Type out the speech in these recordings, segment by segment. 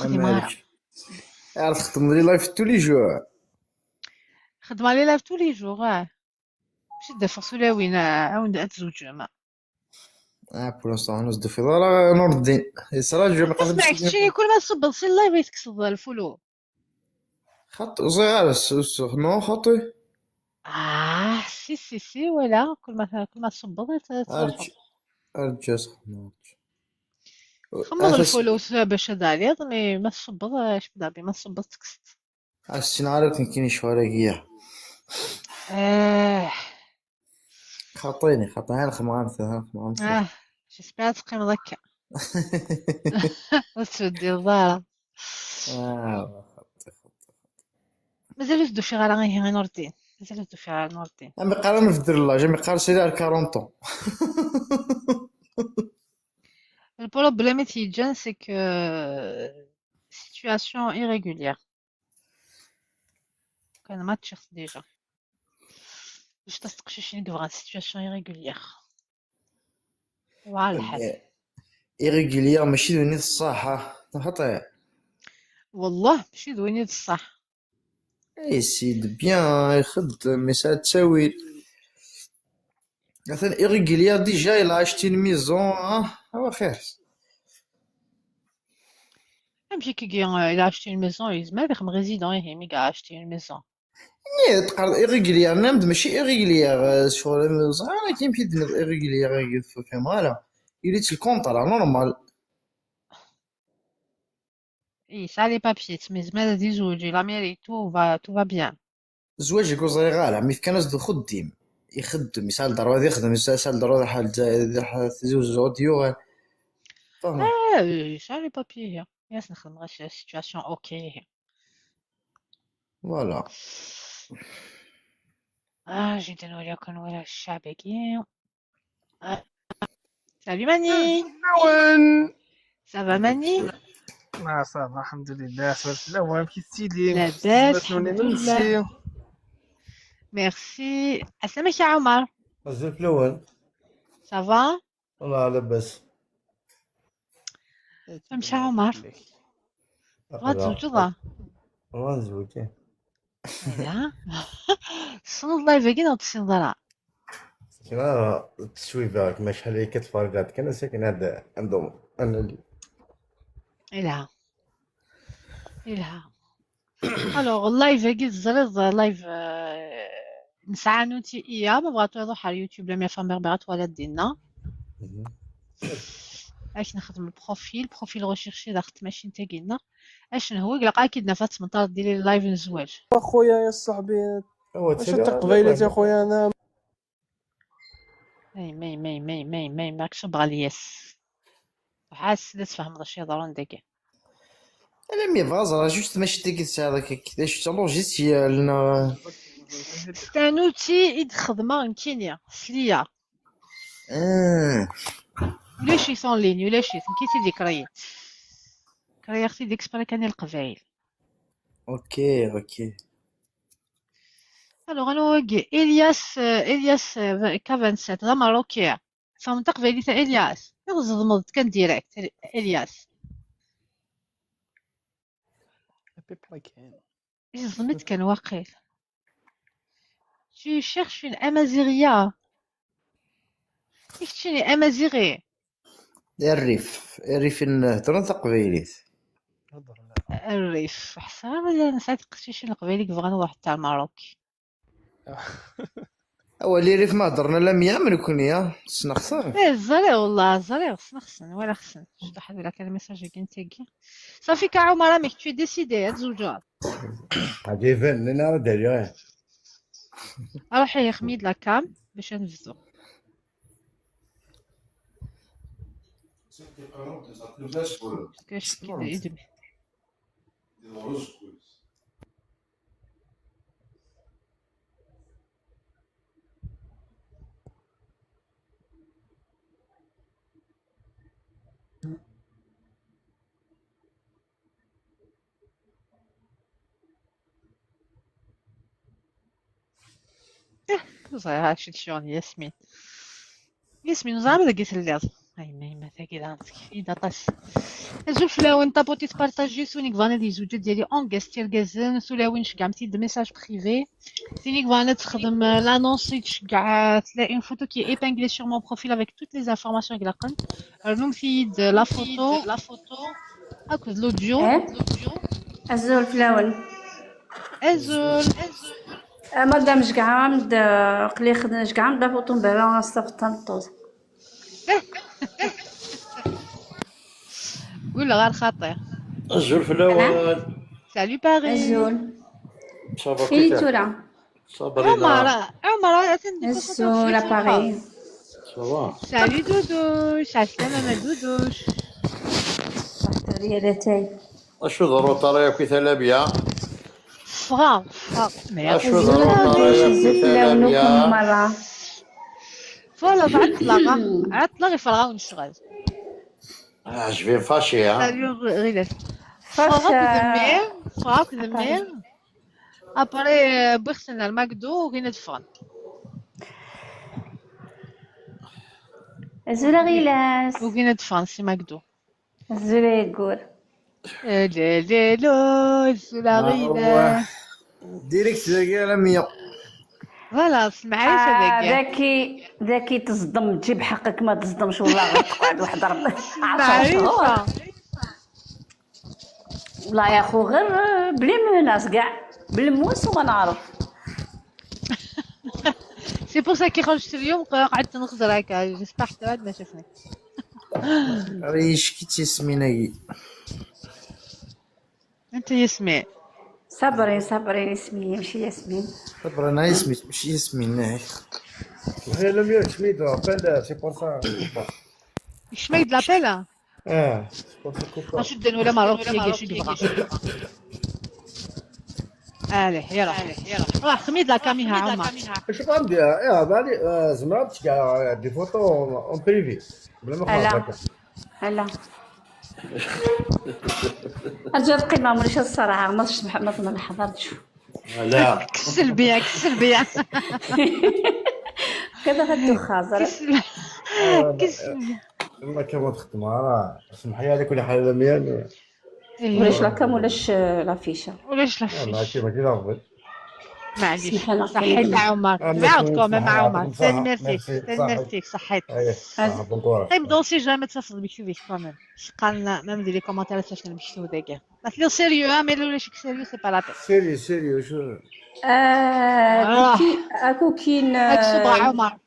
خديمة راه. مالك عاد تخدم لي لايف تو لي جور. خدمة لي لايف tous les jours ماشي دافع سلاوين عاود تزوج ما. بور لونستون نوصدو في دار نور الدين يصرا جو ما قادرش اسمع تسدني كتشيني كل ما تصب تصير لايف يتكسب الفلو. خط صغير نو خطي. سي ولا كل ما تصب ارج تروحو. ارجع سخنو. خمض اساس الفلوس باش هذا مي ما تصب اش بدابي ما تصب تكست. اسين عارف كاين شوارعيه. اه خاطيني خمامته. اه جيسبيغ تقيم هكا وتسدي الدار. اه مازال يفدو شي غير غير نور الدين. مازال يفدو شي غير نور الدين. امي قارن في الدر الله جامي قال سيدي 40 طون. البروبليم تيجان سي كو situation irrégulière. كان ما تشخص ديجا باش تستقشي نقبغ situation irrégulière وعلى الحال. ايريغوليير ماشي دوني الصحة خطير. والله ماشي دويني بصح. اي سيد بيان يخدم يساعد تساوي مثلا ايريغوليير ديجا إلا عشتي الميزون هو خير. نمشي كي il a acheté une maison يزما بيخم résident يهمي كاع acheté une maison. ني تقرا ايريغوليير نمد ماشي ايريغوليير شغل زعما كيمشي تدير ايريغوليير فهمت مالا يريت الكونطرا نورمال. اي سا لي بابيي تسمي زما دي زوجي لا ميري تو va bien. الزواج يكون صغير غالي عمي كان ناس خديم يخدم يسال دار واحد يخدم يسال دار واحد حال تزوج اوديو فاهم. سا لي بابيي هي ياس نخدم غير situation اوكي هي. فوالا. جيت نوريكم ولا الشعبكي. سالي ماني. الأول سافا ماني. ما صافا الحمد لله سوالف الأول كي ستيلي لاباس سنوني الحمد لله. نمشي. ميرسي. اسلامك يا عمر. الزوج الاول سافا. والله لاباس. مشى عمر. غتزوجوا والله نزوج. لا صنو الله يبقينا وتصين ضرع. كنا تسويفا كما شحال هي كتفرقات كان ساكن هذا عندهم انا اللي إلها الوغ اللايف هكي الزريز لايف نسعى نوتي إياه ما بغاتو يروح على اليوتيوب لم يفهم بغات ولا دينا اش نخدم البروفيل ريشيرشي داخل ماشي نتا قلنا اش هو قلقا اكيد نفات منطقه ديري اللايف الزواج. اخويا يا صاحبي واش انت قبيلة يا خويا انا مي ماكش بغا الياس حاس لا تفهم شي ضرون داكي. انا مي فازا جوست ماشي تيكيت هذاك كيفاش لوجيسيال لنا. ستانوتي إد خدمة كينيا سليا ولا شي سون لين ولا شي كيتي ديك كرياتي ديك سبرا كان القبايل. اوكي الوغ انا وكي الياس كا 27 لا ماروكيا فمنطق فاليتا الياس يغزد مضد كان ديريكت الياس يزمت كان واقيل tu cherches une amazighiya كيفتشيني امازيغي الريف نهضروا تقبيليت. الريف حسنا ولا نسيت قشيش القبيلي بغا واحد تاع الماروكي. اولي ريف ما هضرنا لا مية من كونيا سنخسر. ايه الزري والله الزري خصنا ولا خصنا شد واحد ولا كان ميساج كنتيكي صافي كعمر ميك تو ديسيدي تزوجوا غادي يبان لنا راه دايره روحي يا خميد لاكام باش نفزو. كاش كده يدمي صحيح هادشي شلون ياسمين زعما لقيت الليض هاي ما ثقيلانتك إذا طاس زوج فلاون طابوتي تبارطاجي سونيك فانا دي زوجة ديالي اونغاس تيركازن سولاوين شكعمتي دو ميساج بريفي سينيك فانا تخدم لانونسي تشكع تلاقي اون فوتو كي ايبانغلي سور مون بروفيل افيك توت لي زانفورماسيون كلاقن نوم فيد لا فوتو هاكد لوديو إيه الزول فلاون ازول مادام جكع مد قلي خدنا جكع مد فوتون بلا استفتنطوز قول غير خاطر الزول في الاول سالو باريس الزول صافا فيني كيفاش تورا صابرينا عمر الزول اباري صافا سالو دودوش عسلامة ما دودوش ريالتي اشو ضرو طريق في ثلابيا فغا ما اشو يقول ضرو طريق الزول في فلاونكم ثلابيا مرة فوالا عطلة غير فرغا ونشتغل عجبين فاشي ها سالو غير فاش فراك ذمير ابري بغسلنا الماكدو وغينا دفن الزول غيلاس وغينا دفن سي ماكدو الزول يقول لا لا لا الزولا غيلا ديريكت على 100. فوالا سمعيش هذاك ذاكي تصدم تجيب حقك ما تصدمش والله غتقعد واحد 10 شهور معرفة لا يا خو غير بلي مناس كاع بالموس وما نعرف سي بور سا كي خرجت اليوم قعدت نخزر هكا جيسبر حتى بعد ما شافني ريش كي تسميناكي انت يسمع صبرين اسمي ماشي ياسمين صبر انا اسمي ماشي ياسمين ناهي هي لم يشميد ابل سي بور سا شميد لابيلا سي بور سا كوبا نشد ولا ماروكي كاش يبغى يلا روح خميد لا كاميها عمر اش غندير يا بالي زعما كاع دي فوتو اون بريفي بلا ما هلا. خلاص هلا ارجع القيمه ماشي الصراحه ما حضرتش لا كسل بيا كذا غدو خازر كسل ما كان تخدم راه سمحي لي كل حاجه ميان ولاش لا كام ولاش لافيشه ولاش لا ما كيما كذا افضل معليش سمحنا صحيت كلمة. عمر نعاودكم مع عمر صح، ميرسي صحيت ايه صح بونكورا طيب دونسي جامي تصل بك فيك كمان قالنا ما ندير لي كومونتير باش نمشيو داكا مثلا سيريو مي لو شي سيريو سي با لا بين سيريو شو اكو كاين هاك صبع عمر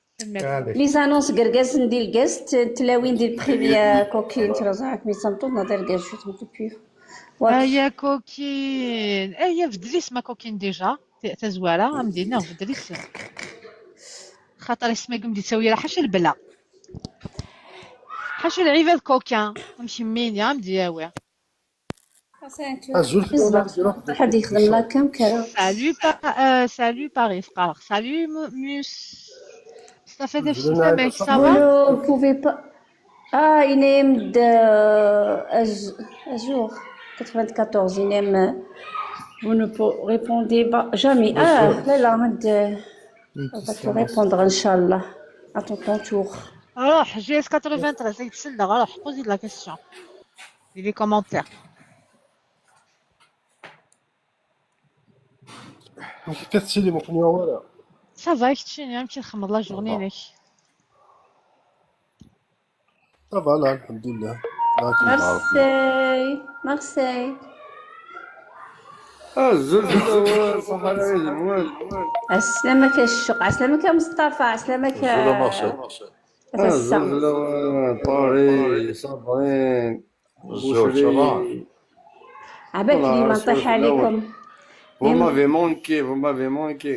لي زانونس كركاز ندير كاز تلاوين ديال بريفيا كوكين ترازعك مي سنطو نادر كاز شو تمتبيو هيا كوكين هي في دريس ما كوكين ديجا تزواره مدينه في دريس خاطر اسمها قمدي تسوي لها حاش البلا حاش العباد كوكان نمشي مينيا مدياوي الزول حد يخدم لا كام كرا salut Paris alors salut Mus ça fait des petits mec ça va vous pouvez pas il aime de jour 94 il aime vous ne répondez pas jamais là on va te répondre inchallah à ton tour روح GS 93 يتسلى روح posez de la question les commentaires كتسلي مقنيه ولا ça va كتشيني نمشي نخمض لا جورني ليك صافا لا الحمد لله ميرسي الزول صافا لا يزموال عسلامك يا الشق عسلامك يا مصطفى عسلامك ولا يا مقصد الزول طاري صابرين الزول صافا عباك لي ما نطيح عليكم Vous m'avez manqué.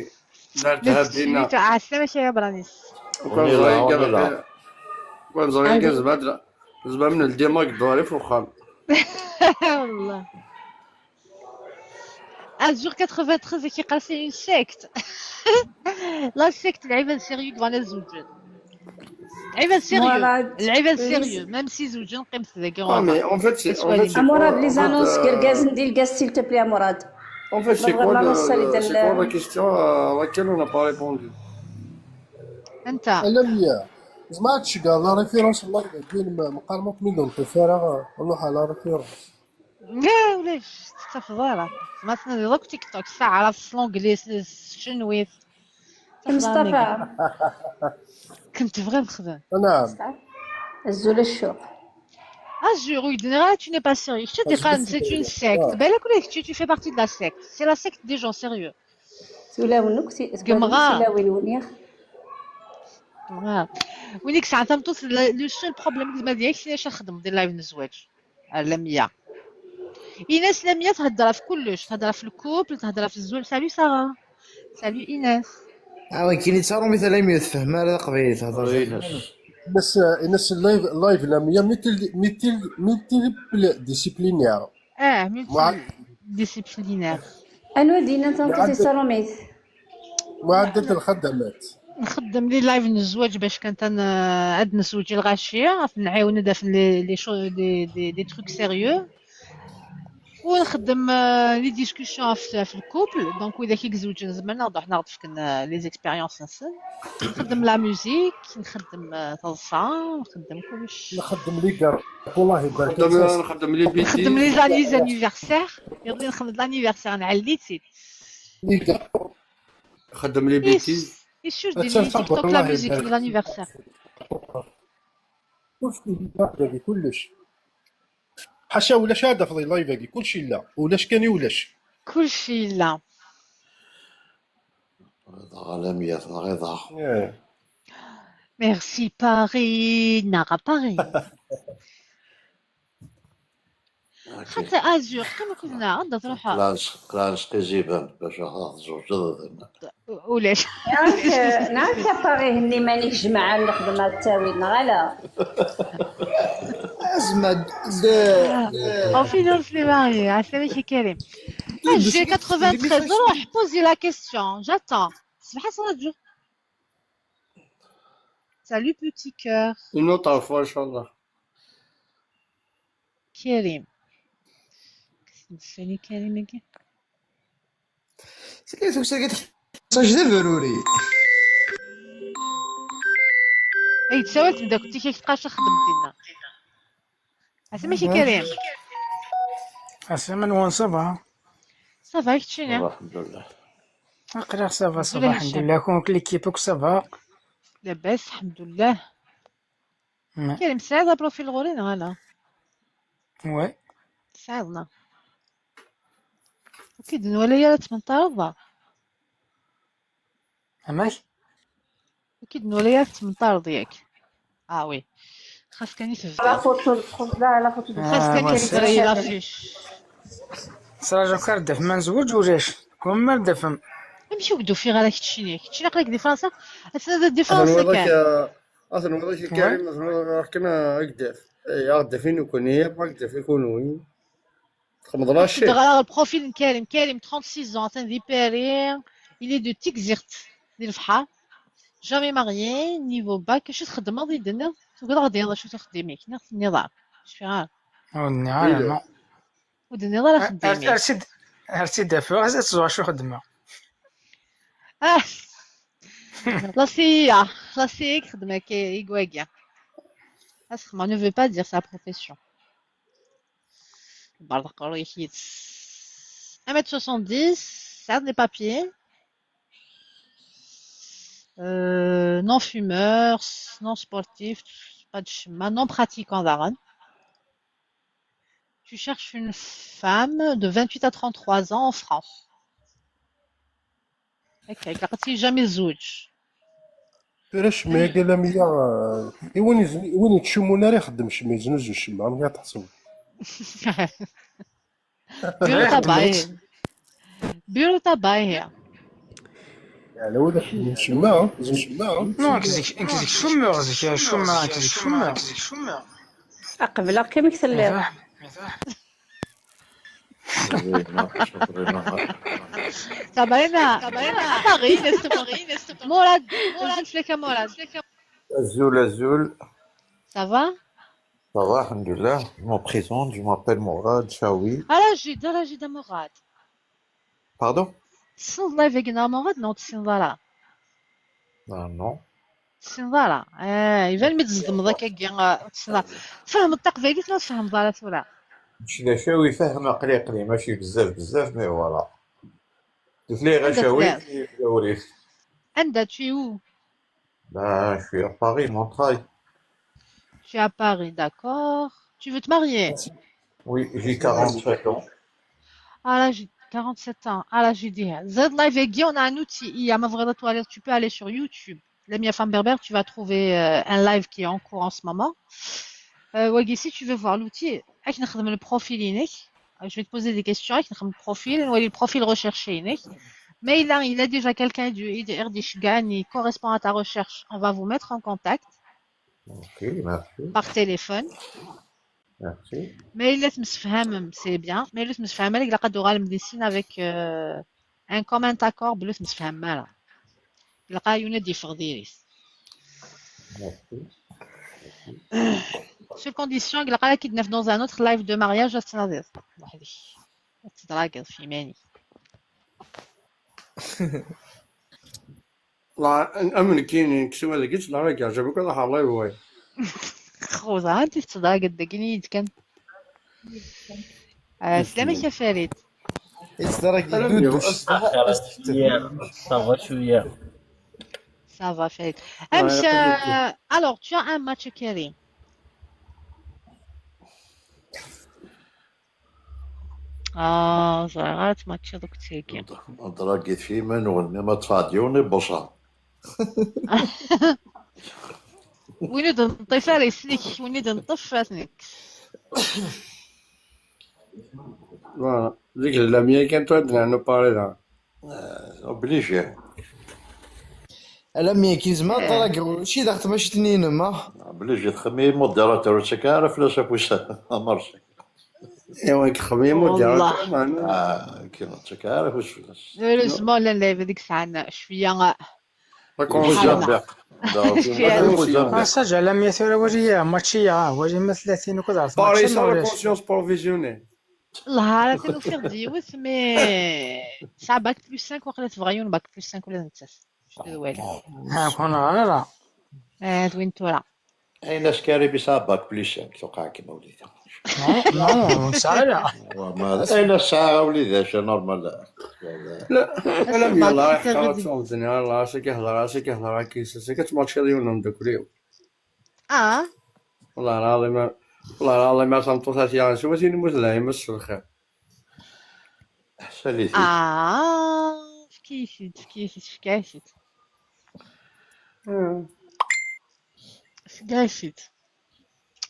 درتها بينا عسلامك يا برانيس كون زوين زعما من الديماغ دواري في الخام والله Azur 93 qui c'est une secte. La secte العباد سيريو كفانا الزوجين. العباد سيريو même si زوجين قيمت ذاك mais en fait c'est مراد لي زانونس كركاز ندير الكاز s'il te plaît مراد En fait, c'est quoi la question à laquelle on n'a pas répondu انت لم زعما هادشي كاع لا ريفيرونس والله كاين مقارنة ميدون فارغ والله لا ريفيرونس. لا ولاش تفضل مثلا دوك تيك توك ساعة عرفت الانجليز الشنويت تفضل نيجي مصطفى كنت بغيت نخدم نعم. مصطفى الزول الشوق. Azur, oui, général, tu n'es pas sérieux. Je te dis, Khan, c'est une secte. Ben, là, tu fais partie de la secte. C'est la secte des gens sérieux. سولاونك Gemra. سلاوين ونيا. Ouais. وديك الساعة تمتص لو سول بروبليم زعما ديالك سي اش نخدم دير لايف الزواج لمية ايناس لمية تهضر في كلش تهضر في الكوبل تهضر في الزواج سالو سارة سالو ايناس كاين يتصاروا مثلا ما يتفهم على قبيل تهضر رينس. الناس اللايف لا مية ميتل ديسيبلينير. ملتي ديسيبلينير. أنا دينا نتا تيصالوميت. معدة الخدمات. نخدم لي لايف الزواج باش كانت انا عندنا زوجي الغاشية نعاون دافن لي شو دي تروك سيريو ونخدم لي ديسكوسيون في الكوبل دونك واذا كي زوجين زعما نوضح نعرف فين لي زيكسبيريونس نخدم لا موزيك نخدم طلسة نخدم كلش نخدم لي كار والله يبارك فيك. نخدم لي بيتي. نخدم لي زانيفرسير يرضي نخدم لانيفرسير نعليت سيت لي كار نخدم لي بيتي. يشوف دي تيك توك لا موزيك لانيفرسير كلش حاشا ولاش هذا في اللايف هاكي كلشي لا ولاش كان ولاش كلشي لا غالمية غيظهر. ميرسي باري نارا باري حتى ازور كما كنا عندها تروح كلانس كيزيبان باش زوج جدد. ولاش نعرف باغي هني مانيش جمعة نخدم هاد التاويل غالا ازمه او فينونس لي ماري عسلامة يا كريم جي 93 روح بوزي لا كيستيون جاتون صباح صلاة سالو بوتي كور une autre fois ان شاء الله. كريم نسالي كريم هكا سكيت سجل ضروري اي تساولت بدا كنتي كي تبقاش تخدم دينا عسلامة يا كريم عسلامة وين صباح؟ صافا كي تشينا الحمد لله. أقرأ صباح صباح الحمد لله كونك ليكيبك صباح لاباس الحمد لله كريم سعيد بروفيل غورين غالا وي سعيدنا أكيد نولي تمنطارضة أماك أكيد نولي تمنطارض ياك وي خاص كاني لا تفدا فوتو لا فوتو خاص كاني تدري لافيش صراجة كارد في منزوج وجاش كون ما دفن نمشيو قدو في غير كتشيني قالك دي فرنسا هاد دي فرنسا كان اصلا وضعك كريم مثلا كنا اقدر اقدر فين وكونيه اقدر في كونوي خمضنا الشيء تدغى البروفيل كريم 36 ans ريبيري il est de Tixert ديال الفحار جامي ماريي نيفو باك شو تخدم غادي دنا تقول غادي يلا شو تخدمي كنا في النظام شفي عارف ودني عالم ود النظام خدامي أرسي دافع هزا تزوع شو خدمة classique خدمة كي يقواقيا ما ne veut pas dire sa profession برضه قالوا يحيد 1m70 سعد les papiers non fumeur non sportif pas de chemin non pratiquant d'Aran tu cherches une femme de 28 à 33 ans en France ok لقيتي jamais زوج فراش ما قال مية وين تشمونا راه يخدم شمي زنوج الشمع ما تحصل بيرو تبعي هي يعني هو ذاك الشمع زين شمع نو انكزيك شمر زيك شمر انكزيك شمر أقبل كيما كسلي تبعينا مراد فيك مراد Azul. ça va Ça va, alhamdoulilah. Je me présente, je m'appelle Mourad Chaoui. درجة مراد Pardon? تصل لايف كنا مراد نو تصل لا Non. السنظارة يبان مي تزدم ذاك كاع السنظارة. تفهم التقبيليت ولا تفهم ضالة ولا؟ شي شاوي فاهم قليل ماشي بزاف مي فوالا. قلت لي عندها غشاوي ثلاث. وريت. عندها tu es où? لا شوي باغي مونطراي. Tu es à Paris, d'accord. Tu veux te marier? وي جي 47 ans. Ah là, j'ai 47 ans. Ah là, j'ai dit, Z Live et Guy, on a un outil. Il y a ma vraie toilette. Tu peux aller sur YouTube. La Mia Femme Berbère, tu vas trouver un live qui est en cours en ce moment. Waggy, si tu veux voir l'outil, le profil inek. Je vais te poser des questions. Le profil, le profil recherché inek. Mais il a déjà quelqu'un du RD qui correspond à ta recherche. On va vous mettre en contact Ok, merci. par téléphone. Merci. Mais il laisse me faire, c'est bien. Mais il laisse me faire mal. Il a pas d'oral médecine avec un commun accord. Il laisse me faire mal. Il a une différence. Merci. Seule condition, il a qu'il neuf dans un autre live de mariage à Saint-Nazaire. C'est drague, féminin. والله نأمن كاين نكسو هذا قلت لا راك عجبك هذا حالله هو خوزة أنت في drague الدقني كان. سلامك يا فريد. يصدرك أنا يدودوش Ça va شوية. Ça va, Farid. الله يقدرك. Alors, tu as un match Karim. زرعات ماتش دوك تيكي. دراجي في من ونما تفاديوني بوصا. وين نطي فارس ليك وين نطف راسك. فوالا ديك اللامية كانت عندنا نو باري لها. اوبليجي. لم يكيزما طلق شي ضغط ماشي تنين ما اوبليجي تخمي موديراتور تسكارف لا سافوسا مرسي. ايوا كخميم وديراتور والله. معنا. كيما تسكارف وش فلاس. هeureusement لا نلعب هذيك الساعة شوية. مساج على 100 وريه ماتشيه واجي ما 30 وكذا باري سا لا كونسيونس بروفيزيونيل. الله راه كنوفر ديوث مي ساعة باك بلس 5 وقيلا تبغيون باك بلس 5 ولا نتاس. شنو والو. ها كون راه وين تورا. اي ناس كاري بيصابك بليسان توقع كيما وليدي. نو ساعه اي ناس ساعه وليدي اش نورمال. لا انا يلا حاول تصوتني الله راسك يهضر كيس كتماتشي ديالنا ندكريو. والله العظيم ما صمتو ثلاثة شو بغيتي نموت لا يمس الخير. ساليتي. فكيفيت.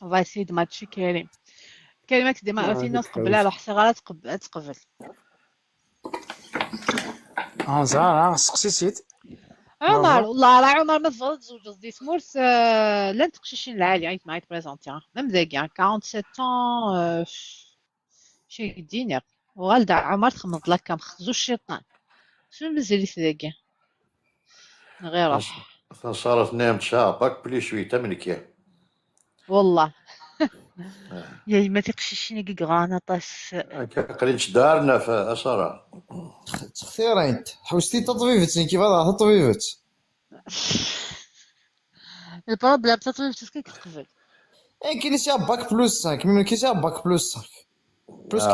On va essayer de matcher كريم. كريم ديما عاوتاني تقبل على حصيغه تقبل. زهره سقسيتيت عمر والله راه عمر ما تفضل تزوج قصدي سمورت لا نتقشيشين العالي عيط معايا بريزونتي ميم ذاك 47 ans شي دينير وغالدا عمر تخمض لك كم خزو الشيطان شنو مزالي ذاك غير روح صارت نام شابك بلي شويته منك يا والله. يا ما تقشيشين كي غانطاس قريتش دارنا في أسرة. تختيرين حوستي تطبيبتني كيف هذا تطبيبت البروبليم تطبيب تسكي كتقبل. كاين سي باك بلس 5 ميم كاين سي باك بلس 5 بلس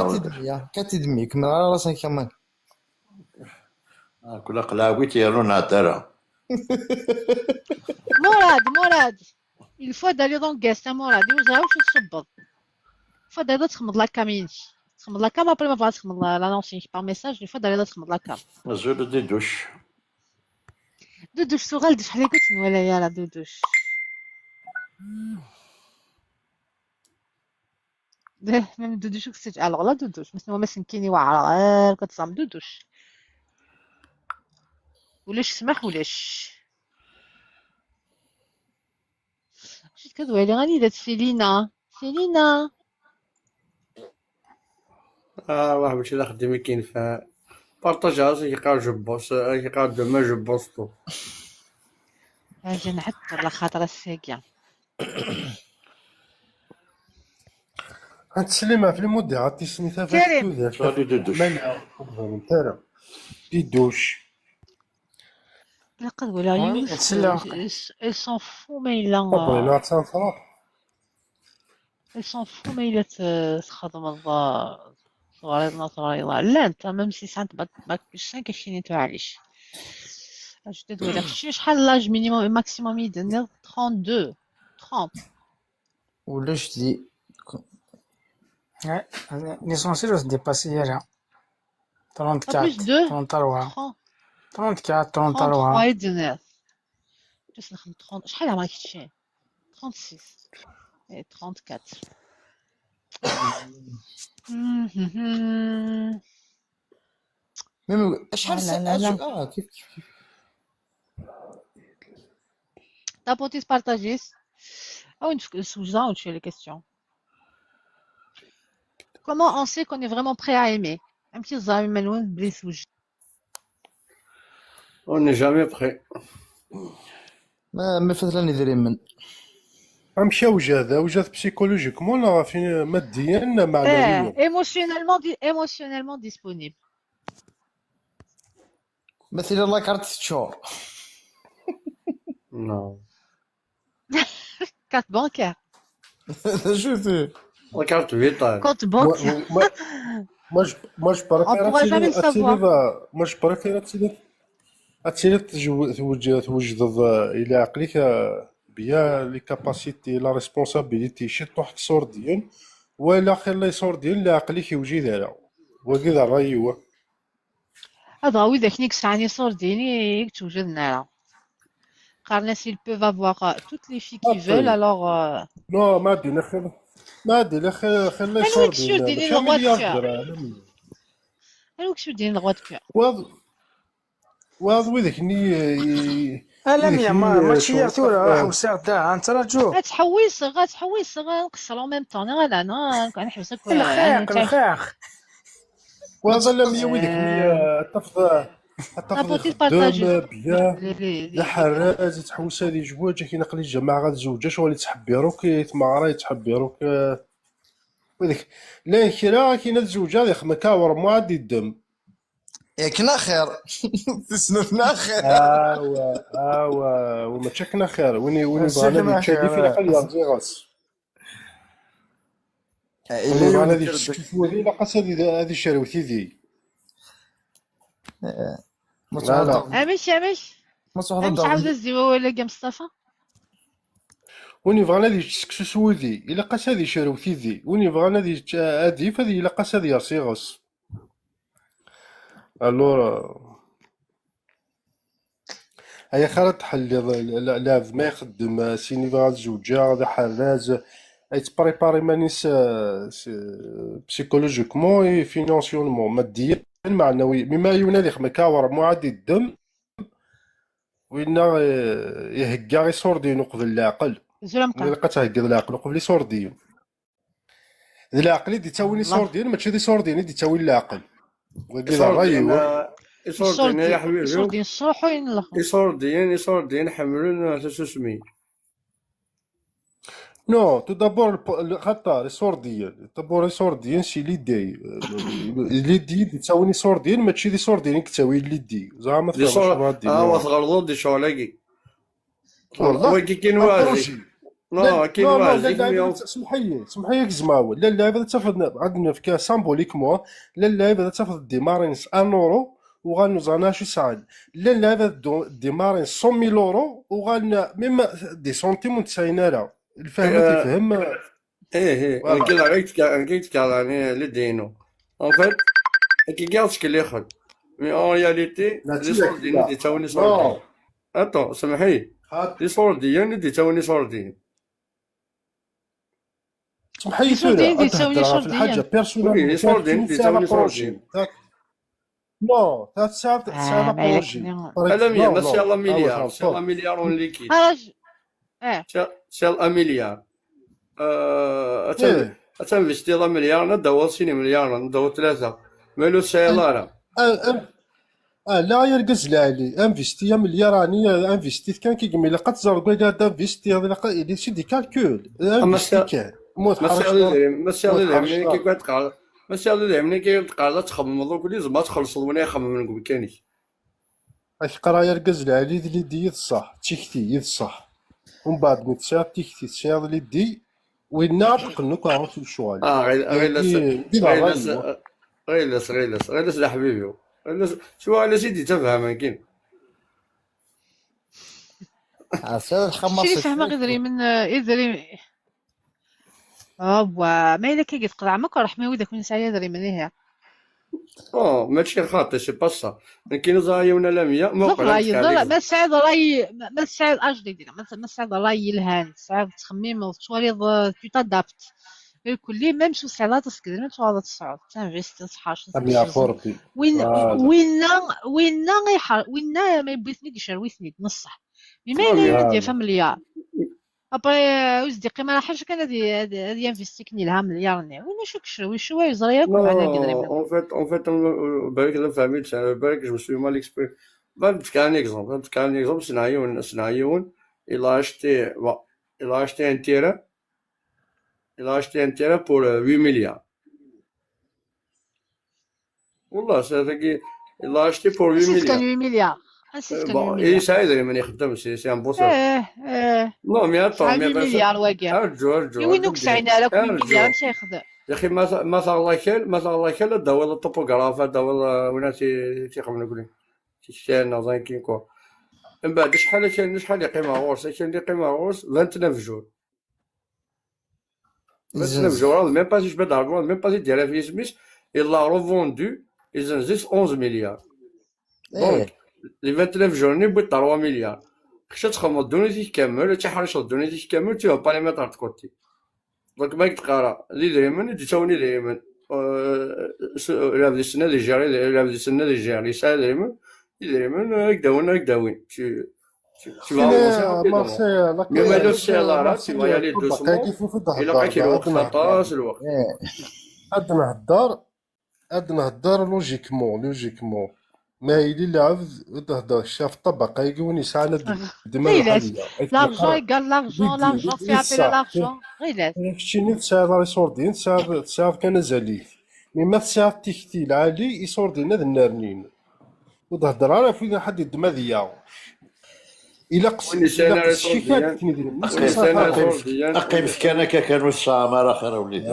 كاتي دمي كمل على راسك كمان. كل قلاوي تيرون هدرها. مراد il faut d'aller dans guest مراد يوزعوا شو تصبط. faut d'aller تخمض لك كامين تخمض لك كام après ما تخمض l'annonce par message il faut d'aller تخمض لك كام. مازال دي دوش. دودوش سوغال شحال قلت ولا يا لا دودوش. ميم دودوش كنت على غلا دودوش مسمو ما سنكيني واعره غير كتصام دودوش. ولاش سمح ولاش شفت كدوالي غادي دات سيلينا الله باش الا خدمي كاين فيها بارطاجها كيقال جبوس كيقال دوما جبوسطو. اجي نعثر على خاطر الساقيه. غتسلمها في المدة غتسني كريم. غادي دي دوش. منها ترى دي دوش لقد ولا يونس يتسلى elles s'en fout ما إلا بغينا تنفرح. elles s'en fout ما إلا تخدم صغاريضنا صغاريضة لا انت ميم سي ساعات باك 5 كاينين تعاليش اجدد ولا شحال لاج مينيموم ماكسيموم يدني 32 30 ولاش دي ليسونسيال ديباسي هي pas 34 plus de 33 30 34 33 33 يدني جلس نخدم 30 شحال عمرك تشين 36 et 34 ميم شحال لا لا لا كيف t'as potis partager ou une sous-genre ou tu as les questions. Comment on sait qu'on est vraiment prêt à aimer? Un petit zami maloun bli souj. On n'est jamais prêt. ما فتلا ندير من غنمشي وجاد بسيكولوجيكمون ولا فين ماديا معنويا؟ Émotionnellement disponible. مثلا لا كارت 6 شهور. Non. Carte bancaire. شوفي La carte vitale. Compte bancaire. moi je On pourra jamais le savoir. moi je préfère اتيلي توجد الى عقلك بيا لي كاباسيتي لا ريسبونسابيلتي شي واحد الصور ديال ولا خير لي صور ديال لا عقلك يوجد على وكذا الراي هو هذا هو إذا كنيك سعني صور ديني يكتوجد نارا. Car s'ils peuvent avoir toutes les filles qui veulent alors نو ما دينا خير لي صور كشور ديال ديني شحال لغوات مليار كور. درهم أنا كشور ديني لغوات كور. واض وذاك ني لا ماشي يا ثورة حوسات دا انت رجو غتحويص نقصر en même temps لا انا كنحبسك الخيخ واض لا ميا وذاك ني نابوتي التفضيل بارطاجي بيا لا حراز يتحوس هذه جواجه كي نقلي الجماعه غاد زوجه شغل يتحبيروك يتمعرا يتحبيروك وذاك لا كرا كاين الزوجه اللي خما كاور معدي الدم كنا خير تسنفنا خير وما تشكنا خير ويني بغانا نتشادي في القل يرجي غاس ويني بغانا دي تشكفو هذه لقاس هذه شروتي ذي امش عاود الزيوه ولا كاع مصطفى ويني بغانا دي تسكسو ذي الا قاس هذه شروتي ذي ويني بغانا دي هذه فهذه الا قاس هذه يرسي غاس الور هيا خالد تحل لا ما يخدم سيني بغا الزوجه غادا حراز يتبريباري مانيس بسيكولوجيكمون فينانسيونمون ماديا معنوي مما ينادي خما كاور معدي الدم وين يهكا غي صور دينو قبل العقل زلمه الا لقات هكا العقل قبل صور ديال العقل دي تاويني صور ديال ماشي دي صور ديال دي تاوي العقل وكذا الراي هو يصور دينا يا حبيبي يصور دين الصروح وين الاخر يصور دين حملونا تسمي نو تو دابور خاطر صور ديال دابور صور ديال شي ليدي ليدي تساويني صور ديال ماشي دي صور ديال كتساوي ليدي زعما دي صور وتغلظوا دي شغلكي والله كاين واجي كاين واجي سمحي كزماو لا اللعيبه تفضل عندنا في كاس سامبوليكمون لا اللعيبه تفضل ديمارينس 1 اورو وغنوزانا شي ساعه لا اللعيبه ديمارينس 100,000 اورو وغن ميم دي سنتيم وتساينالا الفهم تفهم انا كنت كالاني لي دينو ان فيت كي قالش كلي خد مي اون رياليتي لي صور ديالي دي تاوني صور اتو سمحي لي صور ديالي دي تاوني صور ديالي سمحي دي تساوي صور في الحاجه بيرسونال لي صور ديالي دي تاوني صور ديالي نو ساعه بروجي لا مية ما شاء الله مليار ان شاء الله مليار اون ليكيد ان شاء الله مليار اتنفستي الله مليار ندور سيني مليار ندور 3 مالو سيلارا لا يرقز لي انفستي مليار راني انفستي كان كيقمي لقات زرقوا دا انفستي هذا سي دي كالكول انفستي كان ماشي اللي ملي كيتقال تخمم دوك اللي زعما تخلصوا وانا يخمم منكم كانش راك قرايه الكاز العلي اللي دي يصح تيكتي يصح ومن بعد من تساعد تيكتي تساعد اللي دي وين نعرف نوك عاود في الشوال غير لس دي لا غير لس غاية غير لس يا حبيبي غير لس شو على سيدي تفهم كاين عسى الخماس شي اللي فاهمه غير دري ما الا كي تقطع عمك راح ما ودك من ساعه دري منها ماشي خاطئ سي با سا كاين زايا ولا لامية ما زوق وقع راي عندك عليك ما سعد راي ما سعد اش دير ما سعد راي الهان سعد تخميم وتشواليض تو تادابت الكلي ميم شو سعد تسكر ميم شو هذا تصعد تنفيست تصحاش أم يا فورتي وين فوالا وين ما يبغيتني يشرويتني نصح بما نعم الا يا ندير فوالا مليار ابري وزدي ما راحش كان هذه ينفستيكني لها مليار وين شو كشروي شو يزري ياكل معنا قدري Non, en fait, بالك انا فهمت بالك جو سوي مال اكسبري نعطيك ان اكزومبل سنعيون il a acheté un terrain pour 8 milliards والله صدقني il a acheté pour 8 نسيت كان milliards 8 مليار نسيت كان 8 bon مليار يساعد من يخدم سي ان بوسور ايه non mais attends شحال mais 8 مليار واقع ارجو وينوك سعينا لك 8 مليار ارجو ماشي يخدم يا اخي مثلا الله كان هذا هو الطوبوغراف هذا هو وين تيخدم نقول تيشتي زين كي كوا من بعد شحال يقيمها غورس كاين اللي يقيمها غورس 29 جور 29 يزنز جور ميم با جبد عرض ميم با ديرها في سميس الا روفوندو يزنزيس 11 مليار دونك لي 29 جور نبغي 3 مليار خشات تخمم دونيتي كامل تحرش دونيتي كامل تو با لي ميتر دو كوتي دونك ما تقرا لي دريمن تساوني دريمن لا بدي السنه دي جاري لا بدي السنه دي جاري سا دريمن هكداوين tu vas avancer كاين rapidement. مارسيل Même à l'accélérateur, tu vas y aller مارسيل doucement. كيف إلا بقى كي الوقت خطاش الوقت. عاد نهضر لوجيكمون ما يلي العبد تهضر شاف الطبقه يقولني ساعه دماغ غيلات حاليا لارجون قال لارجون في عطينا لارجون غيلات شتيني تساعد راه يصوردين تساعد كان زاليف مما تساعد تيكتي العالي يصوردين هذا النارنين وتهضر على فين حد الدماغ ديالو الا أقيم مكانك كانوا السامر آخر وليد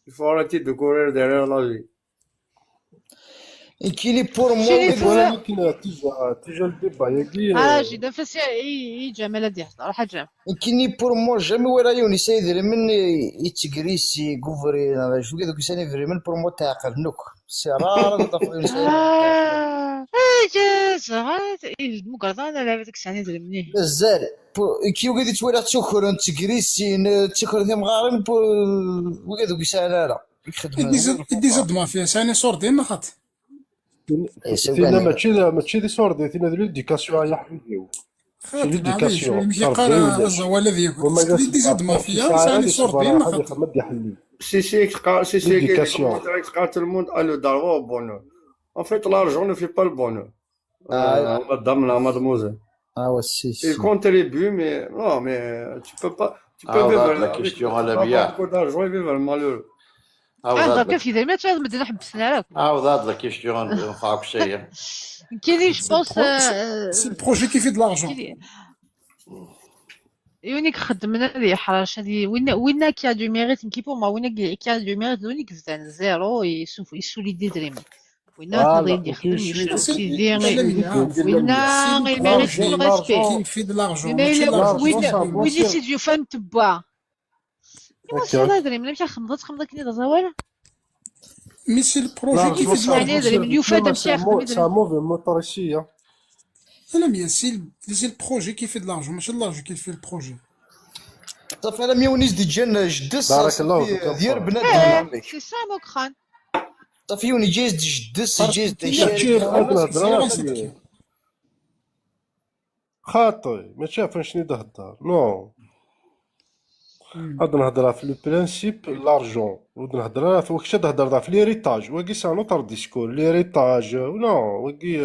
Il faut arrêter de courir derrière la vie. كيلي بور مو ولكن تيجا الدبا اجي نفس جمال دي راح جام كيني بور مو جامي ولا يوني سيدري من يتقريسي كوفري انا شو كذا كيساني فري من بور مو تعقل نوك سيرار طفل المقرضانه لعبتك ساني دري مني بزاف كيو كذا تولى تشكر انت تقريسي تشكر ثم غارن وكذا كيسانا لا يدي زد ما فيها ساني صوردين نخط تينا ماشي دي صوردي تينا ديال ليديكاسيون يا حبيبي سي ليديكاسيون ماشي قال الزوال الذي يدي زد ما فيها ساني صوردين نخط Si, quand tout le monde a le droit au bonheur. En fait, l'argent ne fait pas le bonheur. Mademoiselle. Ah ouais, si. Il contribue, mais non, mais tu peux pas. Tu peux vivre la question à la bière. Beaucoup d'argent et vivre malheureux. هضر كيف ما تعرف مدير حبسنا عليك عاود لا كيستيون نفعك شيء كاين جو بونس سي البروجي كيفي د لارجون يونيك خدمنا لي حراش هذه وين كي دو ميريت نكيبو ما وين كي دو ميريت يونيك زان زيرو يسوليدي دريم وين غادي يخدم يشوفي وين الميريت كل ريسبي كيفي د لارجون وين سي فهم تبوا يما دريم ماشي خمضت كني زوال مي سي البروجي كيفي د يعني دريم يفاد ماشي خدمي سا موفي موتوريسيه لا مي سي البروجي كيفي د لارجون ماشي لارجون كيفي البروجي صافي انا ميونيز دي جن جدس بارك الله فيك ديال بنادم سي سا موكخان صافي يوني جايز جدس جايز خاطي ما شافنش نهضر نو هاد نهضر في لو برينسيپ لارجون ونهضر في وقت تهضر في ليريتاج وكي سا نوتر ديسكور ليريتاج نو وكي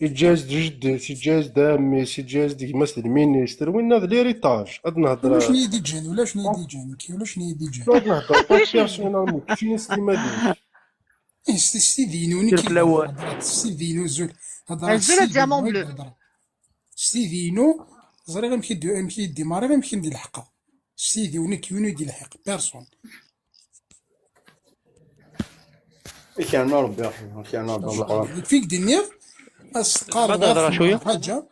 يتجاز جدي يتجاز دامي يتجاز ديك مثل المينيستر وين هذا ليريتاج هاد ولا نهضر شنو يديجان ولا شنو يديجان كي ولا شنو يديجان هاد نهضر طاك بيرسونالمون كيفين ستيماليش ستي دينوني دير كيف بلاوات. هضرات ستي دينو زول هضرات الزول ستي ديامون دينو بلو. هضرات ستي دينو زري غنمشي يديماري غنمشي ندير الحقه ستي دينو كيونو يدير الحق بيرسون كان ربي يرحمه كان ربي القرآن فيك دينير استقار بعد هضرة شوية. الحاجه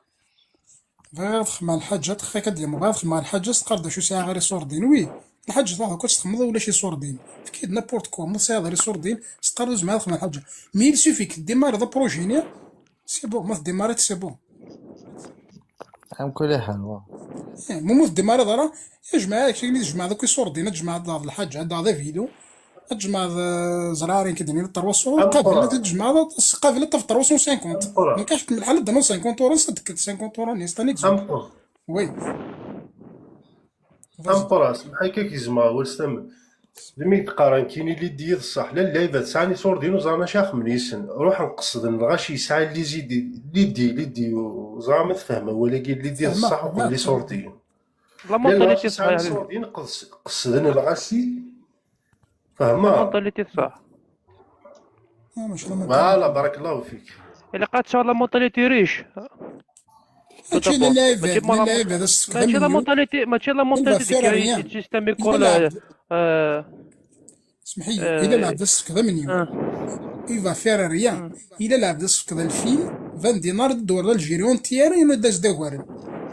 غادخل مع الحاجه تخفى كدير غادخل مع الحاجه استقار دا شو ساعه غير صور دين وي الحاجه تاعها كنت تخمض ولا شي صور دين فكيد نابورت كوا مو ساعه غير صور دين استقار دوز مع مع الحاجه مي سوفيك ديمار ذا بروجيني سي بون ما ديماريت سي بون على كل حال مو ديماري راه يا جماعه كي تجمع ذوك الصور دين تجمع هذا الحاجه عندها هذا فيديو تجمع زرارين كدير 300 قابله تجمع قابله في 350 ما كاش الحال دنا 50 اورو صدق 50 اورو نيستاني وي امبراس بحال هكا كيزما هو السم لمي تقارن كاين اللي ديال الصح لا اللعيبه ساعه صور دينو زعما شاخ منيسن روح نقصد نغاشي ساعه اللي زيد اللي دي زعما تفهمها ولكن اللي ديال الصح واللي صور دين لا مونتاليتي ساعه صحيح. صور دين قصدنا الغاشي فهمها مونتاليتي صح. فوالا بارك الله فيك الا قعدت شغل لا مونتاليتي ريش. هادشي اللي لاعب هذا ماشي لا مونتاليتي ديال السيستم يكون اسمحي الا لعب داس كذا من يوم il va faire rien الا لعب داس كذا الفيلم 20 دينار دور الجيريون تياري ولا داز داوارن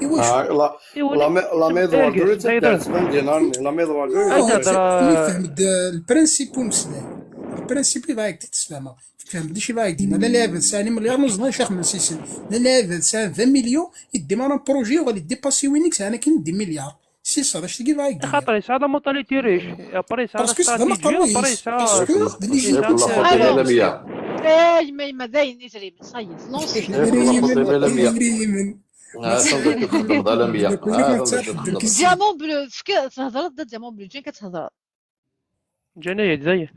ايوا لا ميدوار دريت 20 دينار لا ميدوار دريت فهم البرانسيب ومسلاه البرانسيب اللي رايك تتفهمها فهم بديش رايك ديما لا لعب ساعه مليار ونص ما شيخ من سيسن لا لعب ساعه 20 مليون يدي مارا بروجي وغادي ديباسي وينيكس انا كاين دي مليار سي صا باش تلقي رايك خاطر هذا مونتاليتي ريش ابري سا باسكو سا ما قرويش ما داين يجري من صيص لونسي ديامون بلو فكا تهضر ضد ديامون بلو جين كتهضر جناية زي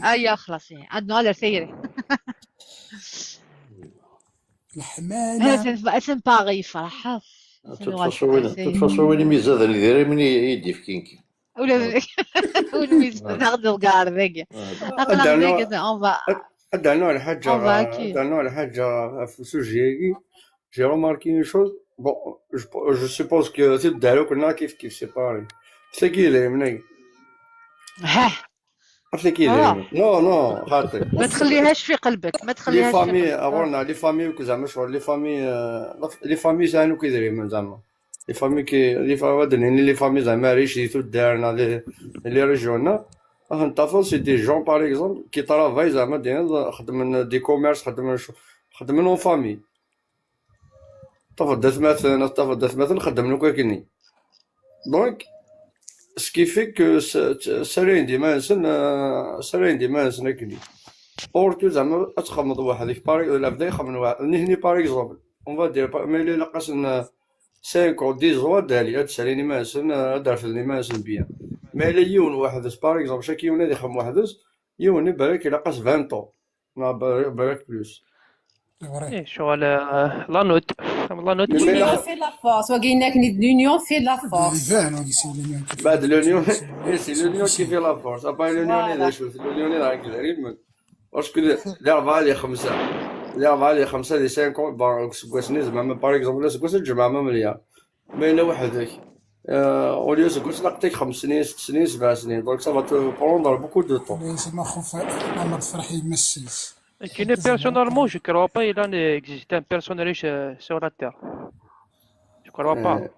ايا خلاص عندنا على سيري الحماله اسم باغي فرحة تفصل وين ميزاد اللي داير من يدي في كينكي ولا ناخذ الكار ذاك دعنا على حاجه في سوجيكي جي روماركي اون شوز بون جو سوبوز كو تدارو كلنا كيف سيباري ساكي لي مني عرفتي كي نو خاطر ما تخليهاش في قلبك ما تخليهاش لي فامي اورنا لي فامي وك زعما شغل لي فامي زانو كيديري من زعما لي فامي كي لي فامي لي فامي زعما ريشيتو دارنا لي ريجيونا نتافل سي دي جون باغ اكزومبل كي طرافاي زعما ديال خدم دي كوميرس خدم اون فامي طفل دات مثلا خدم لك كني دونك سكي في كو سارين ديما نسن كني اورتو زعما تخمض واحد يباري ولا بدا يخمم واحد نهني باغ اكزومبل اون فا دير ملي لقاس 5 او 10 زوا دالي هاد ساليني ما نسن دارت لي ما نسن بيان مي لا يون واحد باغ اكزومبل شاكي يون اللي يخمم واحد يون بالك لقاس 20 طو ما بالك بلوس ايه شغل لا نوت L'union fait la force. L'union fait la force. بعد l'union سي l'union كي في لا فورس ابا l'union اللي شوف l'union راك غريب باسكو لا 4 لي 5 لا لي 5 لي 5 بار سكواسني زعما باغ اكزومبل سكواس الجمعه ما مليار مي لا وحدك اوليو سكواس لقيتك 5 سنين 6 سنين 7 سنين دونك سافا تو بروندر بوكو دو طون ما خوف عمر فرحي يمسيس كاين بيرسونالمون جو كروا با الى اكزيست ان بيرسون ريش سور لا تير جو كروا با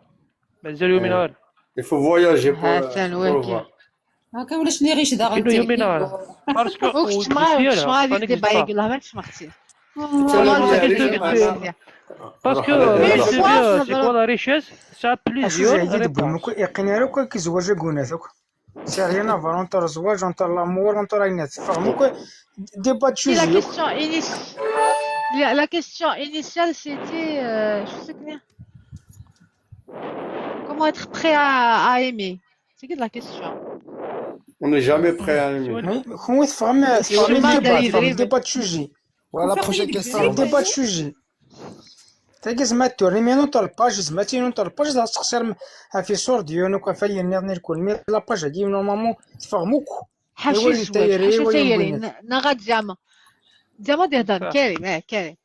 مازال يومين غير il faut voyager حسن وكي هكا ولا شنو غيش داغ كاين يومين غير باسكو وقت ما هذيك دي بايق لها ما تسمع اختي باسكو سي كوا لا ريشيس سا بليزيور ريبونس كيزواج كوناتك سي ريان افونتور زواج اونتر لامور اونتر اينات فهموك دي با تشوزي La question initiale, c'était, je sais pas, comment être prêt à aimer. C'est que de la question. On n'est jamais prêt à aimer. Comment être femme, débat de sujet. Voilà la prochaine question. Débat de sujet. تاكي زعما توري مينو تاع الباج زعما تينو تاع الباج زعما تخسر في صور ديالو كفاية نير كل مي لا باج هادي نورمالمون تفهموك حاشي سواج حاشي تايري نغاد زعما دي هضر كريم كريم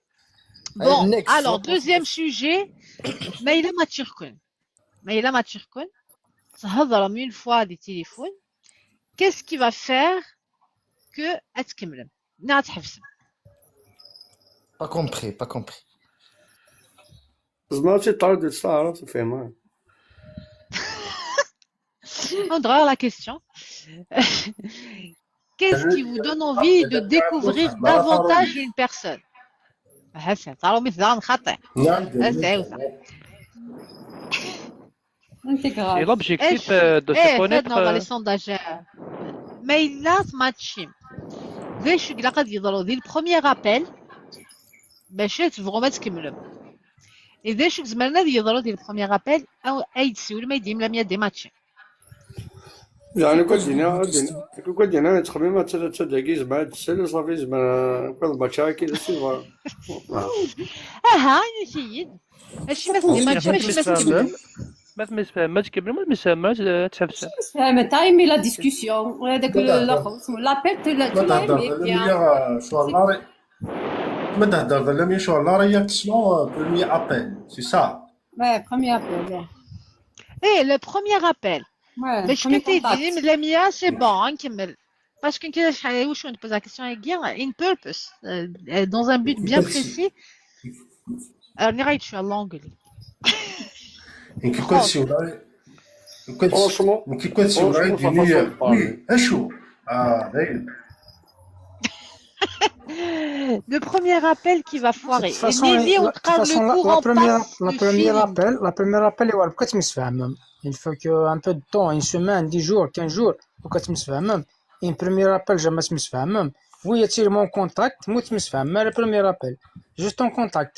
بون الوغ دوزيام سوجي مايلا ما تشركون تهضرهم اون فوا دي تيليفون qu'est-ce qui va faire que اتكملم نا تحفسم Pas compris. زعما شي طارد السهرة تفهمها. On dirait la question. Qu'est-ce qui vous donne envie de découvrir davantage une personne? صاروا مثل خطأ. Intégral. Et l'objectif de se connaître. dans les sondages. Mais il a ce match. باش قد يضروا ذي البروميير ابل باش تفغوا تكملوا اذا شو زمرنا يضروا ديال البروميير ابل او اي تسول ما يديم لا 100 دي ماتش يعني كنت دينا تقريبا 3 دقائق زعما هاد السل صافي زعما كل مشاكل سيفا اها نسيد ماشي ما تفهم ما تكمل ما تفهم ما تحبس فهمت تايمي لا ديسكوسيون هذاك لابيل شو ما تهدر لا مي شو لا راه تسمو بروميي ابل سي سا Ouais, premier appel. ايه لو بروميير ابل Ouais, باش premier كنتي contact. دير لا 100 سي بون نكمل parce que كي شحال واش نبوز لا كيسيون هي une purpose dans un but bien précis راني غايت شويه لونغلي كي كنت سي ولا فرونشمون كي كنت سي ولا ديني اشو داير le premier appel qui va foirer De toute façon, et on parle le courant la première appel, il faut que tu me fasses. Il faut que un peu de temps, une semaine, 10 jours, 15 jours, pour que tu me fasses. Un premier appel, jamais tu me fasses. Oui, il y a mon contact, moi tu me fasses. Le premier appel, juste en contact.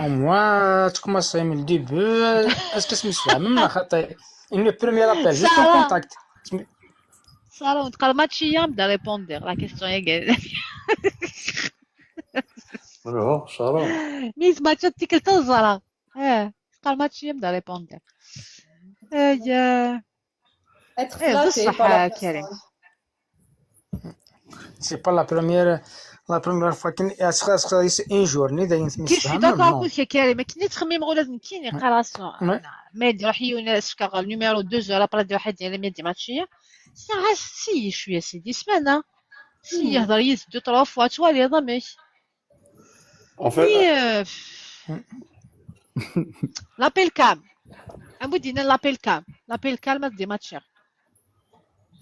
Au moins, tu commences à aimer le début. Est-ce que tu me fasses? Le premier appel, juste en contact. صار وتقال ماتشي يام دا ريبوندر لا كيسيون هي قال لا صراحة ميز ماتش تيكل تزرا قال ماتشي يام دا ريبوندر يا Être ايه flatté بصح par la كريم personne. C'est pas la première fois qu'il c'est un jour, ni d'ailleurs tu me كي شي داكور قلت يا كريم كني تخمم غير لازم كاين قراسون ما يدير حيونس كاع النيميرو 2 زو لا برا واحد ديال 100 ماتشيه سي شويه سيدي سمانه سي يهضر يز 2 3 فوا توالي ضمك en fait لابيل كام امو دينا لابيل كام ما دي ماتشير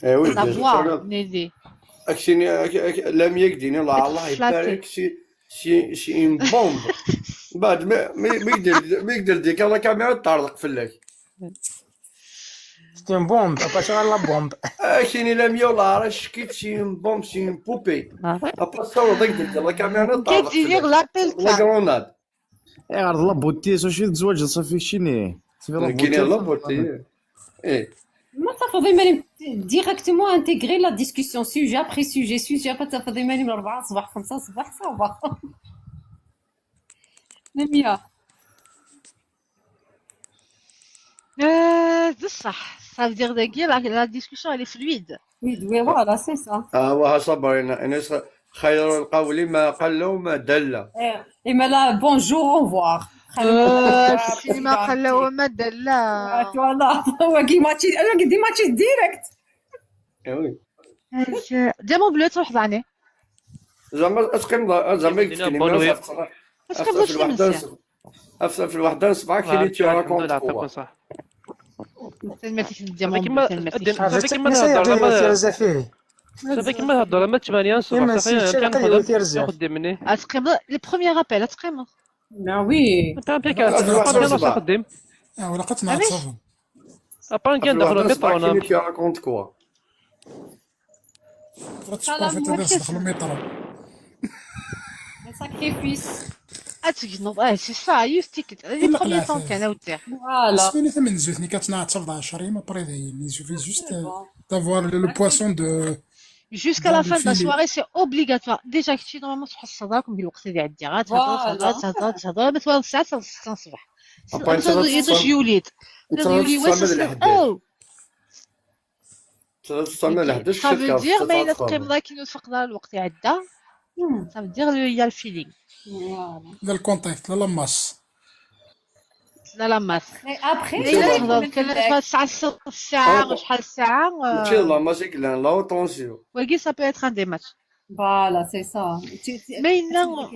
اي وي لا فوا نيدي اكشني لم يقديني الله يبارك شي ان بومب بعد ما يقدر ديك لا كاميرا طارق فلاك C'est une bombe, pas sur la bombe. اكشني لم يولا راه شكيت شي بومب شي بوبي ابا صور ديك لا كاميرا طارق كتدير لابيل لا كام كروناد عرض لابوتي صافي تزواج صافي شيني كاين لابوتي ايه ما تفضي ماني ديريكتومون انتيغري لا ديسكوسيون سوجي ابري سوجي تفضي ماني من 4 صباح 5 صباح صباح نمية بصح ça veut dire que la discussion elle est fluide. Oui, voilà, c'est ça. وها صبرنا الناس خير القول ما قل وما دل Et mais là, bonjour, au revoir. السينما قال وما دلا. Voilà, هو كيماتشي انا قدي ماتشي ديريكت. وي ديما بلو تروح ضعني. زعما اسقم زعما قلت لي في الوحده نصبع كاين تي راكونت ما فيش ديما صافي كيما هضر ما 8 صباح صافي كنخدم مني اسقم لي بروميير ابل اسقم Ben oui. كنخدم ولا قد نعرف صافي ابان كندخلوا الميطرو كاين تي راكونت كوا صافي تدخلوا الميطرو ساكريفيس. اتجنب سي سا يستيك لي بروميير طون كان ودير Voilà. سميني ثمن زوتني كتنعت 17 ما بريدي il suffit juste d'avoir le poisson de Jusqu'à la fin de la soirée, c'est obligatoire. Déjà, كنتي نورمالمون تحصل راكم بالوقت اللي عندي غا تهضر ما توالف الساعة 6 الصباح. يطيش يوليد يولي واسس او تصلنا ل 11 ça veut dire ما إلا تقيم تقيم كي نتفقد الوقت عدى ça veut dire il y a le feeling لا الكونتاكت لا لاماس. لا لا ماس ابخي إلا تهضر كان الساعة شحال الساعة ماشي لا ماسيك لا لا طونسيون ولكن ça peut être un des matchs فوالا سي سا mais non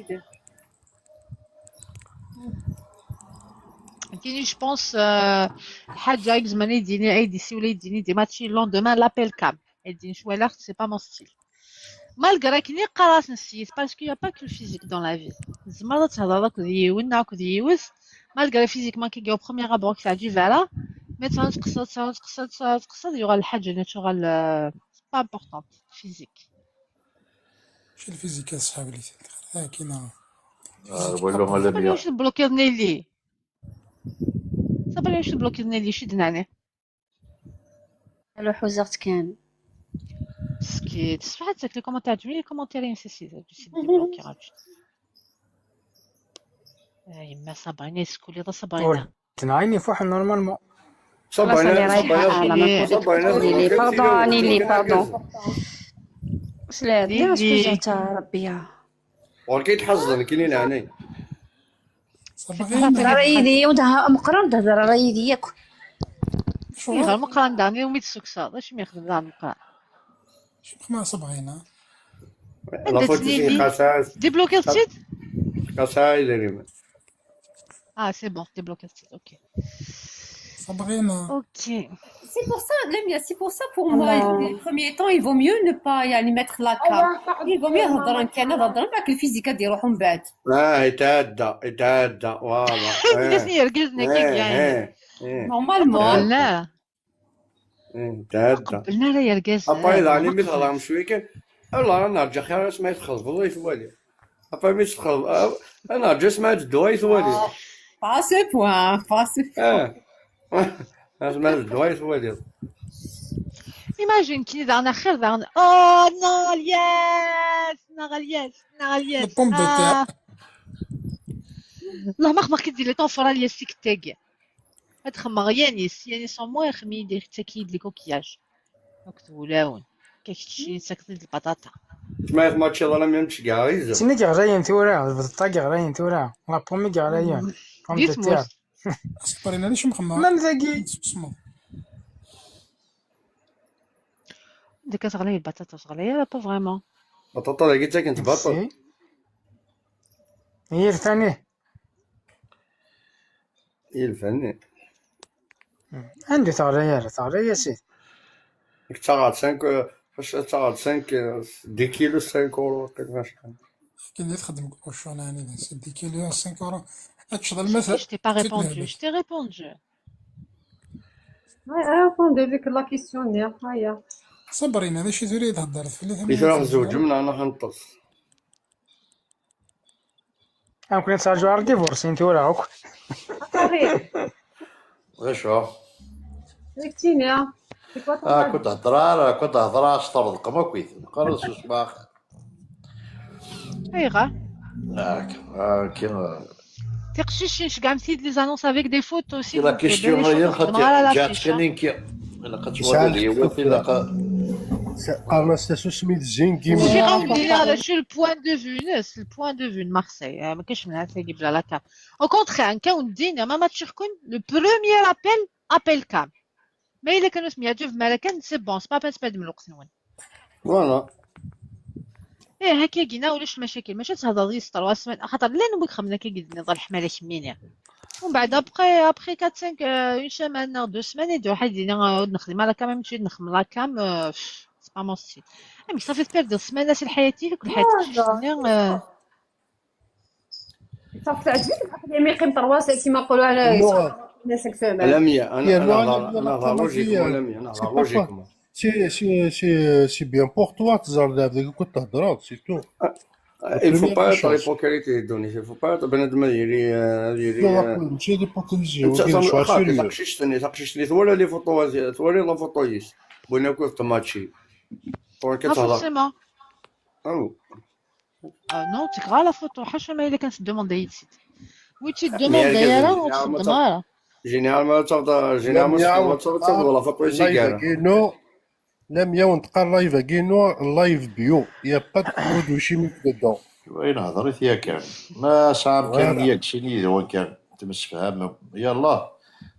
فهمتيني جو بونس الحاجة هيك زمان يديني ايديسي ولا يديني دي ماتشي لوندومان لابيل كام يديني شوية لاخت سي با مون ستيل مالغرا كي قراص نسيت باسكو يا با كو الفيزيك دون لا في زعما تهضر داك ديونا كو ديوس مالغرا فيزيكمون كي جاو بروميير ابور كي تعجي فوالا مي تقصد يوغا الحاجة ناتشورال با امبورطونت فيزيك شي الفيزيك اصحابي اللي كاينه نقول هذا بيا واش بلوكيرني لي صافي واش بلوكيرني لي شدنا عليه الو حوزرت كان سكيت صفحات لي كومونتير عجبني لي كومونتير انسيسيز جيت بلوكي عرفت يما صابرينا سكولي دا صابرينا تنعيني فوح نورمالمون لي باردوني لي باردون سلام ديما سكوزات ربي ولكن تحزن كاينين عيني تهضر رايدي ودها مقران تهضر رايدي ياك غير مقران داني وميت سكسا واش ميخدم دار مقران ما صبغينا لا فوتي قصاص ديبلوكي السيت قصاي لريم سي بون ديبلوكي السيت اوكي صبغينا اوكي C'est pour ça, Lemia, c'est pour ça pour moi, les premiers temps, il vaut mieux ne pas y mettre la cam. Il vaut mieux هضر كان هضر معك الفيزيكا ديروحهم بعد. يتعدى فوالا جلسني يرقزني كيف يعني نورمالمون لا يتعدى قبلنا لا يرقز ابا اذا علي مثل هضرهم شويه كان الله نرجع خير اسمع يتخلف الله يثوالي ابا مش تخلف انا نرجع اسمع الدواء يثوالي pas ce point, pas ce point. اسمع الدواء يثوالي Imagine qu'il est dans la خير dans oh non Alias البوم دو تاع الله ما خمر كدير لي طون فرا لي سيك تاغ هاد خمر يعني سون مو يخمي يدير تاكيد لي كوكياج نكتبو لاون كيكشي ساكتي البطاطا ما ماتشي لا ما يمشي كاع يزو تسني كاع غراين ثورا البطاطا كاع غراين ثورا لا بومي كاع غراين بوم دو تاع صبرينا ليش مخمر ما مزاقي ديك تغلي البطاطا صغليه لا با فريمون بطاطا لقيتها كنت باطل هي الثاني هي الفنان عنده ثغرية سيدي ديك تاغاد 5 فاش تاغاد 5 دي كيلو 5 اورو كيفاش كاين اللي تخدم واش انا يعني سيدي كيلو 5 اورو هادشي المثل Je t'ai pas répondu, je t'ai répondu. répondez avec la questionnaire, هيا. صبرينا هذا شي تريد هضرت في اللي يفرغ زوج من انا غنطص كنا نتسارجو على الديفورسين ثورا هاك واش هو Victinia, c'est quoi ton كنت هضرا شطر القما كويت قرص صباح ايغا كاين تقشيش كاع نسيت لي زانونس افيك دي فوتو سي لا كيستيون هي خاطر جات كاينين كي انا كتوري لي هو Anastasio سميت زين شي كيما غنولي على شو البوان دو فيو ناس البوان دو فيو مارسي ما كاينش من هذا يجيب لا كام او كونترير كون دينا ما تشركون لو بروميير ابل كام ما الا كانوا سمياتو في مالكان سي بون سي با بان تبعد من الوقت نون فوالا هكا كينا ولاش مشاكل ماشي تهضر ديال 3 سمان خاطر لا نبغيك خمنا كيدنا ضل حماله كمينه ومن بعد ابخي 4 5 اون سيمان 2 سمان يدير واحد يدير نخدم على كام نمشي نخدم لا كام سي با مون ستيل مي صافي تبردي سمانه في حياتي كل حياتك صافي تعجبك واحد ما يقيم 3 كيما نقولوا على الناس كفاهم لميا انا لوجيكمون لميا انا لوجيكمون سي بيان بور توا تزار دابا كنت تهضر سي تو il faut pas être l'hypocrisie دوني il faut pas être بنادم ماشي دي بوتيزيون تقشيشتني ثولا لي فوطو ثولا لا فوطويس بغينا كوف طماطشي وين Pas كتهضر forcément. أو Non, تقرا لا فوتو حاشا ما إلا كانت دوموندي يتسيت. وي تي مي دومونديها جينيرالمون وتخدمها. جينيرالمون لم يعد تاخذ ولا فوتو اللايف سيجاره كينو لم يعد اللايف كينو اللايف بيو يا با دو برودوي شيميك دودون وين هضريت يا كان ما صعب كان فوالا ياك شني وين كان تمسفهم يلا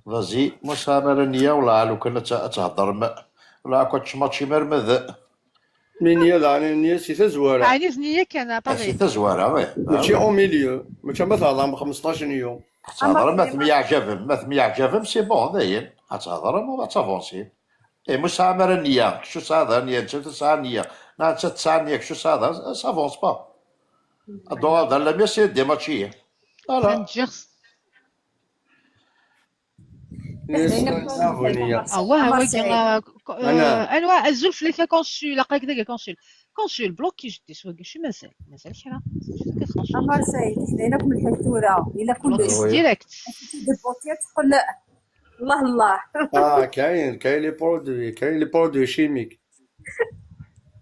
فازي ما صار النية ولا لو كان تهضر ولا كنت ماتشي مرمذ من هي يعني سي تزواره يعني زنية كان سي باغي. تزواره وي ماشي او ميليو ماشي ما تهضر 15 يوم تهضر ما يعجبهم ما يعجبهم سي بون داين تهضر ما تافونسي اي مش سامر النية شو صار النية انت تسعى النية لا انت تسعى النية شو صار سافونس با الدو هذا لم يصير دي ماتشي فوالا فنجرس. نية واه أما انا انواع الزلف اللي فيها كونسول لقاك داك كونسول بلوكي جدي سواقي شي مازال كرا كتخونسول سيدي دايناكم الحلتورة إلا كل بلوكي وي ديريكت. ديبوتي تقول الله الله. كاين لي برودوي شيميك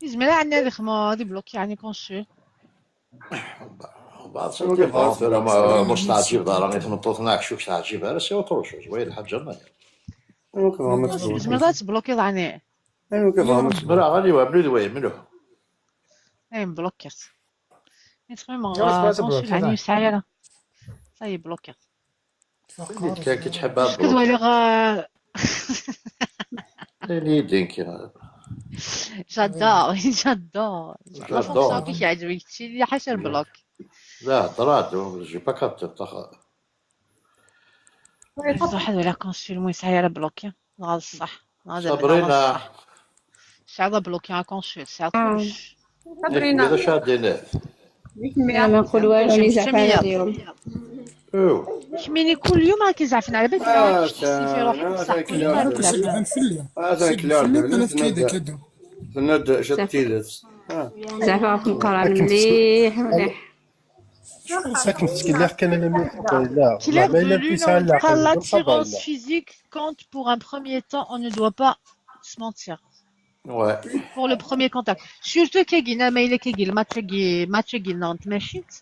زعما عندنا هذه خما هذه بلوكي يعني كونسول. بعض شنو صوتي كيفاش بعض مستعجب دار غير تنطط ناك شوف تعجب هذا سي اوتر شوز وين الحاجه ما شنو كيفاش زعما تبلوكي ضعني. شنو كيفاش مرا غادي وابلو دوي منو اي مبلوكيت. فريمون يلا تبقى كونسول يعني تبلوكي سايره. صاي بلوكي. كي تحبها شكون هو اللي غا اللي يدينك جادور جادور. لا فونكسيون جادور كي يعجبك شي اللي حاشا البلوك. لا طراد جي با كابتر واحد ولا كونسول مو سايره بلوكي. هذا الصح. هذا صابرينا الصح. شعر بلوكي على كونسول ساعة كلش. هذا شادين أنا ما نقول والو اللي زعف على اليوم. او كميني كل يوم راكي زعفين على بالك ما كنتش تحسي في روحك بصح كل يوم راكي هاكا زعفين. سيدي غنفلي هذا سيدي كلار فلي انا في كيدا كادو تند شتيلت زعف راك نقرا مليح مليح. ساكن تسكن كان لم يقبل لا Qu'il est ما الا revenu, بيسال لا non, قبل l'attirance physique compte pour un premier temps, on ne doit pas se mentir. ouais Pour le premier contact. Surtout كيجينا ما إلا كيجي الماتش نانت ماشيت.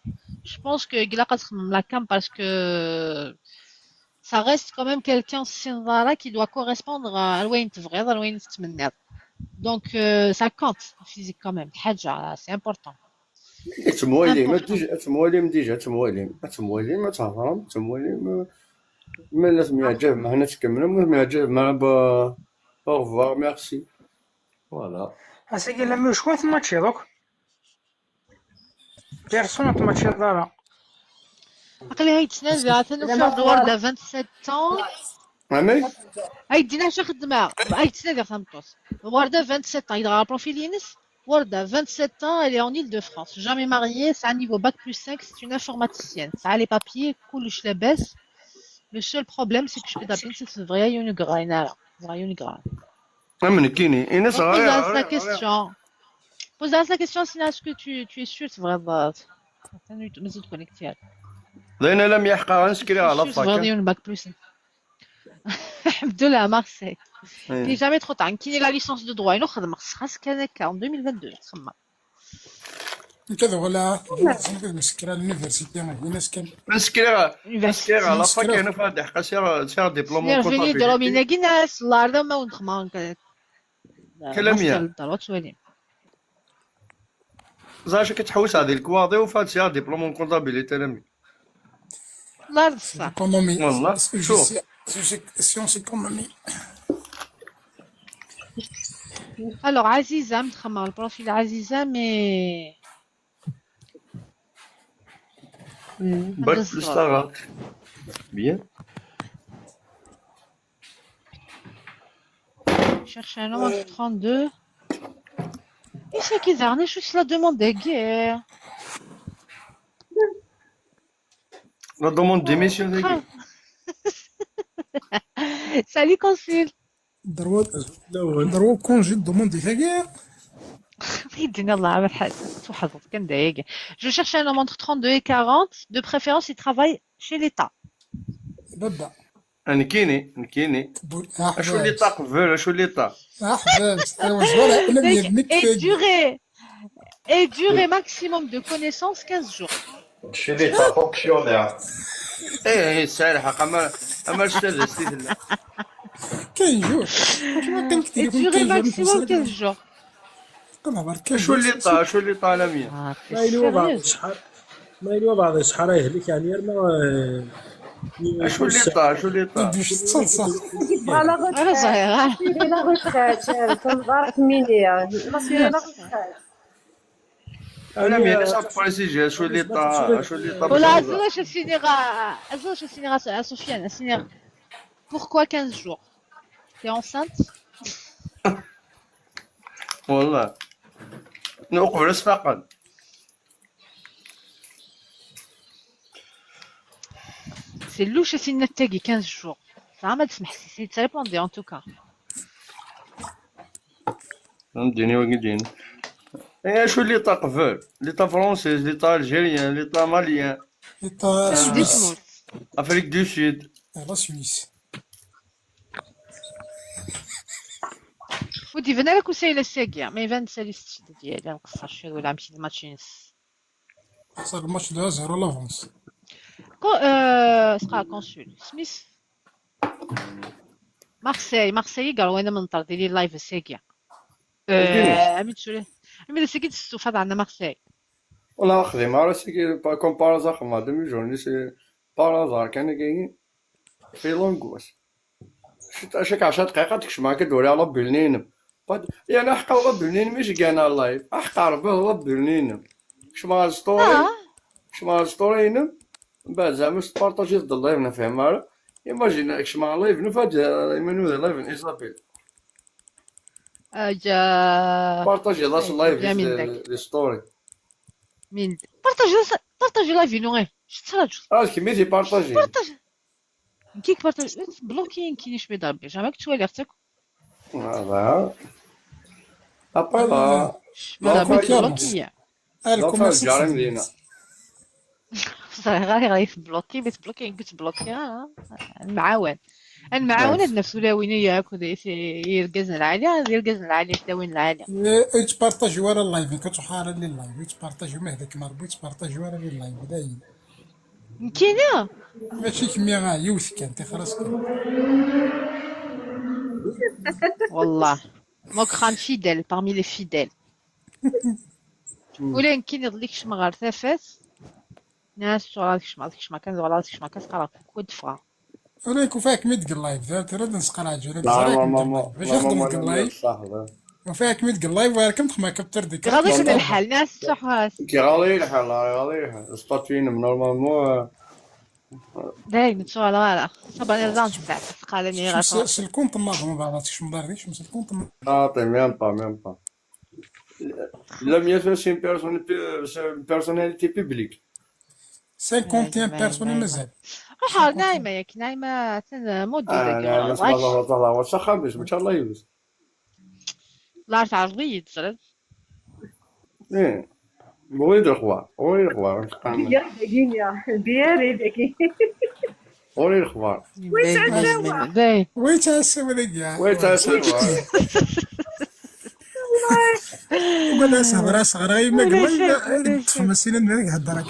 Je pense que Gila قتخدم la cam parce que ça reste quand même quelqu'un سنظارة qui doit correspondre à وين تبغيض وين تتمنى. Donc ça compte physique quand même. حاجة c'est important. تموالي ما تهضرم تموالي ما لازم يعجب معنا تكمل ما يعجب معنا اوفوار ميرسي voilà اسيدي لما شكون تماتشي دوك بيرسون تماتشي دارا عقلي هاي تسنان عاد وردة 27 ans. عمي هاي دينا شي خدمة هاي تسنان فهمتوس. وردة 27 ans il a un profil Ines. Warda, 27 ans, elle est en Île-de-France. Jamais mariée, c'est un niveau bac+5, c'est une informaticienne. Ça a les papiers, cool, je les baisse. Le seul problème, c'est que je peux taper, c'est vrai, il y a une graine là. Une graine. من كيني انا Pose la question. Pose la question, sinon, est-ce que tu es sûr, c'est vrai, mais c'est connecté. لأن لم يحقق نسكري على C'est vrai, il y a une bac+5. Alhamdoulilah, à Marseille. Il n'est jamais trop tard. Qui est la licence de droit? Il a خاص كان en 2022. تخمم. كذا ولا مسكرة اليونيفرسيتي الناس كان نسكري على فاك انا فاتح سير دبلوم يا رفيني يديروا بينا كيناس الله يرضى ما ونخمان كلامية زاش كتحوس هذه الكواضي وفات سير دبلوم كونطابيليتي رامي الله يرضى الصح. ايكونومي والله شوف سيونس ايكونومي Alors Aziza متخمم البروفيل عزيزة مي باك بلس طاغات بيان cherche un nom 32. Et c'est qu'ils arnent, je suis la demande de guerre. لا دوموند ديميسيون ذاك Salut consul. دروا كونجي دوموندي ثاكي يدينا الله عامل حاجة توحظت كان دايق. Je cherche un homme entre 32 et 40. De préférence, il travaille chez l'État. بابا نكيني اشو اللي طاق فير اشو اللي طاق حبابس ايوا زوالة لم يدنك Et durée maximum de connaissance 15 jours. Chez l'État fonctionnaire. ايه سارحة اما الشتاء ستيل كاين جوج شنو كنكتب Et durée maximum 15 jours. كنهضر كاين شو اللي طال مية Ah, t'es ما يلوى بعض sérieux? الشحر ما يلوى بعض الشحر يهلك يعني ما شو اللي طال دوش تصلصة بغا لا أنا صغيرة. غوتخيت لا غوتخيت تنظرك مينيا نصير لا غوتخيت انا مية علاش بريسيجي شو اللي طال Voilà, je finirai à Sofiane, à finir. Pourquoi 15 jours? T'es enceinte? والله نوقف راس فقط C'est louche si نتاقي 15 jours. Ça ما تسمح سي تريبوندي en tout cas. فهمتيني وقدين ايه شو اللي طاق فير اللي طا فرونسيز اللي طا الجيريان اللي طا ماليان إيطا سويس افريك دو سود لا سويس ودي فانا لك وسايله الساقيه ما يبان سالي السيده ديالي نقصر شويه ولا نمشي للماتشينس. صار الماتش دو 0 لافونس سقا كونسول سميث مارسيلي قالوا انا من طرد لي اللايف الساقيه. عملت شو له عملت ساقيه تستفاد عندنا مارسيلي. والله اخذي ما راسي كوم بارازار خما دمي جورني سي بارازار كان كاين في لونغوس شك 10 دقائق تكش معاك دوري على بلنين يعني حق رب بلنين ماشي كان اللايف حق ربه رب بلنين كشما ستوري من بعد زعما تبارطاجي ضد اللايف نفهم مالا ايماجين كشما لايف نفاج ايمانو لايف ايزابيل بارطاجي لاش لايف لي ستوري مين بارطاجي لايف نو شتراجو كيميتي بارطاجي كيك بارطاجي بلوكين كينيش بيضربي جامك تولي اختك هذا ابا بلوكي الكوميرس جارين لينا غير بلوكي بس بلوكي قلت بلوكي المعاون نفسه لاوين ياك يرقزنا العالية يرقزنا العالية داوين العالية تبارطاجي ورا اللايف كنتو حارة لي اللايف تبارطاجي ما هذاك مربوط تبارطاجي ورا لي اللايف داين كاينة ماشي كمية يوث كان خلاص كان والله موك فيديل parmi les fidèles ولا كاين يضليك شما غير ثافات ناس شغال كشما كان ولا كشما كتقرا كود فا ولا يكون فيك ميد اللايف ذات رد نسقر عجوله باش ما يخدم اللايف وفيك ميد اللايف ولكن تخما كبتر ديك غادي من الحال ناس صحاس كي غالي الحال سطات فينا نورمالمون دايما شغل غالا طبعا الرانج بتاع الثقالة غير سلكون طناظ ما بعضاتش مداريش سلكون طناظ ميم با لم يفرش بيرسوناليتي بيبليك 51 بيرسون مازال روح نايمة ياك نايمة مودي انا نسمع الله واش خابش ان شاء الله يوز لا تعرف غيد زرد ايه وليد الاخبار وليد الاخبار ويت هسه ولا ولا صغر غير ما قبل 5 سنين من هدرك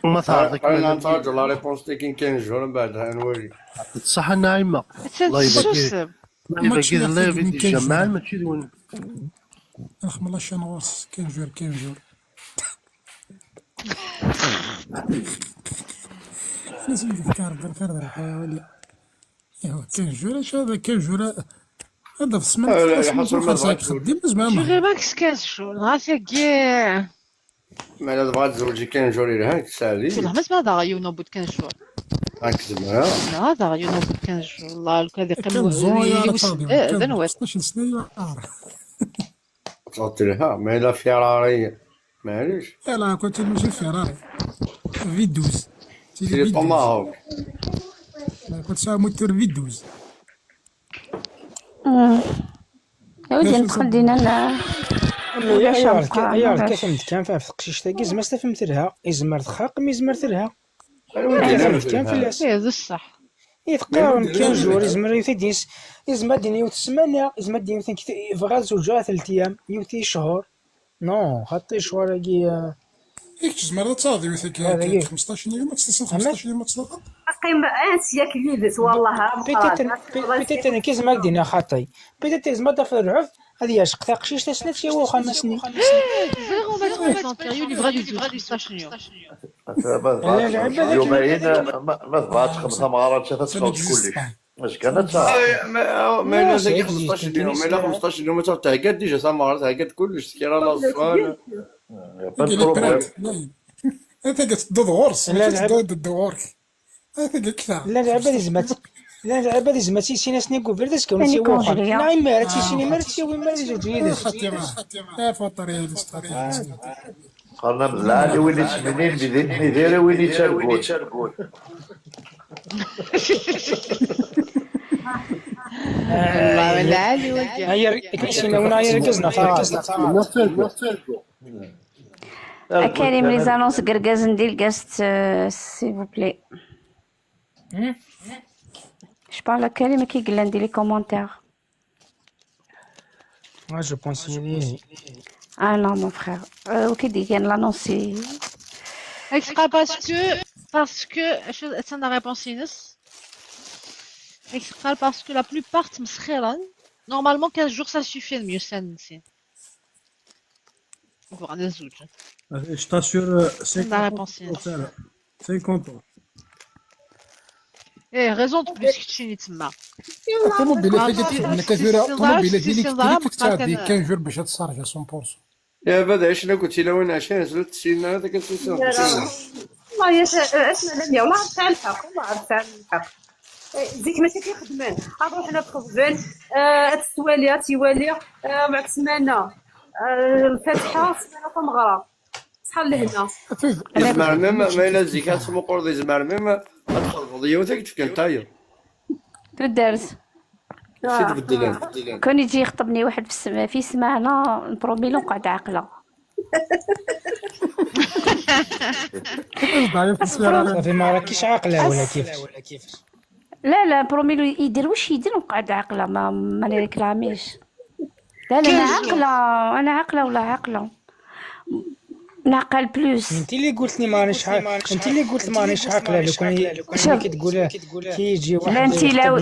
ما تعرفك انا نتاج لا ريبونس تيكين 15 جور من بعدها نوري صح نايمه الله يبارك فيك الله يبارك فيك الجمال ماشي دون اخ والله شنواس 15 جور لازم نفكر بالفرد حوالي ايوا 15 جور اش هذا 15 جور هذا في السمانه خاصك خديم زعما غير ماكس 15 جور غاسي كاع ما لا تبغى تزوجي 15 جور هاك سالي والله ما سمعت غيو نوبود 15 جور هاك زعما هذا غيو نوبود 15 جور والله هذا كان زويا هذا نوات 16 سنه صوت لها ما لا فيراري معليش لا كنت نمشي فيراري في 12 سيري طوماهوك كنت ساعة موتور في 12 يا ودي ندخل دينا يا كافهم كان فاهم تقشيش تاكي زعما فهمتلها يزمر تخاق مي يزمر تلها كان في اللاس هذا الصح يتقارن كان جور يزمر يثديس يزمر دين يوت السمانة يزمر دين يوت فغاز زوجها 3 أيام يوتي شهور نو خاطي شهور كي ياك تزمر تصاضي وثاك 15 يوم 15 يوم تصاضي قيم انسياك ليدت والله بيتيت انا كي زعما دينا خاطي بيتيت زعما دافع الرعف هذه يا شق تقشيش تسنت شي هو 5 سنين زيرو ما تقول سونتيريو لي فغا دي 15 يوم يومين ما تبغاش 5 مرات 3 تخلص كلش واش كانت ما الا زاكي 15 يوم ما الا 15 يوم تعقد ديجا سامر تعقد كلش كي راه لاصوان انت قلت ضد غرس ضد الدورك انت قلت كثر لا لعبه زعما لا لعبه زعما تيسينا سنيكو فيردس كون سي واخا نعم ما تيسيني ما تسوي ما زوج يدس خاطر فطري قالنا لا وين يتمنين بدير وين يترقون العالي والجاه هيا كيسينا ونايا ركزنا خلاص كريم لي زانونس كركاز ندير كاست سي فو بلي Je parle à Karim qui glande les commentaires. Moi je pense qu'il est. Ah non mon frère. Ok dit qu'elle l'annonce. Extra parce que ça n'a réponse inus. Extra parce que la plupart m'skhran. Normalement 15 jours ça suffit le mieux ça c'est. Pour un zouj. Je t'assure 50 ans. ايه ريزون بليس كتشيني تما الطوموبيله الطوموبيله ديالك كتعدي 15 جور باش تصارج 100%. يا بدا شنو قلتي لو انا عشان زلت السينا هذاك السيسون والله يا اسمع لميا والله تاع الحق والله تاع الحق زيك ماشي كيخدمن نروح انا بخبزن السواليه تيوالي مع السمانه الفاتحه سمانه تمغرى صحال لهنا يزمر ما الا زيك تسمو قرض يزمر ما ادخل قضيه وثاك تفكر تاير تدرس شي تبدل كون يجي يخطبني واحد في سمانه نبروميلو نقعد عاقله صافي ما راكيش عاقله ولا كيفاش لا بروميلو يدير واش يدير ونقعد عاقله ما نريكلاميش لا انا عاقله ولا عاقله نعقل بلوس انت اللي قلتني مانيش عاقله انت اللي قلت مانيش عاقله لو كان كتقولها كيجي واحد لا انت لو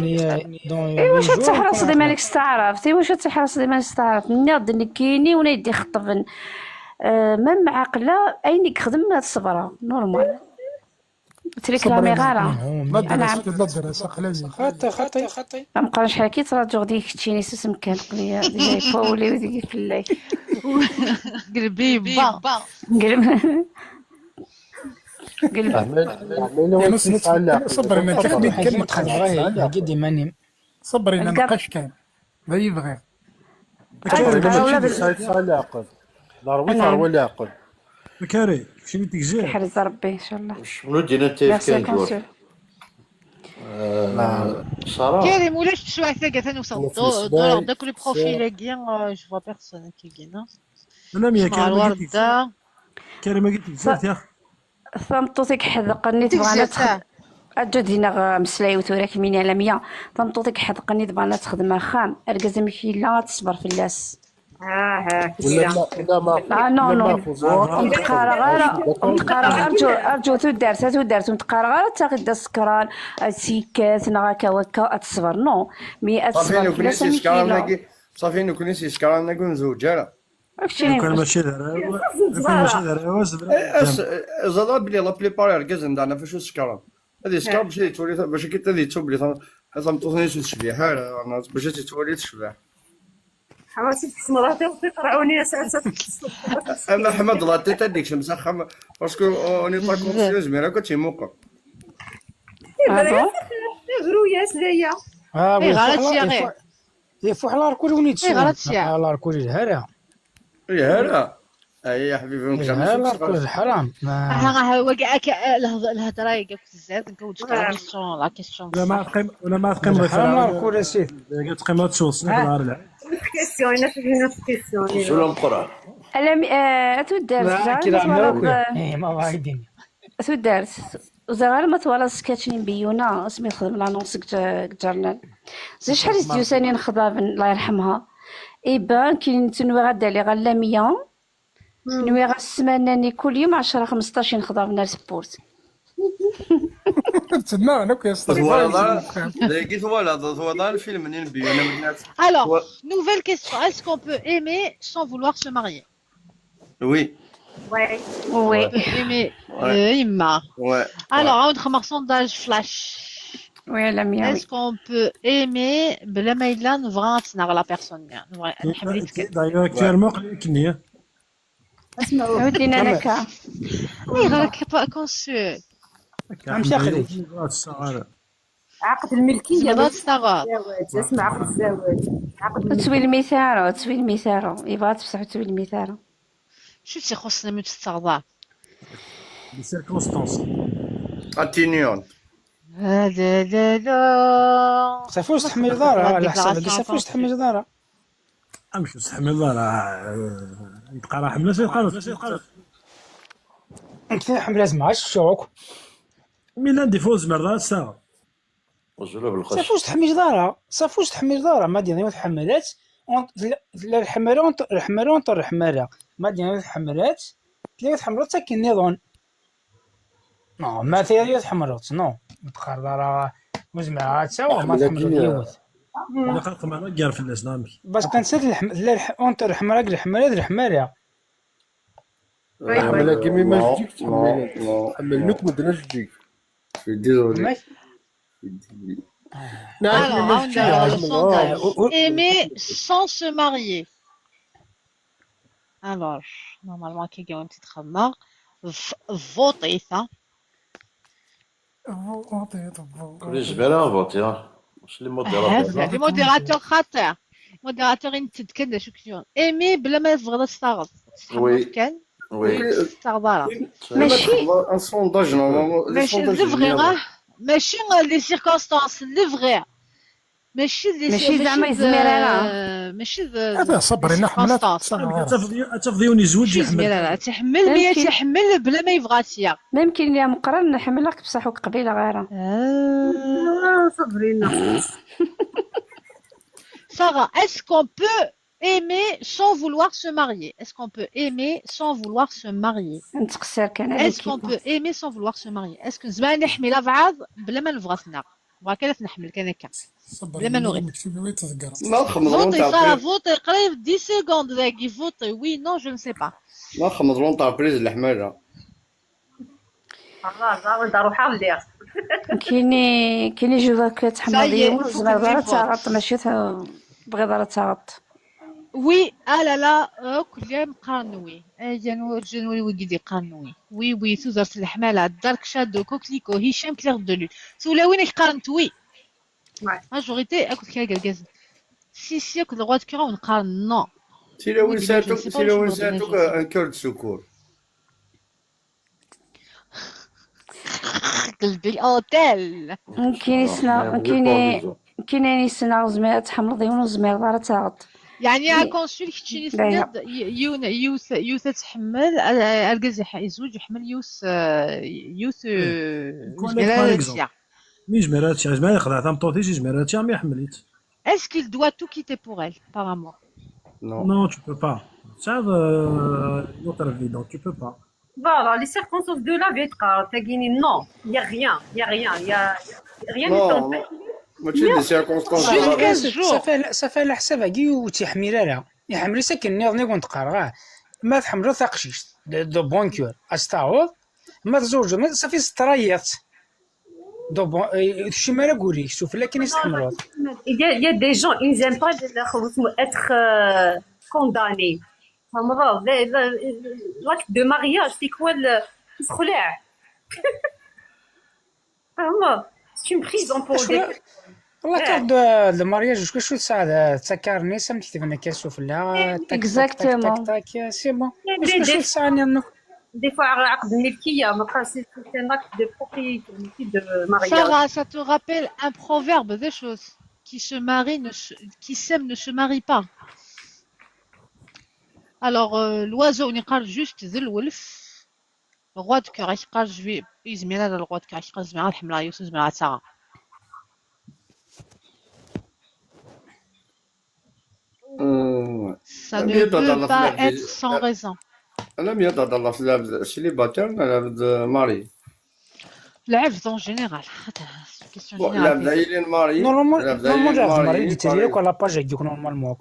واش تحرص ديما مالك استعرفت واش تحرص ديما استعرفت ناض كيني وانا يدي خطبن مام عاقله اينك خدم هاد الصبره نورمال تريك لا ميغارا انا درس خلاص خطي ما بقاش حكيت راه جوغدي كتشيني سوسم كان قليا ديجا باولي وديك في الليل قلبي با صبر انا كلمه كلمه قدي ماني صبر انا نقاش كان لا يبغي ضربي هو اللي عقل كاري شنو تكزير يحرز ربي ان شاء الله شنو دينا انت في كنجور صراحه كريم ولاش تشوع ثلاثه ثانوصل دور داك لي بروفيل كاين جو فوا بيرسون كي كاين انا ميا الورده كريم ما قلت بزاف يا فهمتوك حذقني تبغى اجد هنا مسلايوت وراك مين على 100 فهمتوك حذقني تبغى تخدم خام اركز ماشي لا تصبر في اللاس لا نو نتقارا ارجو تدارت نتقارا تاخد السكران سيكات نغاكا وكا تصبر نو مي تصبر في اللاس صافي نو كنيسي سكران نكون زوجه كان ماشي دار زاد بلي لا بليبار ركز عندنا فاش سكران هذه سكران باش تولي باش كي تولي تشوبلي هذا مطوطنيش الشبيحه باش تولي تشبح حماسي في مراتي وتقرعوني اساسا انا حمد الله تيتا ديك شمس خم باسكو اوني با كونسيوز مي راه كنتي موقع غروياس ليا غلط يا غير يفوح على ركول ونيت على ركول الهرا اي يا حبيبي مش على ركول الحرام ها وقعك الهضره يقف بزاف نكوت لا كيسيون ولا ما تقيم حرام ركول سيد قالت قيمه تشوف نهار لا كيسيون انا في نوت كيسيون سلام قران. تودارت كذا عمرو زعما ايه ما وايدين تودارت زعما ما توالاش كاتشين بيونا اسمي خدم لانونس جرنال زي شحال يزيو ثاني نخضاب الله يرحمها إيبان كاين تنوي غادا لي غالا 100 نوي غا السماناني كل يوم 10 15 نخضاب نار سبورت تسنى انا كيصطاد voilà, الفيلم منين بيونا من الناس. Alors, nouvelle question. Est-ce qu'on peut aimer sans vouloir se marier? Oui. Ouais. وي Aimer Ouais. Imma. Ouais. Alors, on a un sondage flash. وي على 100 Est-ce qu'on peut aimer بلا ما إلا نبغى نتسنى la personne نحب نتكلم. دايوغ اكتوالمون قليل ودينا لك وي غير با كونسول. امشي خليك عقد الملكيه زعما ماشي تستغرب. الزواج اسمع عقد الزواج عقد تسوي المثال تسوي المثال يبغى تفسح تسوي المثال شو تيخصنا من تستغرب. لي سيركونستانس Atténuante. لا لا لا. سافوش تحمل دارها على حسب هذه سافوش تحمل دارها امشي تحمل راه يبقى راه حمله سيقال انت حمل لازم عاش الشوك ميلان ديفوز مرضى ساعه وزولا بالخش. سافوش تحمل دارها سافوش تحمل دارها ما دينا يتحملات لا الحماره الحماره ونطر الحماره ما دينا يتحملات تلاقي تحملات ساكن نظن نو ما ثيري يتحملات نو متخرج راه مجمعات سوا ما تحمل يوث انا خلق ما كار في الاسلام بس كنسات اونتر الحمراء الحماره حملها كيما ما جديك Non, non. تحمل لك ما درناش جديك Je suis désolé. ماشي Alors, on a le sondage. Aimer sans se marier. Alors, normalement, quelqu'un a une petite remarque. Votez ça. كل زباله نفوتي واش لي موديراتور. Les modérateurs خاطر. modérateur يتكلم شو كيون. Aimer بلا ما تبغى تستغرب. وي كان وي تستغرب. ماشي Un sondage, normalement. Les ماشي sondages, le vrai génial. راه ماشي les circonstances le vrai. ماشي زعما يزمير ماشي هذا صبرينا حملات تفضيوني زوج ماشي يحمل زميلة تحمل مية تحمل بلا ما يبغاتيا. ممكن ليا مقرن نحملك بصح قبيله غيره صبرينا Sarah, est-ce qu'on peut aimer sans vouloir se marier? Est-ce qu'on peut aimer sans vouloir se marier? نتقصر كان Est-ce qu'on peut aimer sans vouloir se marier? Est-ce que زمان نحمل بعض بلا ما نبغاتنا بغا كيف نحمل كان هكا بلا ما نغيب. ما خمضرون فوتي تاع سارة بريز. فوتي قريب 10 secondes ذاكي فوتي وي نو جو نسي با. ما خمضرون تاع بريز الحمارة. الله وانت روح حاول كاينين جوجا كتحمل Ça y est, ديال faut زعما que دارا tu تاغط ماشي بغي دارا تاغط وي لا كل يوم قرنوي جنوري وجدي قرنوي وي توزرت الحمالة دارك شادو كوكليكو هشام كلير دولو سولا وينك قرنت وي ماجوريتي اكل كاع كاز سي اكل droit de cœur ونقارن نو. سيلا وين ساتوك ان كور دو سكور. قلبي اوتيل. كاينين سنة زمير تحمل ديون زمير دارا تاغط يعني كونسول كتشيني سند يوث تحمل الكاز يزوج يحمل يوث جميلة. مي جميراتي زعما يخدع تام طوطي شي جميراتي ما حمليت. Est-ce qu'il doit tout quitter pour elle par amour? Non, tu peux pas. Ça, notre vie, donc tu peux pas. Voilà, les circonstances de la vie, non, il n'y a rien, il n'y a rien, il n'y a rien du tout. ماشي دي سيركونستانس. صافي على حساب كي وتيحمل لها يحمل ساكن نيض كنت قارغاه ما تحملو ثقشيش دو بونكور استعوض ما تزوج صافي سترايات دو بون شي مالا قولي شوف لكن يستحملوا. Il y a des gens, ils n'aiment pas être condamnés. L'acte de mariage, c'est quoi le خلع. C'est une prison pour des... والله كان المارياج شو ساعه تسكرني سم تكتب لنا كيشوف لها اكزاكتومون سي بون شو ساعه Des fois, عقد الملكية c'est un acte de propriété, de mariage. Sarah, ça te rappelle un proverbe des choses qui s'aiment ne se marient pas. الوغ l'oiseau يقال جوست ذا الولف غوا دو كور يقال جوي يزمير على الغوا دو كور يقال زمير على الحمراء يوسف زمير على تاغا ça ne peut pas être sans raison. انا ميا تهضر في لعبة سيليباتير ولا لعبة ماري؟ العبد اون جينيرال كيسيون لعبة جينيرال عيلين ماري نورمالمون لعبة ماري ماري ديت ليا على لاباج هكذوك نورمالمون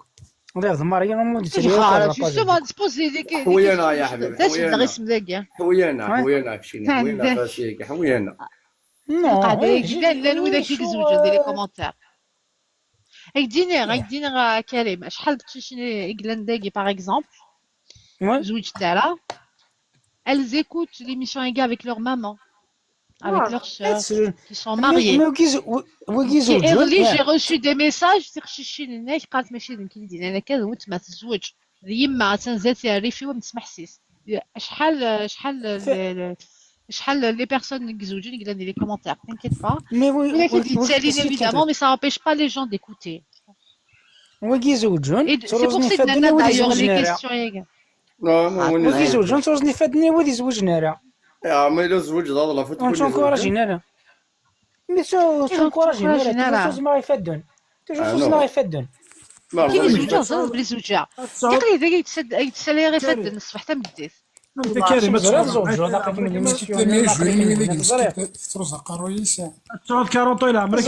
لعبة ماري نورمالمون ديت ليا على خارج لاباج جوستومون تبوزي ديك حوينا يا حبيبي تاش حوينا الاسم ذاك حوينا كشيني حوينا فاسيك حوينا قاعد نو يجبان لا ولا كي يزوج دير لي كومونتير هيك كريم شحال بتشني اغلانداكي باغ اكزومبل زوج تاعها elles écoutent l'émission Ega avec leur maman avec leurs sœurs qui sont mariées كي اغلي j'ai reçu des messages تخششين هناك قالت ماشي يمكن لي انا كذا وانت ما تزوج يما تنزل فيها ريفي وما تسمح سيس شحال لي بيرسون اللي زوجين يقدروا لي كومونتير t'inquiète pas ولكن يتسالين évidemment mais ça n'empêche pas les gens d'écouter وكي زوجون et c'est pour ça que nana d'ailleurs les questions وكي زوجون توزني فادني ودي زوجنا راه يا عمي لو زوج ضاض لا فوت on t'encourage là mais tu t'encourage là tu ما يفدون tu ما يفدون كاين زوجة زعما بلي زوجة يقري ذاك يتسالي غير فد الصباح حتى مديت كريم تقعد 40 عمرك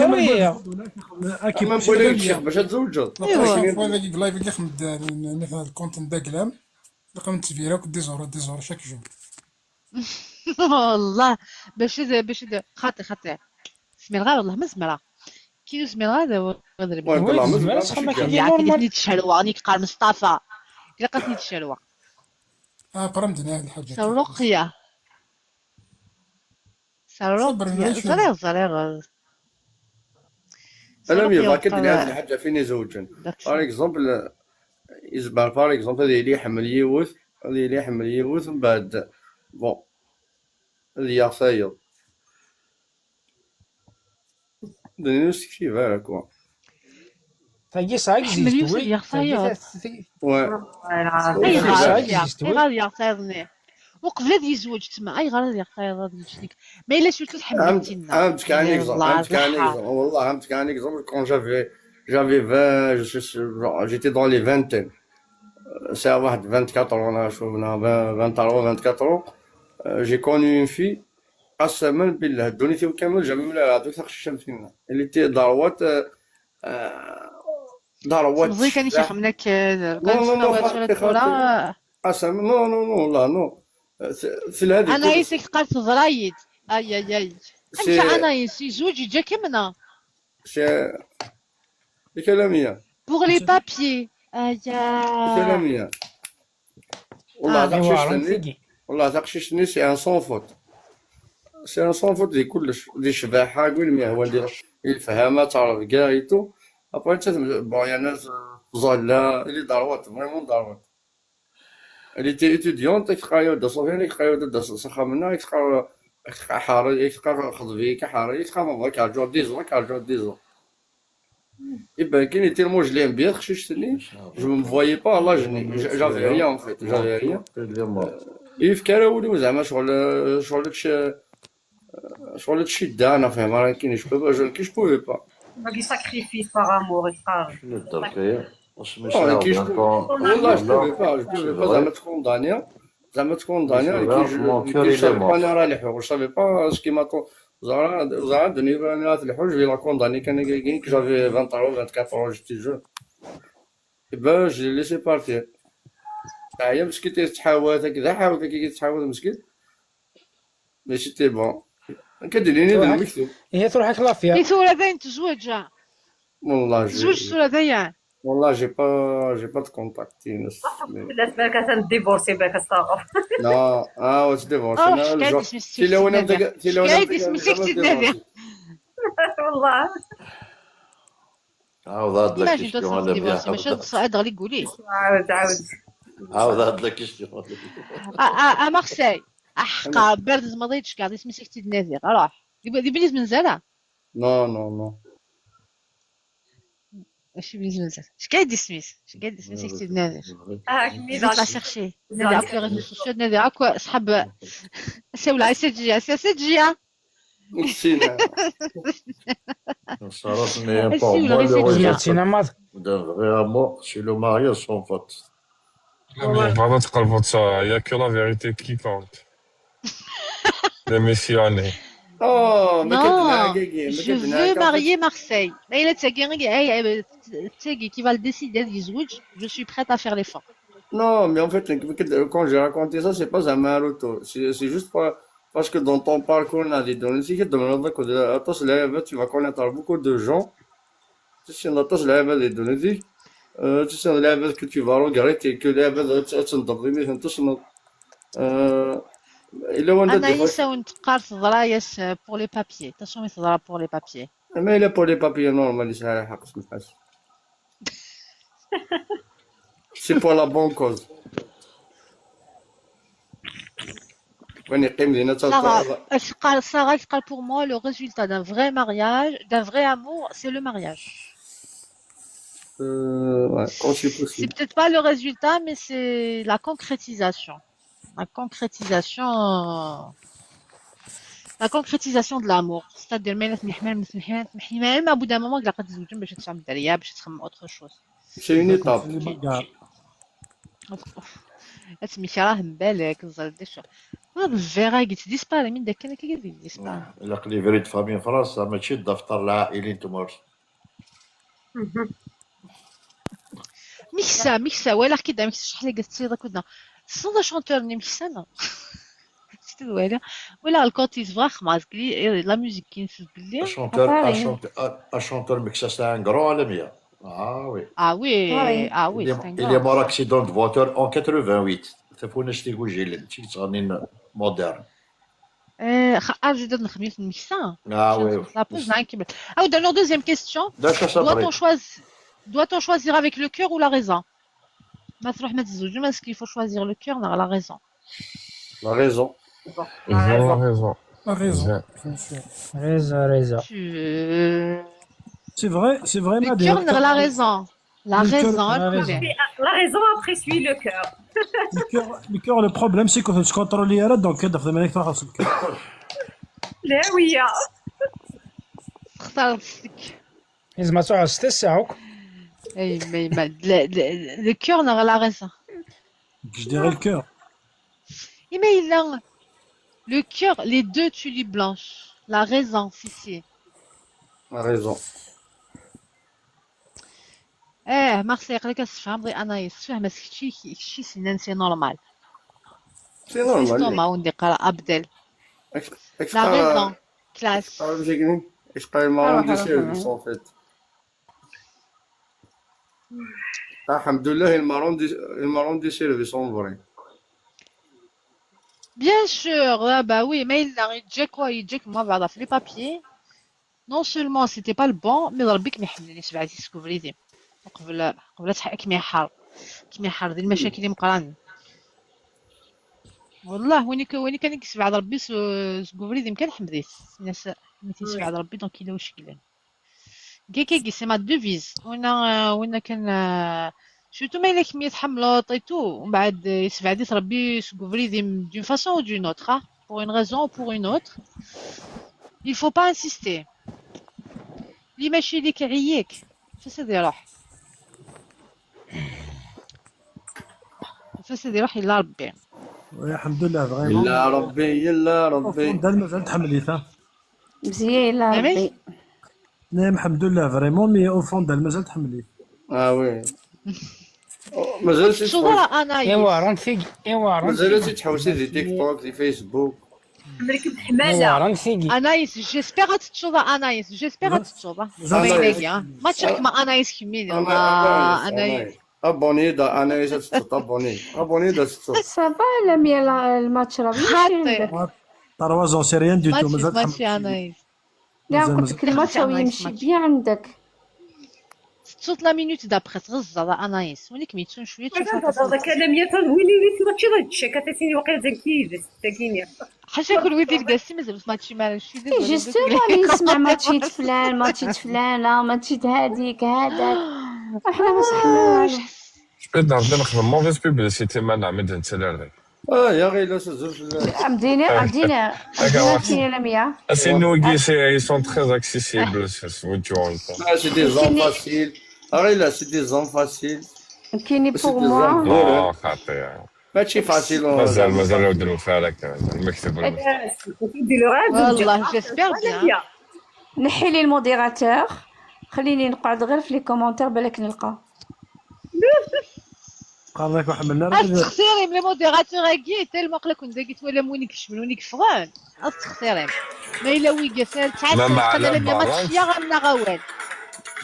كيما نقول لك الشيخ باش تزوجوا لايف اللي خمد هذا الكونتنت داكلام رقم تفيرا ديزور شاك جور والله باش خاطر سميرغا والله ما زمرا كي سميرغا هذا غادر يعطيني تشهلوا راني قال مصطفى لقاتني تشهلوا برمدنا هذه الحاجه سرقية زريغ انا مي باكد لي هذه الحاجه فيني زوجين باغ اكزومبل يزبر باغ اكزومبل اللي يحمل يوث من بعد بون اللي يصايد دنيوس كيف هذاك فهي صايد يا خاير غادي يعطيني وقبل هذا يزوج تما غادي يعطيك ما الا شفتو تحملتي لنا عمتك كان اكزومبل والله عمتك كان اكزومبل كون j'avais 20 j'étais dans les vingtaines c'est à 24 ans là شوفنا 24 j'ai connu une fille قسما بالله دونيتي كامل جا من لا دوك الشمس فينا اللي تي ضروات مزي كان يشيخ منك قسما نو في هذه انا يسك قالت زرايد اي انت انا يسي زوج جا كمنا سي كلاميه بوغ لي بابيي كلاميه والله تقششني سي ان سون فوت دي كلش دي شباحه قول مي هو ندير الفهامه تعرف كاع ايتو ابغي انت بون يا ناس زالا اللي ضروات فريمون ضروات اللي تي اتيديون تقرايو دا صوفيان تقرايو دا سخا منا تقرا حار تقرا خضبي كحار تقرا ما كارجو ديزو يبان كاين تي الموجلين بيان خششتني جو مو فوايي با لا جني جافي ريان ان فيت جافي ريان يفكر ولو زعما شغل الشده انا فاهم راه كاين جو بوبي با باقي ساكريفيس باغ امور يقال والله جو بوبي با زعما تكون دانيا كي انا راه الحقوق جو سافي با سكيما زعما دوني انا الحوج في لا كونداني كان كاين جافي 23 24 جيتي جو با جي ليسي بارتي هي مسكين تحاول هكذا حاول كي تحاول مسكين ماشي تي بون كديريني ذا المكتوب هي تروح هاك لافيا لي ثورة ذا تزوج والله تزوج ثورة ذا والله جي با تكونتاكتي ناس لا بالك تنديفورسي بالك استغرب لا واش ديفورسي انا تي لو انا والله عاود لا جي دوت ديفورسي ماشي تصعد غير قولي عاود هاد لك شنو مارسيل احقا برد ما ضيتش كاع اسمي سيكتي النازير روح دي بليز من زرع نو ماشي بليز مزال اش قاعد سميث يكتب نادر كمي طلع شيرشي نادي عاك لي ريزو سوسيو نادي عاك صحاب ساولا سي نسينا. Ça n'est Si, pas vous moi l'aurez le fait déjà. résultat d'un vrai amour, c'est le mariage sans faute. بعدا تقلبت il y a que la vérité qui compte. Les messianés. ما Non, كتنعققي je veux marier Marseille. Mais il est Tsegui qui va le décider d'Izouj. Je suis prête à faire l'effort. Non, mais en fait, quand j'ai raconté ça, c'est pas un maroto. C'est juste parce que dans ton parcours, on a dit, dans le cycle de Malada, tu vas connaître beaucoup de gens. Tu sais, dans le level de Indonésie, tu sais, le level que tu vas regarder, que le level de il est loin de Anaïs a une carte pour les papiers. Attention, mais ça sera pour les papiers. Mais il est pour les papiers normaux, c'est pour la bonne cause. Sarah, pour moi, le résultat d'un vrai mariage, d'un vrai amour, c'est le mariage. Ouais, quand c'est possible. C'est peut-être pas le résultat, mais c'est la concrétisation. La concrétisation de l'amour. C'est-à-dire, même à bout d'un moment, il a pas de zoujoun, باش تفهم الدريا, باش تفهم autre chose. C'est une étape. اسمي راه مبالك الزلدي شو هذا الفيرا قلت ديسباري من داك كان كيدير ديسباري الا لي فريد فامي فرنسا ماشي الدفتر العائلي نتوما ميكسا ولا كده ميكسا شحال قلت داك ودنا صودا شونتور ني ميكسانا ولا الكوتيز فراخ ماسكلي لا ميوزيك كي نسد بلي chanteur mixé c'est un grand allemien. Ah oui, il est mort accident de voiture en 88. تفوناش تيقول جيل تي تغني مودرن. أرجو نخميس الميكسا. Ah oui. La pause n'a qu'à Ah, dans notre deuxième question. Doit-on choisir avec le cœur ou la raison? Est-ce qu'il faut choisir le cœur ou la raison? La raison. La raison. La raison. Raison. C'est vrai, le cœur ou la raison? La raison. La raison après suit le cœur. Le cœur, le problème, c'est que tu contrôles les donc tu dois faire خلاص الكœur. لا ويا. اختارتك. لازم تعود 6 ساعات. اي mais le cœur n'a la raison. Je dirais le cœur. Mais il a le cœur, les deux tulipes blanches. La raison, si. La raison. Marseille, قالك تفهم غير انايس فهم شي سنان سي نورمال. C'est normal. ستوما وندي قرا ابدل. La La raison, classe. Je parle marron de service en fait. Alhamdoulilah, le marron de service en vrai. Bien sûr, bah oui, mais il يجيك moi بعدا في les papiers. Non seulement c'était pas le bon, mais ربيك ما يحملنيش بعد تسكوفريدي. قبل كيما يحار ديال المشاكل اللي مقران. والله وين كان يكسب بعد ربي سكوفريدي كان حمديت. الناس ميتيش بعد ربي دونك إلا واش كاين. كي سي ما دوفيز وين كان surtout ما إلا كمية حملات et tout ومن بعد يسبعديت ربي سكوفريدي d'une façon ou d'une autre pour une raison ou pour une autre. Il faut pas insister. اللي ماشي ليك يعييك فسد يروح إلا ربي. الحمد لله فريمون. يلا ربي. دار مازال تحمليتها. مزيان لا ربي. نعم الحمد لله فريمون مي او فون دار مازال تحملي. وي. مازال صورة أنا مازال تحوسي دي تيك توك دي فيسبوك. مركب حمالة. أنايس جيسبيغ تتصوبة أنايس جيسبيغ تتصوبة. ما تشك مع أنايس كمية أنايس. ابوني دا انايس ابوني دا صافا لا مي الماتش راه ماشي طروازون سي ريان دو تو مازال ماشي انايس لا قلت لك الماتش يمشي بيان عندك تصوت لا مينوت دابخي تغزى انايس وليك ميتون شويه تشوف هذا كلام يا ويلي ماتشي غادي تشيك تسيني وقيلا زنكي تاكيني حاشا كل ولدي القاسي مازال ما تشي معنا شي دابا جوستومون اللي يسمع ماتشيت فلان ماتشيت فلانة ماتشيت هاديك هذاك احنا ما صحنا والو. Je peux نعرف نخدم موفيس بيبليسيتي ما نعمل انت لا يا غي لا زوج عمدينا فين لميا C'est nous qui ils sont très accessibles sur Twitter. C'est des hommes faciles. Ah là, c'est des hommes faciles. كايني بوغ موا خاطر ماشي فاسيل. مازال نديرو فيها لك المكتب والله جيسبيغ بيان. نحي لي الموديراتور خليني نقعد غير في لي كومونتير بالك نلقى. قال لك واحد منا تختاريم لي موديراتور اكي تالما قلك نداكيت ولا مونيك شمنونيك فغان تختاريم ما الا ويكا سال تعال قدر ما تشيا غنا غوال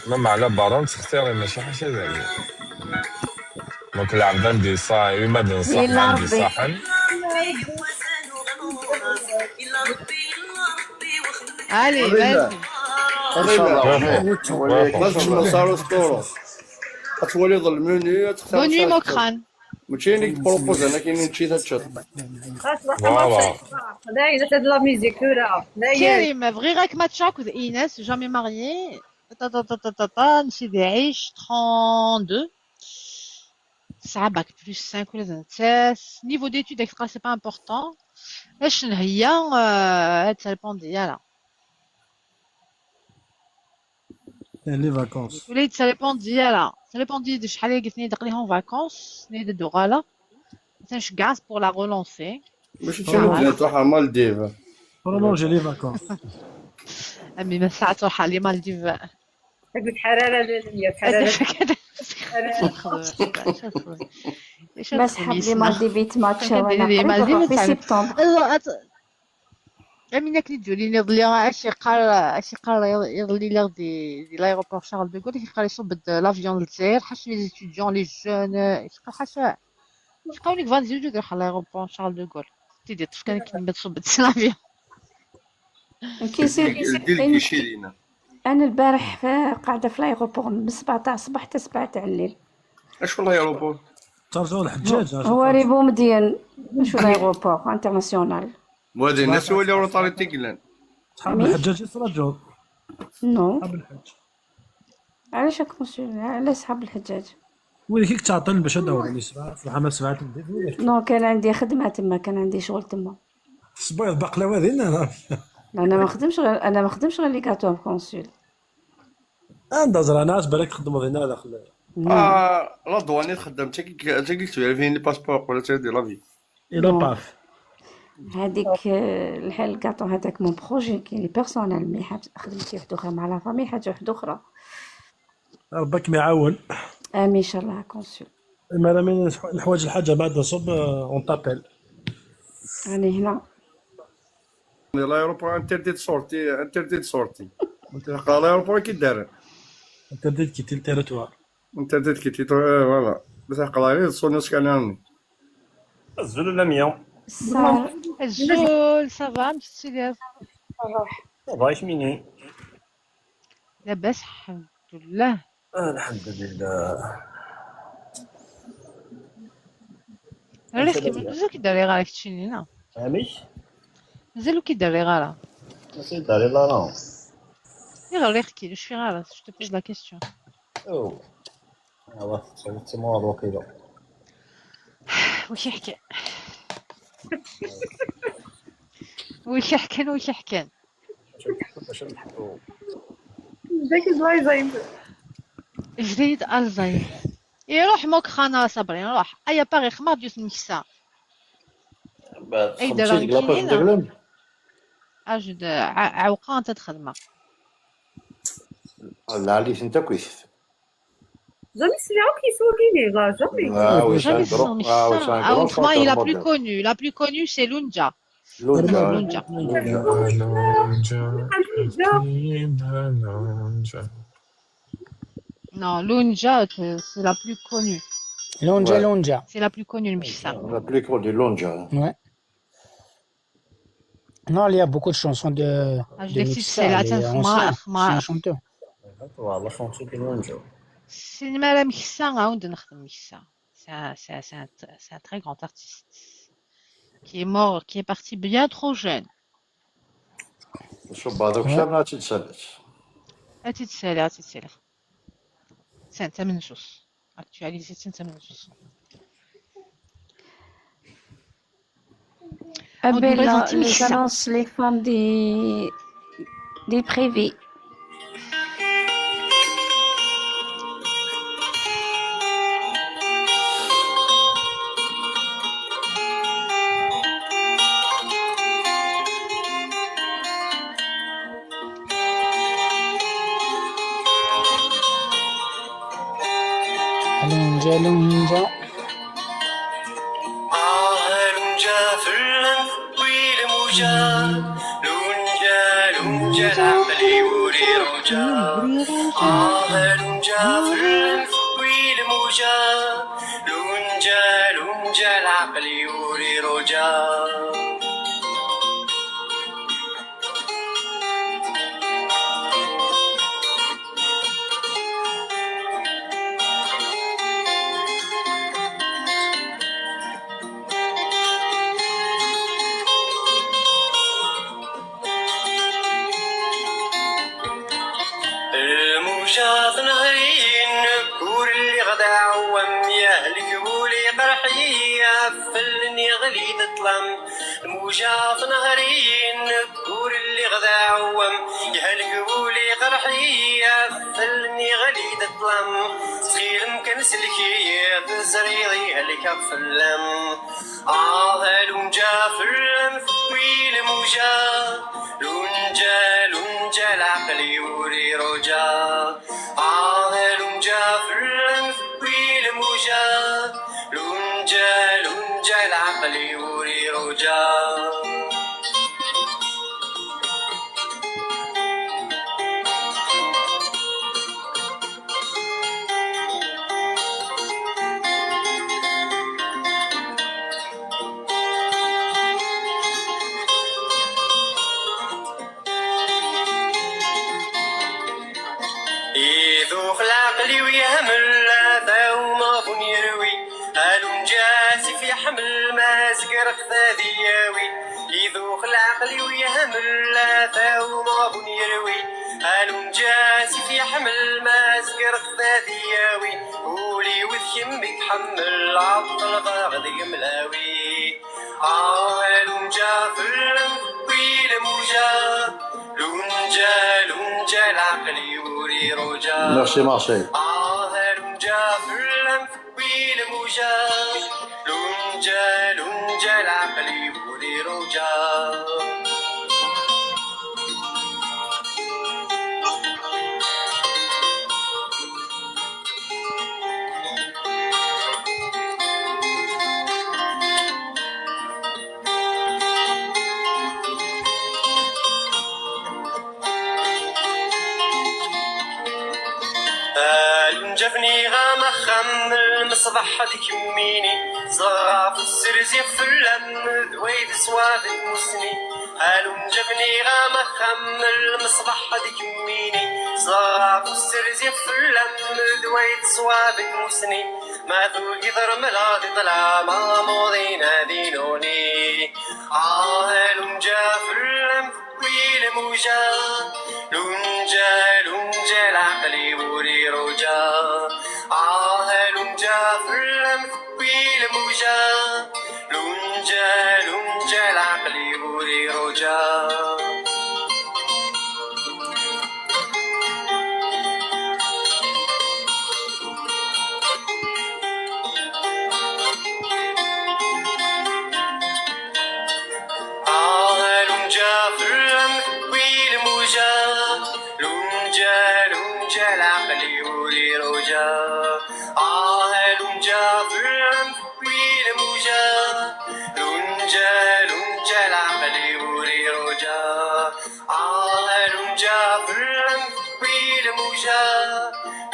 ما على بارون تختاري ماشي حاجه زعما دونك العبدان دي صاي ما ننصح عندي صحن علي لازم لازم صاروا سطورو تولي ظلموني تختار بوني موكران ماشي انك بروبوز انا كاين شي تشوت فوالا دايره هاد لا ميوزيك كريم بغي غاك ماتشاك وذ ايناس جامي ماريي نسيدي عيش 32 ساعة باك بلس 5 ولا 26 نيفو ديتود اكسترا سي با امبورطون اشن هي هاد سالبون ديالها لي فاكونس وليد سالبون ديالها سالبون ديال شحال قلت لي دقليهم فاكونس ني دو غالا تنش كاس بور لا رولونسي ماشي شي مدينه تروح مالديف برولونجي لي فاكونس امي ما ساعه تروح على مالديف قلت حراره ليليه حراره مسحب لي مالديفيت ماتشا وانا في سبتمبر امينه كني تجولي نضلي اشي قال يضلي لي دي لايروبور شارل دو غول كيقال يصوب لافيون للجزائر حاش لي ستوديون لي جون حاشا شقاو لك فان زيدو يروح على لايروبور شارل دو غول تيدي طفل كان كيما تصوب لافيون كيشيرينا انا البارح قاعده في لايروبور من 7 تاع الصباح حتى 7 تاع الليل. اش والله ايروبور ترجعوا الحجاج هو ريبو مديان شو لايروبور انترناسيونال وهذه الناس هو اللي روطاري تيكلان صحاب الحجاج يترجعوا نو صحاب الحج علاش كونسول على صحاب الحجاج وين كيك تعطل باش ندور لي 7 في الحمام 7 ندير نو كان عندي خدمه تما كان عندي شغل تما الصبيط بقلاوه ديالنا انا ما خدمش غير لي كاتون كونسول ندزر انا بالك تخدموا هنا داخل لا دواني خدمت تاكي فين لي باسبور ولا تدير لافي الى باف هذيك الحال الكاطون هذاك مون بروجي كاين لي بيرسونيل مي خدمتي وحده اخرى مع لا فامي حاجه وحده اخرى ربك معاون امين ان شاء الله كونسول مالا من الحوايج الحاجه بعد نصب اون طابيل راني هنا لايروبور انترديت سورتي انت قال لايروبور كي دار انترديت كي تيريتوار انترديت كي فوالا بس قال لي سونيوس كاناني الزول ولا 100 الزول صافا مسيدي باش مني لاباس الحمد لله الحمد لله علاش مازال كيدير لي غالك تشينينا فهميش مازالو كيدير لي غالا ماشي داري لا لا غير يحكي واش في غالا جو تو بوز لا كيسيون او والله صوتي مو الوكيل واش يحكي واش يحكي باش نحكوا ذاك الزايزايم جديد الزاير يروح موك خانا صبرين روح ايا باغي خمار ديوس نكسا اي درهم اجد عوقان تتخدمه لا عليش انت كويس جامي سمعوا كيسولي لي جامي جامي خماي لا بلو كونو سي لونجا Non, Lunja, c'est la plus connue. Lonja. C'est la plus connue, le Missa. La plus connue, Lonja. Ouais. Non, il y a beaucoup de chansons de Mixa. C'est un chanteur. والله شونتي ديال لونجا السينما لا ميكسا عاود نخدم ميكسا. C'est un très grand artiste. qui est mort, qui est parti bien trop jeune. شوف هذاك الشاب ما تتسالش. تتسالى سنة 8 جوج actualisé سنة 8 جوج. Bella, les annonces les femmes des privés. لونجا لونجا لونجا في الأنف ويل موجا لونجا لونجا العقل يوري رجا لونجا في الأنف ويل موجا لونجا لونجا العقل يوري رجا الموجات نهرين كور اللي غدا عوام يهلك بولي قرحي يفلني غلي تطلم الموجات نهرين كور اللي غدا عوام يهلك بولي قرحي يفلني غلي تطلم سخيل مكان سلكي تزريضي يهلك فلم لونجا فلم ويل موجا لونجا لونجا العقل يوري رجا لونجا في الأنف ويل موجا لونجا لونجا العقل يوري رجا يذوق العقل ويهمل ثوما بن يروي الونجاسي في حمل ما زقر خذاذياوي يذوق العقل ويهمل ثوما بن يروي الونجاسي في حمل ما زقر خذاذياوي قولي وذيمك حمل عبد الغاغد يملاوي الونجا في الأنف ويل موجا لونجا لونجا العقل يوري رجا ميرسي مارسيل. لونجا في الأنف ويل موجا لونجا لونجا العقل يوري رجا جفني غام خم المصباح هذيك يميني صغار في السرزي في اللم ذويد سواد مسني جفني غام خم المصباح هذيك يميني صغار في السرزي في اللم ذويد سواد مسني ما ذوق يضر ملاذ طلع ما موضي نادينوني لونجا في اللم ويل موجا لونجا لونجا العقل يوري رجا لونجا في الأنف ويل موجا لونجا لونجا العقل يوري رجا لونجا في الأنف ويل موجا لونجا لونجا العقل يوري رجا لونجا في الأنف ويل موجا لونجا لونجا العقل يوري رجا لونجا في الأنف ويل موجا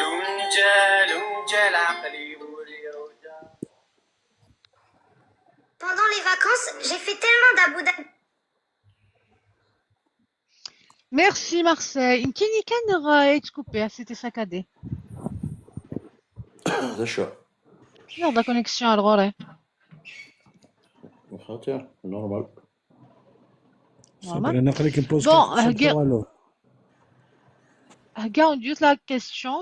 لونجا لونجا العقل يوري رجا. Pendant les vacances, j'ai fait tellement d'Abu Dhabi. Merci Marseille. يمكن كان يتكوبي سيتي ساكادي. شو يلا كونيكسيون الغوري. خاطر نورمال. صبري انا قريت كنبوز Bon, سؤال. regarde juste la question.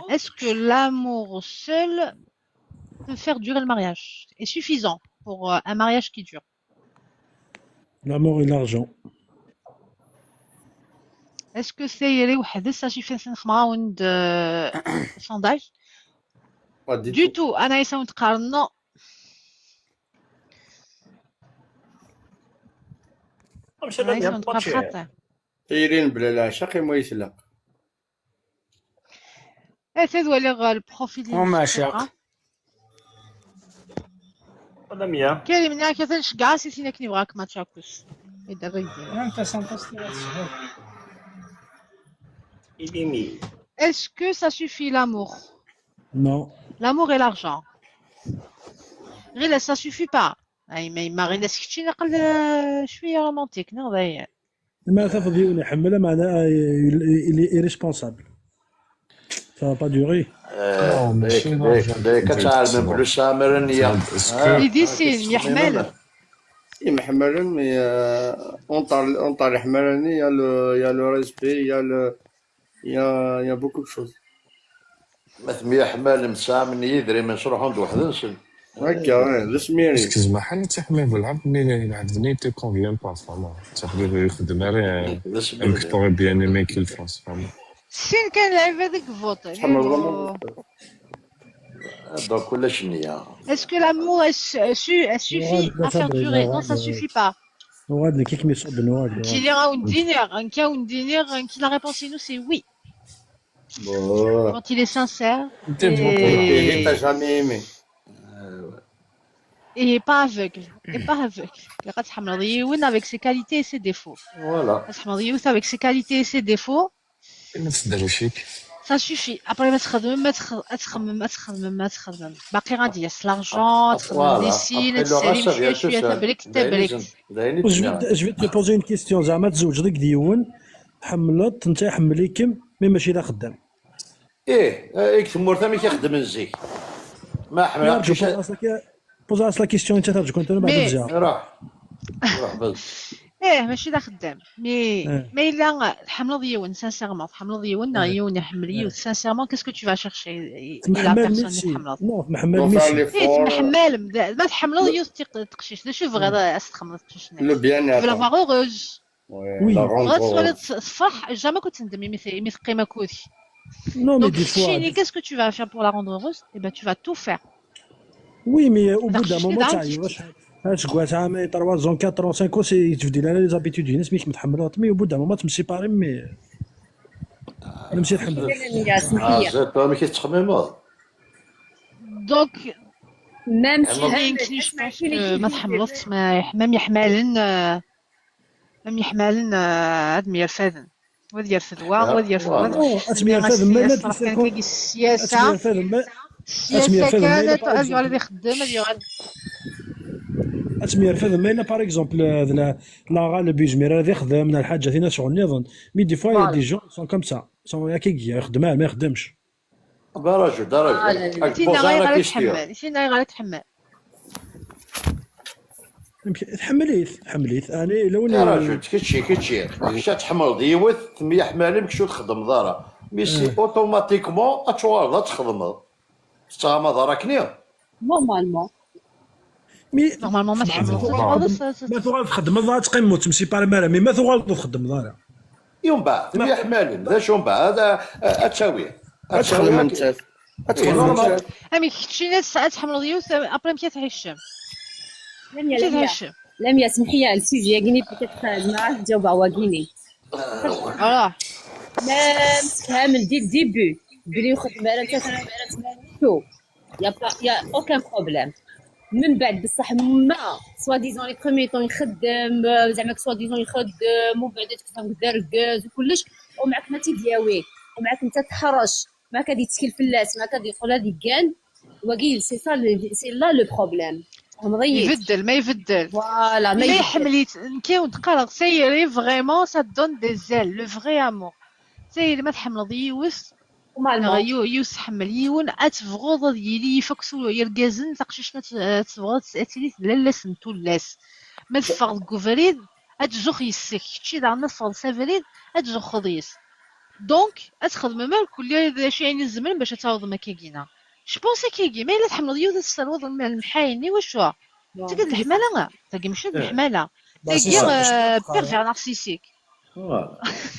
Est-ce que l'amour seul peut faire durer le mariage? Est suffisant pour un mariage qui dure? L'amour et l'argent. Est-ce que c'est واحد suffit round sondage? Pas Du tout. أنا يساوي تقارن أنا يساوي تقارن خاطئ. تيرين بلا العشاق ما يسلق. تدوى لي البروفيل هما عشاق. كاين من هناك تنشقع سينا كني بغاك ما تشاكوش يدير يدير. انت سانتاستيك. Est-ce que ça suffit l'amour? Non. L'amour et l'argent. غير ça suffit pas. أي ما غير سكتي نقل شوية رومانتيك نغضي. ما تفضل يحملها معناها irresponsable. Ça va pas durer. ديك تعلم بلوس عامرنية. يديسين يحمل. يحمل مي on يحملني يا le respect il y a beaucoup de choses. مثل يحمل مسامن يدري من شروحهم وحدنسن. هكا ذا سميري. اسكيزما حنا تحمل بالعرض مي العبد ني تي كونفيان با فما تقدر يخدم غير انك تبغي بيان ايمي كيل فاس فما. شين كان لعب هذاك فوت. Donc كلش نية. Est-ce que l'amour suffit à faire durer? Non, ça suffit pas. وغاد كيك ميصوب نواد. Qu'il ira au dîner, qui la réponse chez nous c'est oui. Quand il est sincère et t'as jamais aimé. Et pas aveugle. Il va تحمل ضيون avec ses qualités et ses défauts. Voilà. تحمل ضيون avec ses qualités et ses défauts. نفس دروشيك. Ça suffit. Après ما تخدم باقي غادي يس l'argent تخدم ديسين تسالي شويه تبلك. جو te poser une question زعما تزوج ديك ديون حملت انت حمليكم مي ماشي لا خدام. يكتب مرتا مي كيخدم الزيك. ما حملتش. بوز لا كيستيون انت ترجع كنت انا بعد نرجع. روح بس. ماشي لا خدام مي الا حمل ديون سانسيرمون حمل ديون غيون يحمل سانسيرمون كاسكو تو فا شيرشي لا بيرسون اللي نو محمل ميسي محمل ما تحمل ديون تقشيش شوف غير تخمم تقشيش لو بيان لا فوا اوروز وي غتولي تفرح جامي كنت تندمي مي ثقيمه كودي نو مي دي فوا qu'est-ce que tu vas faire pour la rendre heureuse et ben tu vas tout faire وي مي او بو دا مومون تاعي واش كوا عامي 3 زون 4 5 سي تبدل على لي زابيتود الناس ميك متحمل مي او بو دا مومون تمسيباري مي انا مشيت نحمل زيد مي كيتخمم دونك ميم شي ما تحملت ما يحملن هاد ميرفدن ودي يرفدوا ودي يرفدوا اسمي الفاذن ما لا تلقى السياسه كانت اجي اللي خدام اسمي الفاذن ما باغ اكزومبل لا غالب يجمير هذا خدام الحاجه فينا شغل نظن مي دي فوا يا دي جون سون كوم سا سون هكاك يخدم ما يخدمش درجه فينا غير تحمل تحمليت انا لو يا راجل كتشي واش تحمل ديوث ثم يحمل مكشو تخدم دارا ميسي اوتوماتيكمون اتوالد تخدم تما داركني نورمالمون مي نورمالمون ما تحمل ما تغالط تخدم دارا تقيمو تمسي بار مالا مي ما تغالط تخدم دارا يوم بعد ثم يحمل ذا شو بعد اتساوي انت امي كتشي ناس ساعات تحمل ديوث ابري مشات تعيش لم اسمحي لي السوجي غيني بيتيت ما عرفت نجاوب عواقيني ما فهم دي الديبي بلي ياخذ مرات شو يا اوكان بروبليم من بعد بصح ما سوا ديزون لي بروميي طون يخدم زعما سوا ديزون يخدم ومن بعد تكون دركز وكلش ومعك ما تيدياوي ومعك انت تحرش ما كادي تسكي الفلاس ما كادي يقول هذه كان وقيل سي لا لو بروبليم يبدل ما يبدل فوالا ما يحمليت كي تقرا سيري فريمون سا دون دي زيل لو فري امور سيري ما تحمل ضيوس يسحمل يون اتفغوض يلي يفكسو يرقازن تقششنا تفغوض تأتيلي لا سنتو لاس ما تفغض كوفريد اتجوخ يسك شي دعنا تفغض سافريد اتجوخ خضيس دونك اتخدم مال كل شي يعني الزمن باش تعوض ما كيكينا جبونسي كيكي ما الا تحمل يوض تستروض المحايني وشوا تقد الحمالة تاقي ماشي الحمالة تاقي بيرفير نارسيسيك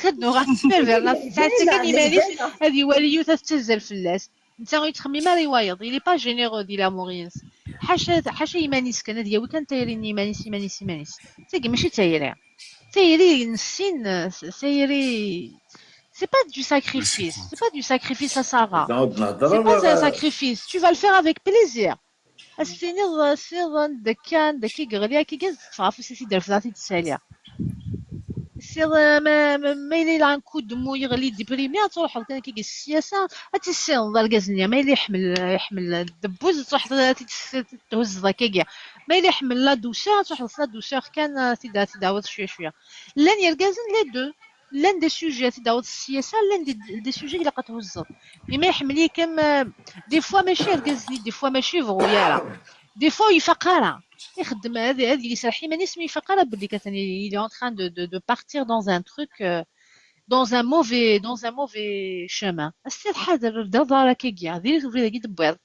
كدو غاتسبر بير نارسيسيك كان يمانيش هادي واليو تتزل فلاس نتا غيتخمي ما ريوايض إلي با جينيرو دي لامورينس حاشا يمانيس كان هادي هو كان تايرين يمانيس تاقي ماشي تايري نسين تايري c'est pas du sacrifice à Sarah. C'est pas un sacrifice. Tu vas le faire avec plaisir. السنين سيرن دكان دكي غريا كي جز تعرفوا سيسي دار فلاتي تساليا سير ما يلي لان كو دمو يغلي ديبريمي تروح كان كي السياسه تسير ضل غازنيا ما يلي يحمل الدبوز تروح تهز ذاكيا ما يلي يحمل لا دوسير تروح لا دوسير كان تداوز شويه لان يرغازن لي دو l'un des sujets تداوز السياسه l'un des sujets اللي قتهز ما يحملي كم دي فوا ماشي ركزني دي فوا ماشي فغياله دي فوا يفقرا يخدم هذه اللي سرحي ما نسمي يفقرا بلي كتاني il est en train de partir dans un truc dans un mauvais chemin السير حاضر دار كيكيا هذه فريده كي دبيض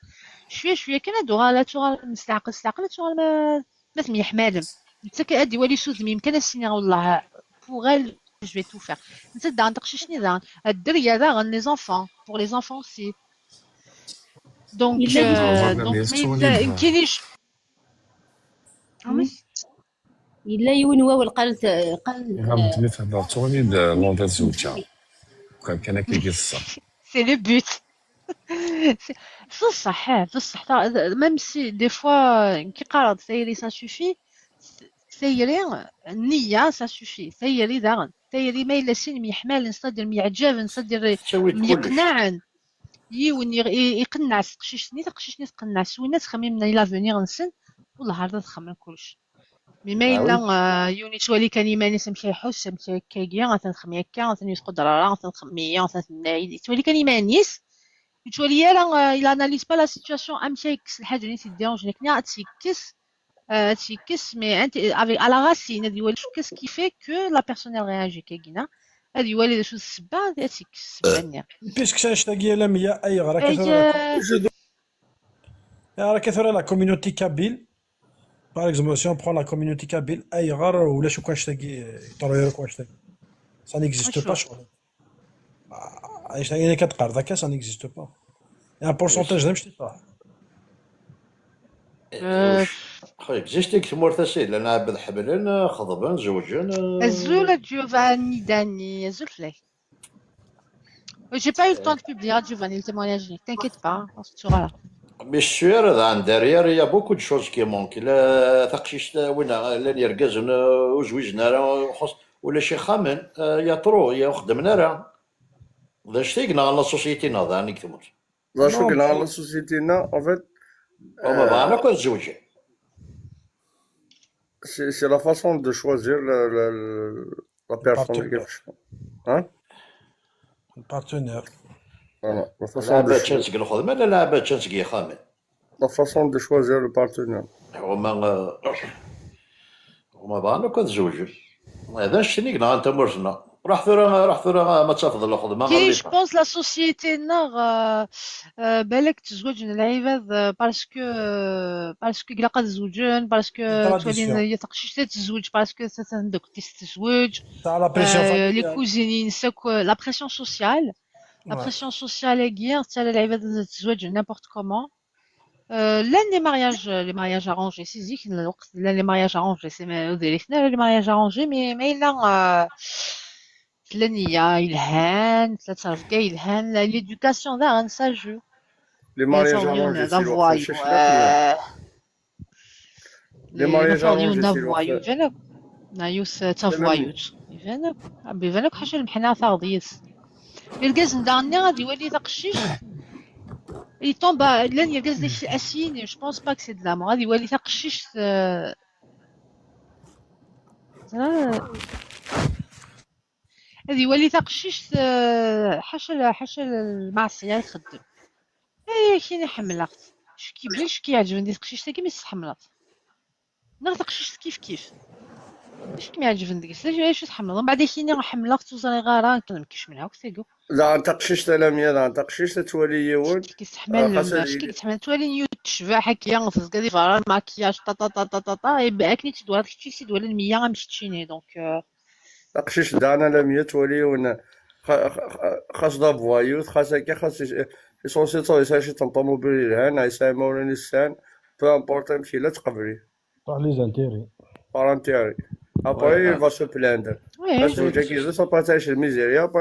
شويه كان دوغا لا توغا مستعقل توغا ما سمي حمالم نتا هادي ولي سوز يمكن السنه والله بوغ je vais tout faire. C'est dans les enfants, pour les enfants aussi. Donc, إلا يونوا القلب غنبدلي تهضر توني لوندا زوجها كان كيقص c'est le but. صح même si des fois كي قرض سيري ça suffit سيري النية ça suffit سيري داغن سيري ما إلا سين ميحمال نصدر ميعجب نصدر ميقنع يون يقنع تقشيشني تقنع سوينا تخممنا إلا فونيغ نسن والله هذا تخمم كلش ما إلا يوني تولي كان يماني سمشي يحوس سمشي كاكيا غتنخمي هكا غتني يقدر راه غتنخمي غتنايد تولي كان يمانيس تولي يلا إلا اناليز با لا سيتواسيون امشي الحاجه اللي تديرونجني كنا تيكس mais à la racine qu'est-ce qui fait que la personne elle réagit كاينا هذه هو اللي شوز السبه هذيك السبه بيسك شاشتاقي لميا اي غرا كثر لا كوميونيتي كابيل باغ اكزومبل سي اون برون لا كوميونيتي كابيل اي غار ولا شو كاشتاقي طريرك واشتاقي سا نيكزيست با شغل ايش هي كتقار ذاك سا نيكزيست با ان بورسونتاج نمشي صح خويا زيشتك ثمور تسيل لان عبد حبلن خضبن زوجن الزول جوفاني داني الزول فلاك j'ai pas eu le temps de publier Giovanni le témoignage t'inquiète pas tu seras là مش سير هذا عن دارير يا بوكو دو شوز كي مونك لا تقشيش وين لا يرقزن وزوجنا راه خص ولا شي خامن يا طرو يا خدمنا راه ذا شتيقنا على سوسيتينا هذا نيك ثمور لا شو قلنا على سوسيتينا en fait وما بعنا كون زوجي c'est la façon de choisir la personne hein le partenaire voilà la façon لا باش تقول خدمه لا باش تسقي خامن la façon de choisir le partenaire وما بعنا كون زوجي هذا شنو قلنا انت مرجنا راح ثورة ما تفضل الخدمه كي جو بونس لا سوسيتي نار بالك تزوج العباد باسكو كلا قد زوجون باسكو تولي تقشيش تتزوج باسكو عندك تزوج لي كوزينين ساك لا بريسيون سوسيال كير تاع العباد تتزوج نيمبورت كومون لان لي مارياج ارونجي سي زيك الوقت لان لي مارياج ارونجي سي ما وديريتنا لي مارياج ارونجي مي لا النية يلهان ثلاثة رفقة يلهان ليدوكاسيون داغن سا جو لي مارياج ارونجي لي مارياج ارونجي فينك نايوس تافوايوت فينك حاجة المحنا ثاغديس يرقز نداني غادي يولي تقشيش يطومب لان يرقز ديك الاسين جو بونس با كو سي دلامون غادي يولي تقشيش هذه يولي تقشيش حاشا المعصية تخدم. كاين حملات شكي بلاش كيعجبني تقشيش تاكي مي تحملات نا تقشيش كيف باش كي يعجبني ديك علاش تحملات ومن بعد كاين حملات وزري غارة نكلمكش منها وكتاكو لا تقشيش تلاميذ لا تقشيش تولي يون كيستحمل اش كيتحمل تولي نيوت تشبع هكايا نفس كادي فارا الماكياج طا طا طا طا طا يبقى كني تدوار كشي سيد ولا المية غامش تشيني دونك تقشيش دانا لامية تولي يون خاص دافوايوت خاص هكا خاص يسونسي تو يساشي طوموبيل الهان يسامو ولا نيسان بو امبورط يمشي لا تقبلي par les intérêts. بارانتياري ابري il va se plaindre الزوجة كي يزو با تعيش الميزيريا il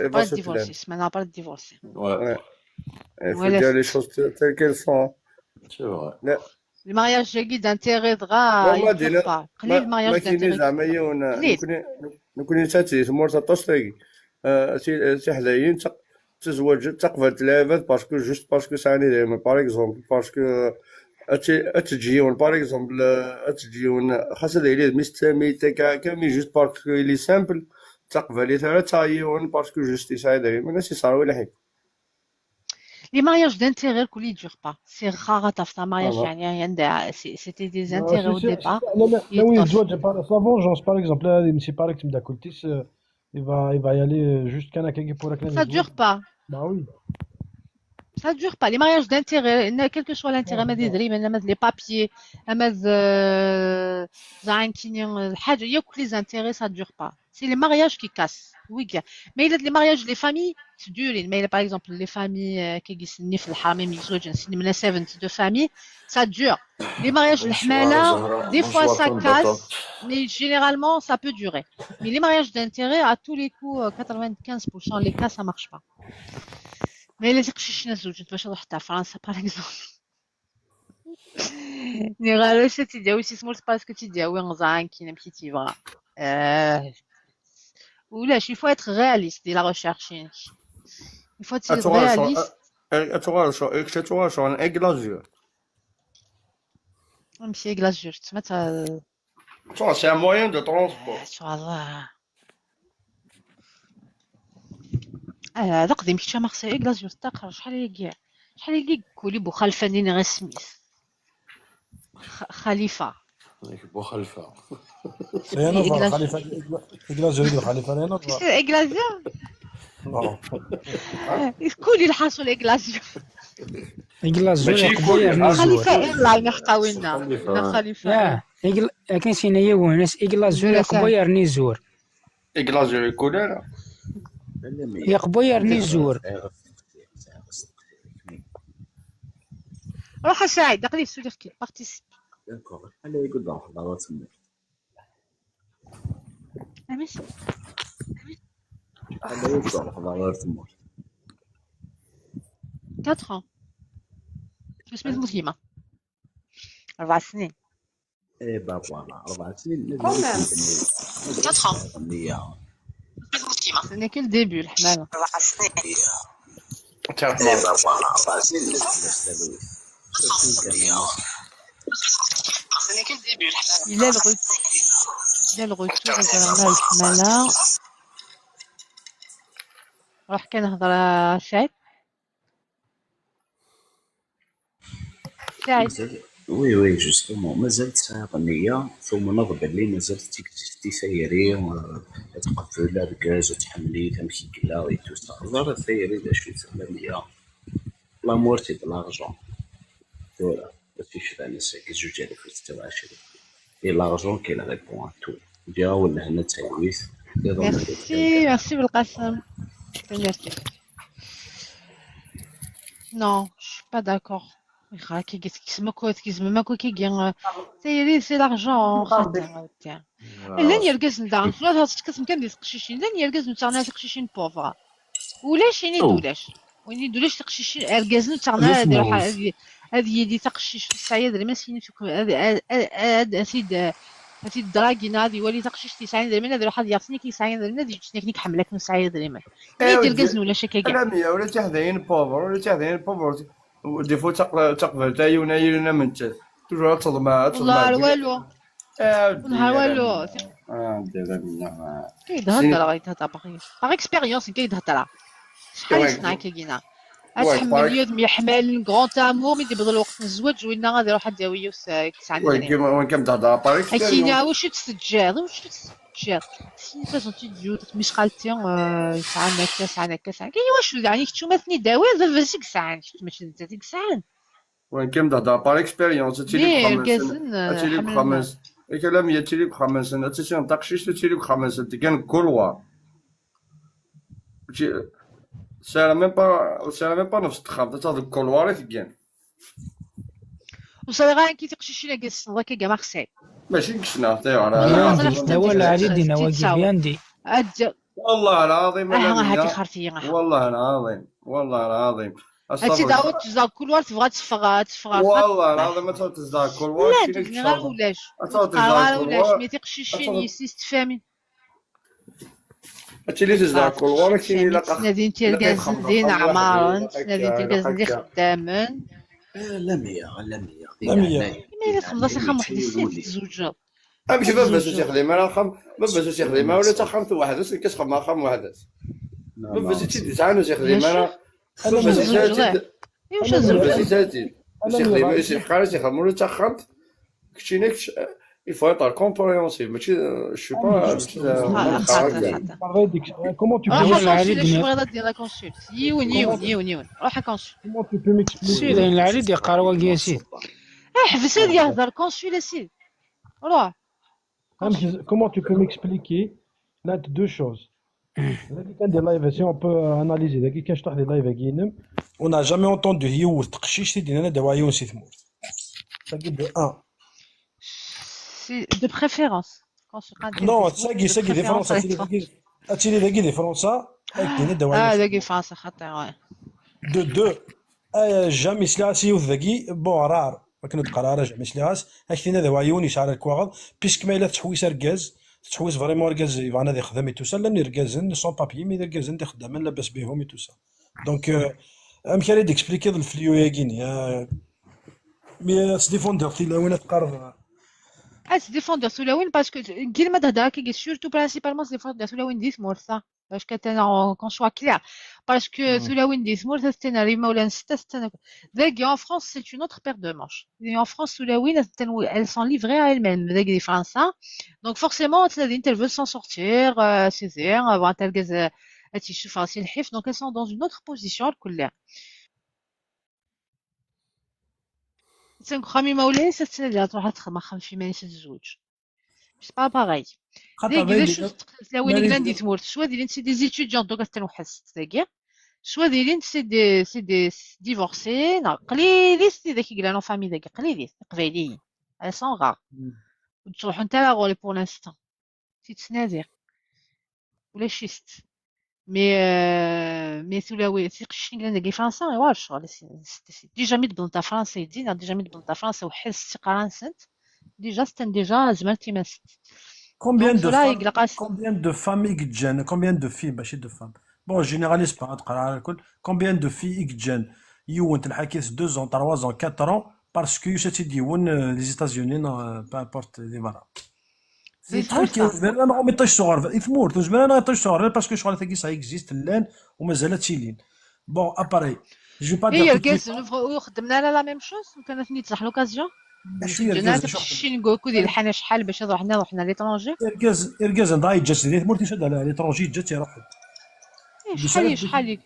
va se plaindre ديفورسي سمعنا با ديفورسي Ouais, il faut dire les choses telles qu'elles sont c'est vrai. لا المارياج جاكي دانتيغي دغا والله دينا قليل المارياج ما كاينين دانتيغي زعما قليل نكوني تاتي تمور تطوستي سي حدايين تزوج تقبل تلافت باسكو جوست باسكو ساني دايما باغ اكزومبل باسكو اتجيون باغ اكزومبل اتجيون خاصة دايري مستمي تاكا مي جوست باسكو لي سامبل تقبلي ثلاثة تايون باسكو جوست يساعد دايما الناس يصاروا ولا حاجة Les mariages d'intérêt, ils ne durent pas. C'est rare à un mariage, c'était des intérêts au départ. لا وين الزواج بار لا فونجونس باغ اكزومبل هذه ماشي بارك تمدا كلتيس il va y aller juste كان هكا pour Ça ne dure pas. Bah oui. Ça ne dure pas. Les mariages d'intérêt, quel que soit l'intérêt, les papiers, les intérêts, ça ne dure pas. C'est les mariages qui cassent. Oui, mais les mariages, les familles, c'est dur. Mais par exemple, les familles qui sont de famille, ça dure. Les mariages, des fois, ça casse, mais généralement, ça peut durer. Mais les mariages d'intérêt, à tous les coups, 95% les cas, ça ne marche pas. ما إلا تقشيشنا زوجت باش نروح حتى فرنسا باغ اكزومبل ني غالوش تيداوي شي سمورت باسكو تيداوي نزان كي نمشي تيبغى ولاش يفوا اتر رياليست دي لا ريشيرش يفوا تي رياليست شو ان اغلازور نمشي غلازور تما تا سي ان موين دو ترونسبور هذا قديم كي مارسيل غلازور تاقر شحال هي كولي بو خلفانين غير سميث خليفه بو خلفه رينوفا خليفه غلازور خليفه رينوفا غلازور كولي الحاصل غلازور خليفه ايرلاين حطاوينا خليفه كاين شي نيا ناس غلازور يقبو نيزور غلازور يكون انا يقبو نيزور روح سعيد دقلي السوليف كي بارتيسيب داكور علاه يقول ضرب حضرات تما ماشي علاه يقول ضرب حضرات تما 4 ans سميت مسلمة 4 سنين اي با فوالا 4 سنين 4 ans Ce n'est que le début, le hamala. Il a le retour. Il a le retour vers le hamala. راح كنهضر سعيد وي جوستومون مازالت ساعة النية ثم نضرب اللي مازالت تيكتي ثايري تقفل الكاز وتحملي تمشي كلا ويتوسع ضرر ثايري دا شوي سلامية لامور تي دلارجون فوالا باش يشرى ناس كي زوج ألاف وستة وعشرين اي لارجون كاين لا ريبون تو جا ولا هنا تايويث ميرسي بالقسم ميرسي Non, je suis pas d'accord. C'est l'argent. لن يرقز ندار شنو تقسم كان ديال القشيشين لن يرقز نتاعنا تقشيشين بوفرا ولاش يعني دولاش وين دولاش تقشيشين ارقز نتاعنا هذه يدي تقشيش في السعيد اللي ما سيني هذا سيد دراغينا هذه ولي تقشيش 90 درهم هذا واحد يعطيني 90 درهم هذه تكنيك حملك من 90 درهم يرقز ولا شي كاع لا ولا تحدين بوفر دي فو تقبل تايونا يلنا من تات توجور تصدم والله والو نهار والو دابا كيتهضر غيتهضر باغ اكسبيريونس كيتهضر شحال يصنع كينا اتحمل يد يحمل كغون تامور ملي تبدا الوقت الزواج وينا غادي يروح داويو كسعان وين كنتهضر باغ اكسبيريونس اكسبيريونس واش تسجل سي بريزونتي ديو مش قالتين ساعه هكا ساعه كي واش يعني كنتو مثني داوي فاسي كسعان ماشي انت كسعان وين كنتهضر باغ اكسبيريونس كازن اتيلي بخمس كلام يتيلي بخمس اتسي نطقشيش تيلي بخمس كان كولوا سالا ميم با نفس التخام تاع الكولوار تيكان وصافي غير كي تقشيشي لا كاس ضاك كاع مارسي ماشي كشنا تاع ولا عريدي نواقي بياندي والله العظيم هاتي خرفيه والله العظيم والله العظيم هاتي داوت تزا كل وقت تبغى تفغى والله العظيم ما تزا كل وقت لا ديك غير ولاش غير ولاش مي تقشيشي يستفامي هاتي اللي تزا كل وقت كاين لا نادين تيركازن دين عمارن نادين تيركازن دي خدامن لا مية ما تخلص خام واحد السيف تزوج امشي بابا تخدم انا خام بابا تخدم ولا تخمت واحد كتخدم خام واحد بابا تيدي تعانو تخدم انا بابا تخدم شي حاجه تخدم ولا تخمت كشينك il faut être compréhensif ماشي je suis pas comment tu يون روح كونسول comment tu peux m'expliquer سيدي العريدي قاروا قياسين حبس هادي يهضر كونسول سيدي روح comment tu peux m'expliquer là deux choses كان دي لايف سي on peut analyser داك كان شطح دي لايف كينم on n'a jamais entendu يور تقشيش سيدي انا دوايون سي ثمور ça guide de 1 de préférence quand je parle non ساقي دي فرنسا اتيلي داكي دي فرنسا هاك دوايون داكي فرنسا خاطر دو جامي سلاسي وذاكي بون رار ولكن تقرا جامي سلاس هاكتينا دوايون يشعر الكواغ بيسك ما الا تحويس ركاز تحويس فريمون ركاز يفانا دي خدام توسا لا ركازن سون بابي مي ركازن دي خدام لاباس بهم توسا دونك امكاني ديكسبليكي الفليو ياكيني مي سديفوندر تيلاوين تقرب se défendre sous la win parce que كلمة هذا كي surtout principalement se défendre sous la win ديس مورثا باش كتنا كون سوا كلير parce que sous la win ديس مورثا ستنا ريما ولا نستا ستنا ذاك en France c'est une autre paire de manches et en France sous la win elles sont livrées à elles-mêmes ذاك دي فرنسا donc forcément elles veulent s'en sortir saisir avoir تلقى تشوف راسي الحيف donc elles sont dans une autre position الكل خامي مولاي ستنا تروح تخدم خمشي مانيش تزوج سي با باغي ديك شفت تلاوين كلاندي تمورت شوا ديالين سي دي زيتيديون دوكا تنوحس تاكي شوا ديالين سي دي ديفورسي قليلين سي داك كلانو فامي داك قليلين قبايليين ا سون غا تروحو نتا غولي بور لانستون سي تسنازير ولا شيست مي سولاوي تيقشين كلان داك فرنسا ايوا الشغل ديجا ميت بنتا فرنسا يدينا ديجا ميت بنتا فرنسا وحس قرانسنت ديجا ستن ديجا زمرتي ماس combien de familles يتجان combien de filles ماشي de femmes bon généralise pas تقرا على الكل combien de filles يتجان يون تلحكيس 2 ans 3 ans 4 ans parce que يشاتي ديون les États-Unis peu importe les voilà سي تركي زعما ما ميطيش صغار يثمور زعما انا طيش صغار باسكو شغل تاكي صا اكزيست لان ومازال تيلين بون اباري جو با دير الكاس خدمنا لا ميم شوز كانت نيت لوكازيون جينا تمشي نقولكو ديال الحنا شحال باش رحنا ليترونجي اركاز ضايع جات ثمور تيشد على ليترونجي جات يروح شحال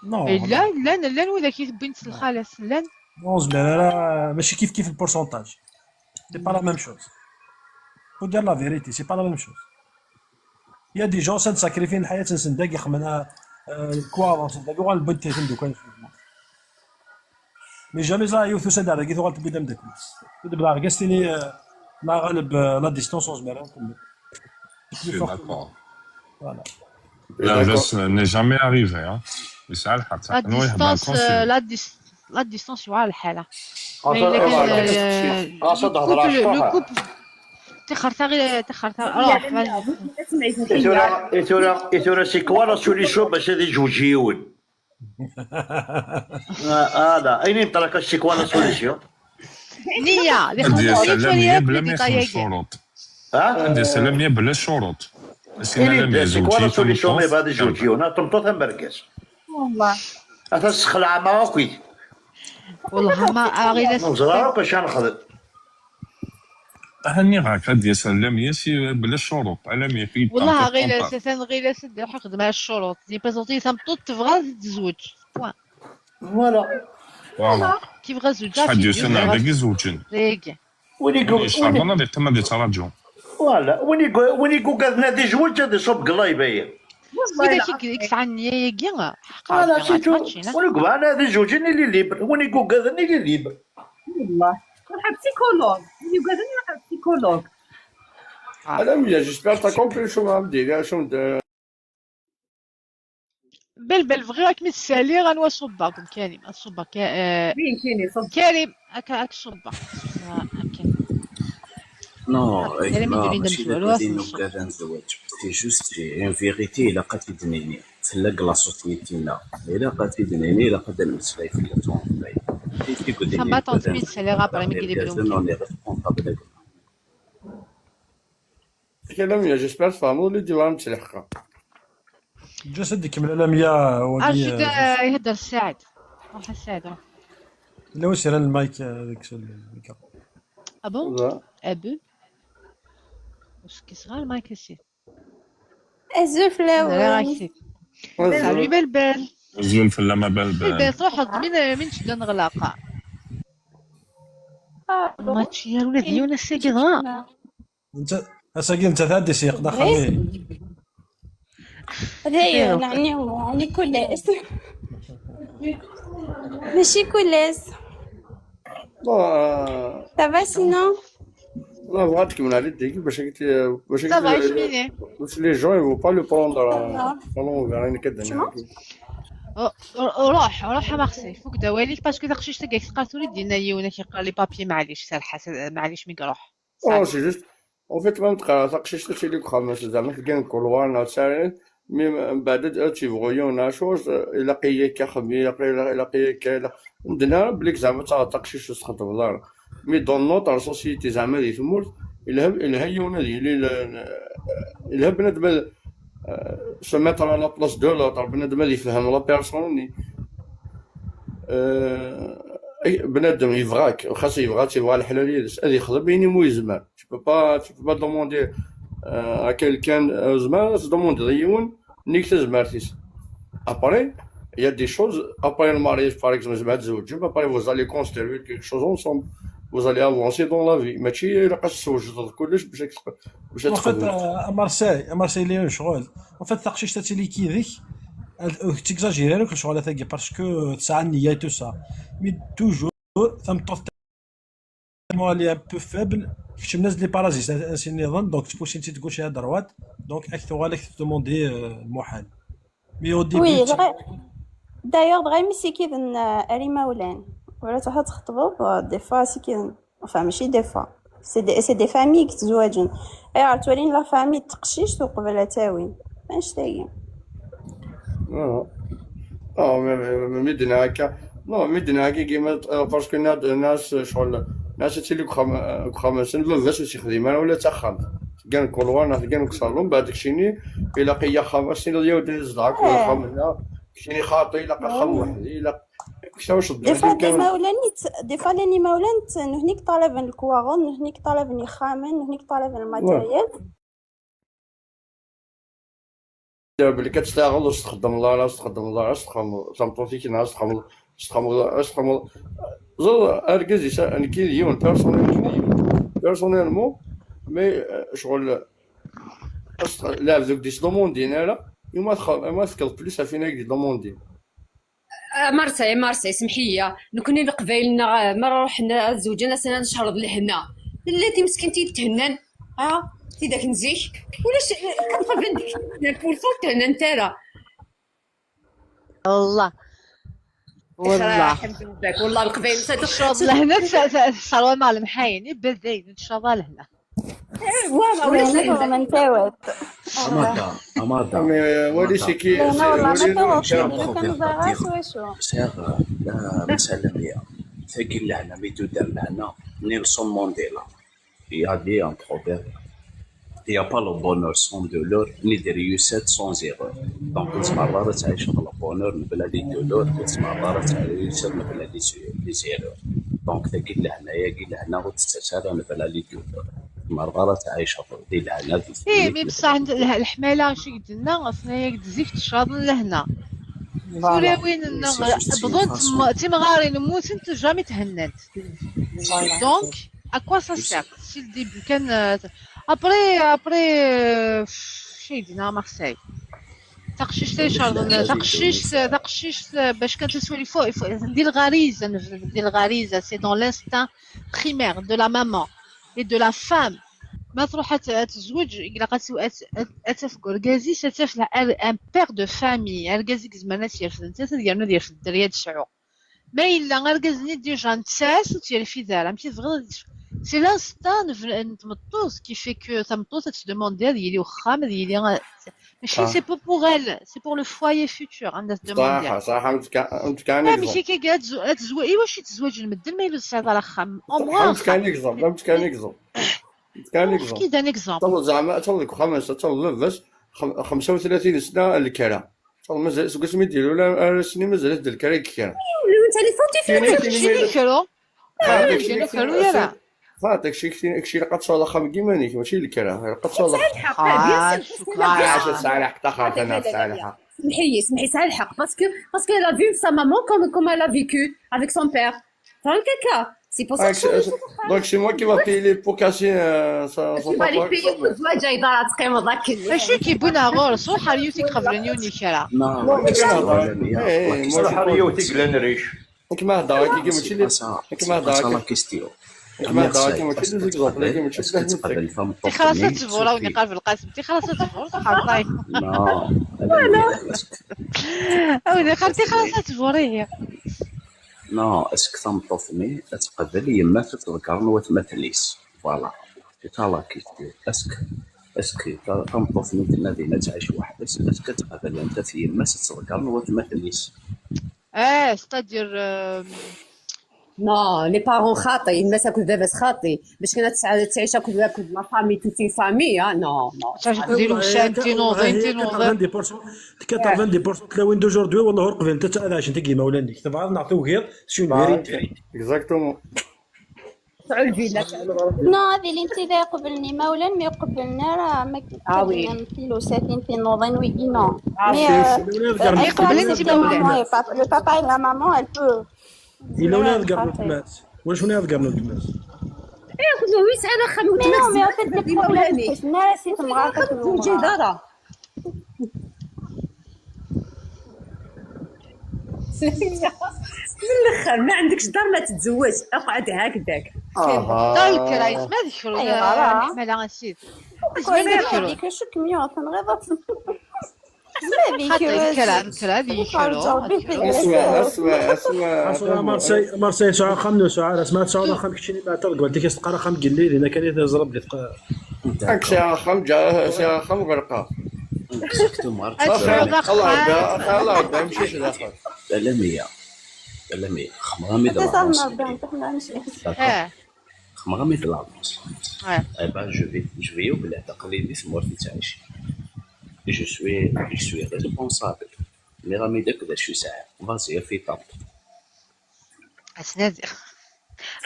لا ولا كي بنت الخالص لا نو زعما ماشي كيف البورسونتاج سي با لا ميم شوز faut dire la vérité c'est pas la même chose il y a des gens qui sacrifient الحياة تنسنداك يخمنا الكوا تنسنداك وغا البنت تندو كان مي جامي زا يوثو سدار كي ثوغال تبدا مداك تبدا غاستيني لا غالب لا ديستونس زمرا كله voilà n'est jamais arrivé hein يسعى الحق لا ديستونس يوعى الحالة تخرتا سي كوا لا سوليسيون باش هادي جوجيون هذا اين يطلق سي كوا لا سوليسيون نية ديال سلام بلا ما يخرج شروط عندي سلامية بلا شروط. إلي سي كوا لا سوليسيون مي بعد جوجيونا طمطوط مركز. والله أتسخلع معاكي. والله ما غير نزرع باش نخدم. هني غاك هادي سلامية سي بلا شروط على ما في. والله غير اساسا غير اسد روح خدم على الشروط دي بريزونتي سامبطوط تبغى تتزوج بوان. فوالا تبغى زوج شحال ديال سنة هذاك زوجين. ديك وين يقول شحال دي تما دي تراجعوا. فوالا وين يقول قادنا دي جوج هذا صوب الله يبين. وإذا كي كيك عني يا فوالا سيتو وين يقول أنا هذا جوجين اللي ليبر وين يقول قادنا اللي ليبر. والله واحد بسيكولوج يقعد واحد بسيكولوج. أنا جيسبيغ تا كومبري شنو غندير شنو بل فغي راك متسالي غنوا صباكم كريم الصبا كاين صب كريم هاك صبا نو ماشي داك قاعد نزوج سي جوست اون فيغيتي الا قاتي دنيني تسلق لا سوسيتينا الا قاتي دنيني الا قد المسلاي في التون باي سامبا تونتميت سالي غابر مي كيدي بلوم كلام يا جيسبيغ فامو اللي ديما متلحقه جسد كمل على 100 ودي يهدر الساعد روح الساعد لا وسير المايك هذاك الميكرو ابو واش كيصغر المايك هسي الزلف لاوي سالوي بلبل الزلف لا ما بلبل تروح من تبدا نغلاقه ماتشي يا ولادي وانا ساكنه انت اساكن انت ثادي سيق داخل هي يعني كلاس ماشي كلاس صافا سينو لا بغاتك من على يديك باش صافا يشميني باش لي جون يفو با لو بروندر يعني كدهنا روح مارسي فوق دواليك باسكو داكشي تاعك قالتولي دينا يونا كيقرا لي بابي معليش سالحه معليش مي روح سي جوست اون فيت ما تقرا تاقشي شتي لي خامس زعما كان كولوار سارين مي من بعد تيبغيونا شوز الا قيك خمي الا قيك عندنا بليك زعما تاقشي شو تخدم الله مي دون نوت سوسيتي زعما اللي تموت الا هيونا الا بنادم سو ميتر على بلاص دو لوطر بنادم اللي يفهم لا بيرسون بنادم يبغاك خاصو يبغاك يبغى الحلال هذه يخدم يعني مو يزمان tu peux pas demander à quelqu'un زمان تدوموندي ديون نيك تزمارتيس après il y a des choses après le mariage par exemple زعما تزوجوا après vous allez construire quelque chose ensemble vous allez avancer dans la vie ماشي الا قاش تزوج كلش باش تخدم مارساي لي شغل en fait تاقشي تاتي لي كيديك تيكزاجيري لك الشغل هذاك باسكو تسعى النيه تو سا مي توجور ثم طوط مالي ان بو فابل كيفاش الناس لي بارازيت سي نظام دونك تبوسي انت تقول شي هضروات دونك اكثر لك تدوموندي المحال مي او ديبي وي دايوغ دغيا مي سي كيدن اري مولان ولا تروحوا تخطبوا دي فوا سي كيدن ماشي دي فوا سي دي فامي كتزواجن اي تولين لا فامي تقشيش وقبل تاوين ماشي تاهي ميدنا هكا ميدنا هكا كيما باسكو الناس شغل ناس تيلي خمسين بس تخدم انا ولا تخمم كان كولوان كان كصالون بعد كشيني الا قيا 5 سنين ديال دزداك ولا خمسه كشيني خاطي الا خم وحدي الا كشاوش دي فوا دي فوا لاني مولانت نهنيك طالب الكواغون نهنيك طالب الخامن نهنيك طالب الماتيريال بلي كتستعغل تخدم الله تخدم زعما ناس تخدم زو اركز انا كاين يوم بيرسونيلمون مي شغل لا دوك دي دوموندين انا ما تكل بليس فينا دي دوموندين مرسي سمحيه نكوني القبايلنا مره روحنا زوجنا سنه نشهر بالحنا التي مسكنتي تهنن تي داك نزيك ولاش كنخاف عندك الفول تهنن نتايا والله الحمد لله والله القبايل ان شاء الله هنا صاروا مع المحاين بداين ان شاء الله لهنا والله ولاش من تاوت امادا ولي سيكي سير لا مسألة ليا ثقيل لهنا ميدو دار لهنا نيلسون مونديلا يا دي ان بروبليم Il n'y a pas le bonheur sans douleur, ni de réussite sans erreur. Donc, تسمع الرارة تعيش le bonheur بلا دي douleur، وتسمع الرارة تعيش بلا دي erreur. Donc, تجي لهنايا جي لهنا وتستسهل بلا دي douleur. تسمع الرارة تعيش دي لهنا دي. ايه مي بصح عند الحماله شي قلنا اصلا زيك تشرب لهنا سولاوين بظن تيمغاري نموت انت جامي تهنات دونك اكوا سا سير سي الديبي كان ابري شي دينا مارسيل تقشيش تيشرب تقشيش باش كانت تسولي فوق ندير غريزه ندير غريزه سي دون لانستان بريمير دو لا مامان اي دو لا فام ما تروح تزوج إلا أتفق رجازي ستفلح ان بير دو فامي رجازي زعما تيرفد انت ديالنا ديال الدريه الشعو ما الا رجازني ديجا نتساس وتير في دار ماشي تبغي سي لانستان تمطوس كي في كو تمطوس تدوموندي هذه لي واخا ما ديالي ماشي سي بو بوغ ال سي بور لو فوايي فيوتور عندها تدوموندي صح انت كان ماشي كي تزوج واش تزوج المدن ما يلو السيد على خام او موان كان اكزومبل كان اكزومبل كي دان اكزومبل زعما تطلق 35 سنه الكرا مازال سوق يديروا لا سنين مازال ديال الكرا كيرا انت اللي فوتي شنو كيرو كيرو يرا فاتك شي لقات صالح خام كيمانيك ماشي الكرا لقات صالح صالح تاخر انا صالح سمحي صالح باسكو elle a vu sa maman comme elle a vécu avec son père dans le caca c'est pour ça que donc c'est moi qui va payer pour casser son papa الزواج جاي دار تقيم ذاك ماشي كيبونا غور صح ريوتي قبلنيوني كرا صح ريوتي قلنا كما هضر كيما كما هضر كيستيو كما هضر كيما زيكزومبل كيما خلاص تفورا وني قال في القاسم تي خلاص تفور صح طاي لا قلتي خلاص تفوري هي اسك تمطفني تقبل يما تتذكرن وتمثليس فوالا تالا كيستيو اسك تمطفني الذين تعيش وحدك اسك تقبل انت في يما تتذكرن وتمثليس ستادير نو لي بارون خاطي الناس كل دابا خاطي باش كانت تعيش كل لا فامي توتي فامي نو ديروا شانتي نوضين 90% تلاوين دوجوردي والله رقبه انت تعلاش انت كيما ولا عندك تبغى نعطيو غير شنو فيريتي اكزاكتومون تعول فيلا نو هذه اللي انت ذا قبلني مولا ما قبلنا راه ما كنا نمثلوا ساكن في نوضين ويكينا مي قبل لو بابا لا مامون elle peut إلا ولاد قرنوا التماس واش ولاد قرنوا التماس خذوا ويس انا خمو نو مي فيت لي بروبليم ناس تمغاك توجي دارا من الاخر ما عندكش دار ما تتزوج اقعد هكذاك دار الكرايس ما ذكروا حماله غنسيت ما ذكروا ديك شك ميو تنغيض مارسي ساعة خمنو ساعة اسمها ساعة خم كشيني ما تلقى ديك تقرا خم قليل انا كان يضرب لي ساعة خم جا ساعة خم غرقا الله يبدا مشيش داخل لمية خمرامي de خمرامي de l'avance eh ben je vais au bled تقليدي في مورتي تعيش je suis responsable اللي رامي داك دا شي ساعة فازي في طنط اسناد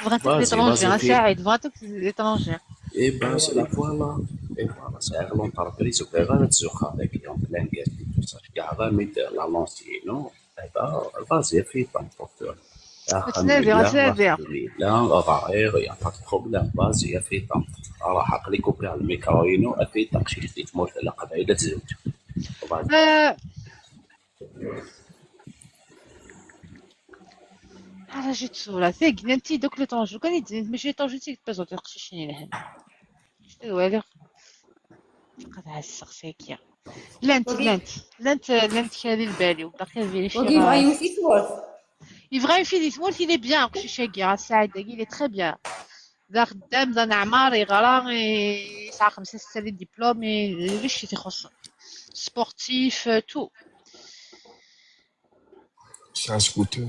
بغات ليترونجي ساعد بغاتك ليترونجي اي با سي لا فوالا سي لونتربريز وكاع تزوخ هذاك يوم بلان كاع كاع رامي لا لونسينو فازي في طنط لا غير يا با بروبليم فازي في طنط راح اقليكو كاع الميكروينو افي تقشي دي تموت على قبيله تزوج على جيت صورة ثاقنا انتي دوك لي طونجو كان يدزين ماشي طونجو تي تبازو تقشيشني لهنا شنو هذا قد عسق ساكيا لانت هذه البالي وباقي فيريفي يبغى يفيد يثمر il est bien قشيشاكي راه سعيد il est très bien ذا خدام ذا نعمار يغرا يسعى 5 6 ديبلوم ليش تيخص سبورتيف تو يسعى سكوتر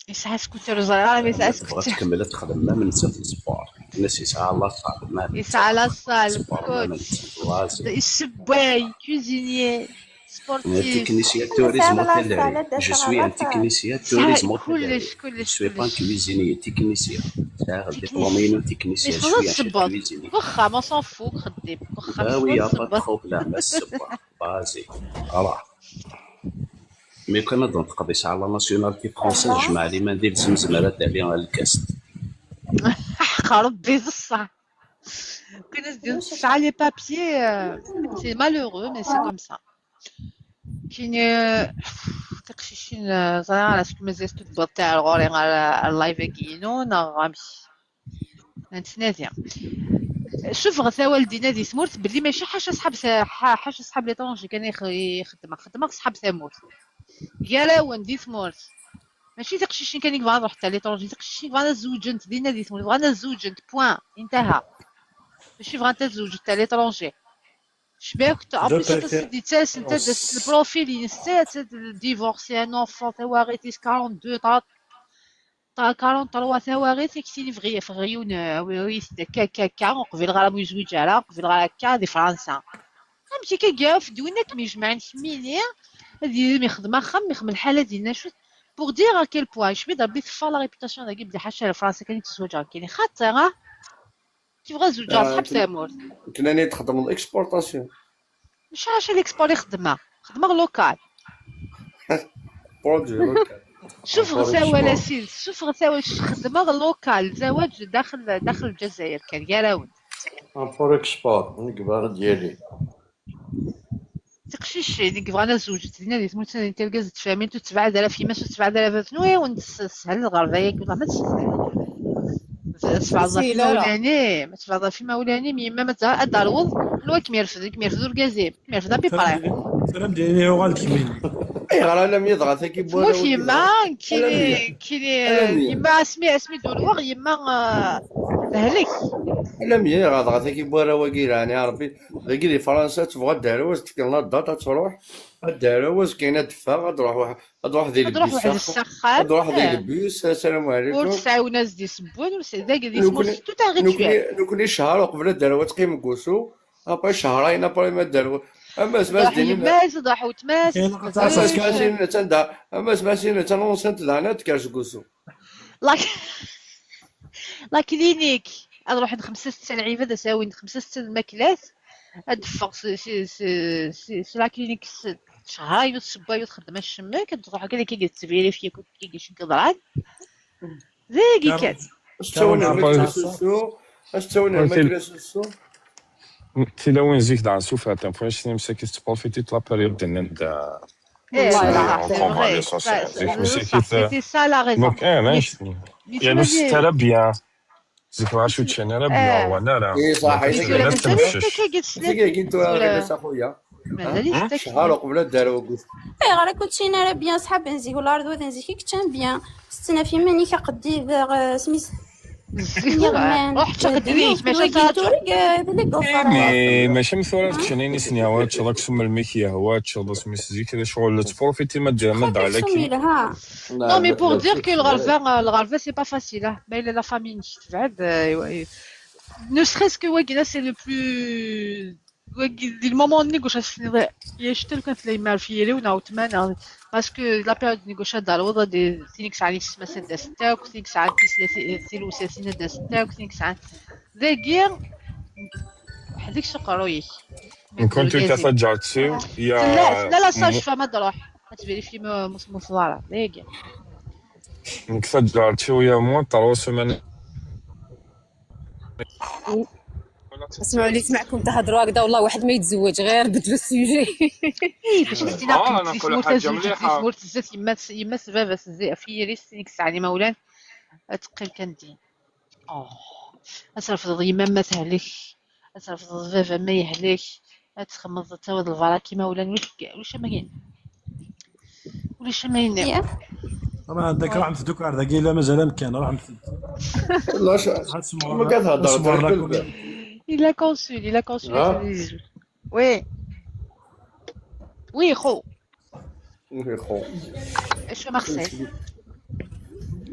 يسعى سكوتر زرارة ما يسعى سكوتر تكمل تخدم ما من سات السبور الناس يسعى الله صعب ما يسعى على الصالب سبور كوتش واسي الشباي كوزينيي سبورتيف تكنيسيا كل توريزم ساعة لا وتلاعب سالة جو سوي ان تكنيسيا توريزم وتلاعب كلش سوي بان كويزيني تكنيسيا تاع ديبلومينو تكنيسيا مش شوي خلاص ان شيف صباط كويزيني واخا ما صون فوق خديم واخا لا وي مش با صباط بروبلام السبور بازي راه مي كان نظن تقضي ساعة لا ناسيوناليتي فرونسيز جمع لي ما ندير زمزمرة تاع لي الكاست حق ربي بصح كنا نديرو تسعة لي بابيي سي مالوغو مي سي كوم سا كاين تقشيشين زعما على سكو مازال تبط تاع الغوري على اللايف كينو نغامي نتنادي شوف غثا والدينا دي سمورت بلي ماشي حاجه صحاب لي طونجي كان خدمه صحاب ثمورت يا وين دي سمورت ماشي تقشيشين كان يبغى نروح حتى لي طونجي تقشيشين بغانا زوجنت دينا دي سمورت بغانا زوجنت بوين انتهى ماشي بغا تزوج حتى لي طونجي شباك تعرفي تسدي تاس انت داس البروفيل ينسات ديفورسي ان اونفون توا غيتي 42 43 توا غيتي كتيني في غيون وي كا قبل غير يزوج على قبل غير كا دي فرنسا فهمتي كيا في دوينك ميجمعين حميني هادي مخدمه خم الحاله ديالنا شو بوغ دير كيل بوين شبي ربي تفا لا ريبوتاسيون داك بلي حاشا فرنسا كاين تزوج كاين خاطر كيبغى زوج صحاب تامور كنا نخدم الاكسبورطاسيون مش عارفه ليكسبوري خدمه لوكال برودوي لوكال شوف غساوة لاسيل شوف غساوة خدمة لوكال زواج داخل الجزائر كان يا راود بور اكسبور نكبر ديالي تقشيش نكبر انا زوجت لينا اللي تموت انت الكاز تفهمين 7000 يما 7000 نوي ونسهل الغربة ياك ولا ما تسهل 7000 مولاني ما 7000 مولاني ميما ما تداروض لوا كيرفدو الكازيم كيرفد بيبري سلام ديالي هو غالكمين اي غير لم يضغط كي بولا موت يما كيني يما اسمي دولوغ يما هلك لم يضغط كي بولا وكيراني يا ربي لي فرنسا تبغى داروز تكلنا الداتا تروح الداروز كاينه دفا غتروح ديال البيس السلام عليكم وتسعاو ناس دي سبون وسداك دي سموت توت ان ريتوال نكوني شهر قبل الداروه تقيم كوسو ابا شهرين ابا ما داروا اما سماسين ضحوا تماس اما سماسين تنونسن تدعنا تكاشكوسو لا كلينيك نروح 5 6 لعيبه تساوي 5 6 الماكلات ادفق سي لا كلينيك شهرين وتسباي وتخدم الشمال كتروح هكا كي تسفيري فيك كي شي كضران زي كات استونا الماكلاسو في لوين زيك دع نشوف هذا فاش نمسك تبروفيتي تلا بيريود ديالنا سيتي سا لا ريزون دونك ماشي يعني سترا بيان ذكرى شو تشينا راه بيان وانا راه اي صح كي قلت لك اخويا شهر قبل الدارو قلت اي غير كنتي انا بيان صحاب نزيك ولا رضو نزيك كتان بيان ستنا في ماني كقدي سميس روح تقدريش ماشي ماشي مثورات كشنيني سنياوات شلاك سم الميكيا هوات شلا سميس زي كذا شغل تبروفيتي ما دعا عليك نو مي بور دير كو الغرفه سي با فاسيل باين لا فامي نشت بعد نو سريس كو واكيلا سي لو بلو دي المومون نيغوشاس يشتل كانت لي مارفيلي وناو تمانا باسكو لا بيريود نيغوشا داروضه دي سينيك ساعه سماسه داستاك سينيك ساعه سيلو ساسينه داستاك سينيك ساعه ذاكير هذيك شقرويك كنت تفجرتي يا لا صاج فما تروح ما تفيريفي مصوره ذاكير كنت تفجرتي ويا مو طرو سمانه اسمعوا لي سمعكم تهضروا هكذا والله واحد ما يتزوج غير بدلوا السوجي باش تينا سمورت الزات يما سبابه سزي في ريسيك سعني مولان تقيل كندين اصرف يما ما تهلك اصرف بابا ما يهلك تخمض تاود الفرا كيما ولان واش ما كاين ولاش ما ينام راه عندك راه عند دوك عندك الا مازال مكان راه عند لا ما كتهضر Il a conçu. Ah. Oui. Oui, خو. اش Marseille.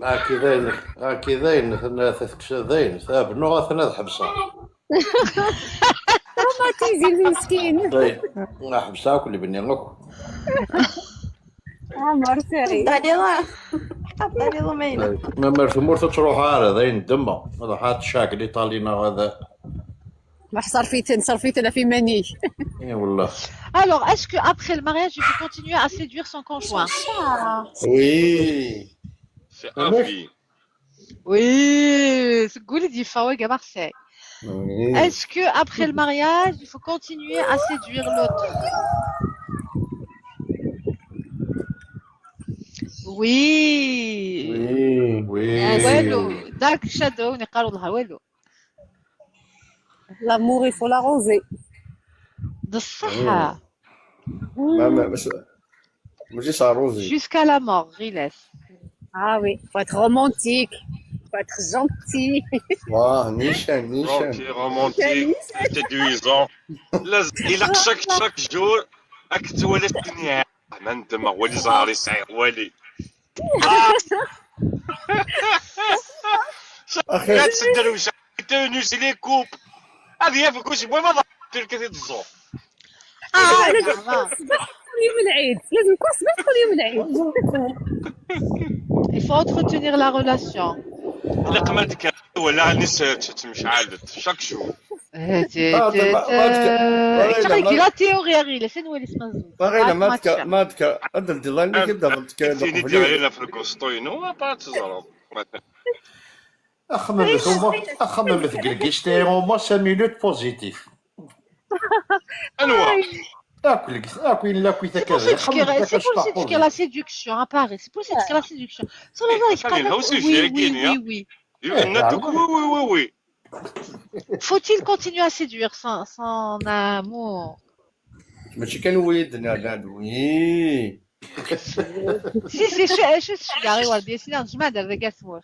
كي داين داين بنو غاثنا حبسه روماتيزي المسكين. داين حبسه كل بني لك مارسيلي حطالي ضمينة ما مرثمور تروح على داين دمه هذا حات شاك الايطالينا هذا صرفيتنا في مني. اي والله. Alors, est-ce que après le mariage, il peut continuer à séduire son conjoint? Oui. C'est un vie. Oui, c'est Gouli dit Faweg à Marseille. Oui. Est-ce que après le mariage, il faut continuer à séduire l'autre? Oui. Oui. Wallo, Dark Shadow, نقالوا لها والو. L'amour, il faut l'arroser. بالصحة. ماشي صاروزي. Jusqu'à la mort, Riles. Ah oui, faut être romantique, faut être gentil. واه نيشان. روكي رومانتيك تدويزون لازم إلا شاك جور راك تولي الدنيا ما ندم هو اللي زهر يسعي ولي اخي لا تدروش تونس لي كوب هذه في كلشي المهم هذا كثير الزور كل يوم العيد لازم كل صباح كل يوم العيد. Il faut entretenir la relation. لا قمتك ولا نسات مش عادت شاك جور تقول لا تيوري غير شنو اللي اسمه باغي ما تك هذا الديزاين كيبدا تيني تعلينا في الكوستوينو ما بقى تزرب أخمم مثل au moins 5 minutes positif. انواع C'est pour ça que la séduction apparaît. C'est pour ça que la séduction. Sur la oui. Oui. Faut-il continuer à séduire son amour? ماشي كان ويدنا هذا وي. Si c'est je suis garé ou bien sinon je m'adore avec Gasmour.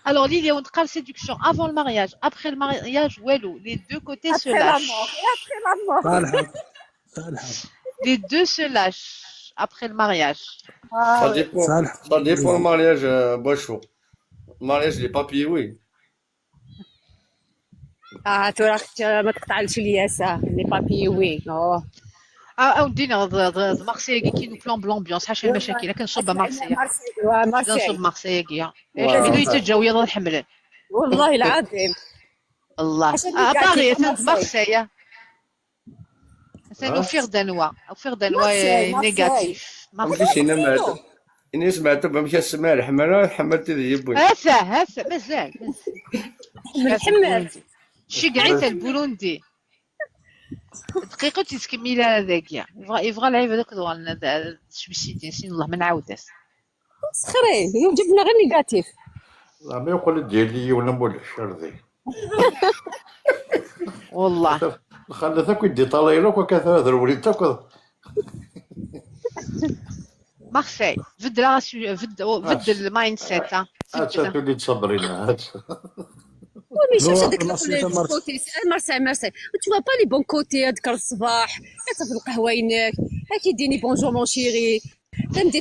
Alors, Lily, on parle séduction avant le mariage, après le mariage, Wello, les deux côtés se lâchent. Après la mort. Les deux se lâchent après le mariage. Ça dépend le mariage Bochou. Le mariage les papiers, oui. تو راك ما تقطعلش الياسة لي بابي وي. ودينا مارسيل كي بلان بلامبيونس حاشا المشاكل كنشرب مارسيل كنشرب مارسيل كيا حيدو يتجاو يلا نحملن والله العظيم الله باغي مارسيل سي اوفير دانوا نيجاتيف مارسيل إني سمعت بمشي السماء الحمالة حملت ذي يبوي هسا مازال حملت شي قعيت البولوندي دقيقة تسكمل هذاك يبغى العيب هذاك دوالنا شبسيتي نسين الله ما نعاودهاش سخري اليوم جبنا غير نيجاتيف ما يقول ديالي ولا مول الشر والله خليتك يدي طاليرك وكثر هذا الوليد تاكل مارسيل فد المايند سيت هاد تولي تصبرينا ماشي هذاك الكوتي مارسيل tu vois pas les bons côtés هذاك الصباح كتصب القهوينك كيديني بونجور مون شيري فهمتي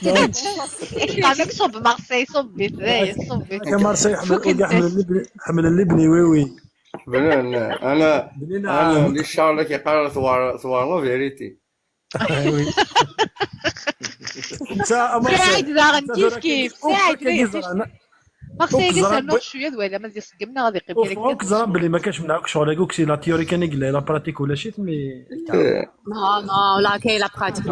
قالك صب مارسيل صبيت يا مارسيل حمل اللبني وي انا اللي الشعر اللي كيقرا ثوار فيريتي ساعد زاغن كيف ساعد مارسيل يسالنا شويه دويله ما ديسقمنا غادي يقيم لك فوق زرب بلي ما كانش منعك شغل هكاك سي لا تيوري كان يقلا لا براتيك ولا شي مي نو لا كاين لا براتيك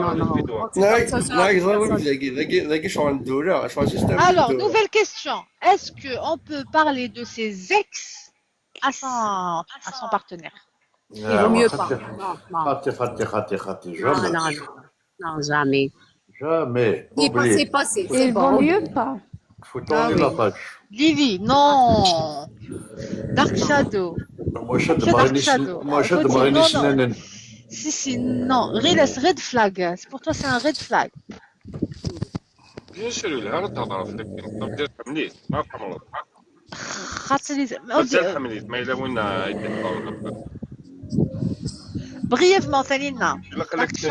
Alors, nouvelle question. Est-ce qu'on peut parler de ses ex à son partenaire? Il vaut mieux pas. Non, jamais. C'est passé. Il vaut mieux pas. Faut tourner la page. Lily, non. Dark Shadow. Moi, je demande Si, non. Red flag. Pour toi, c'est un red flag. Bien sûr, il a تهضر في ديك النقطة حمليت ما حملت مازال حمليت ما إلا وين Brièvement, Talina.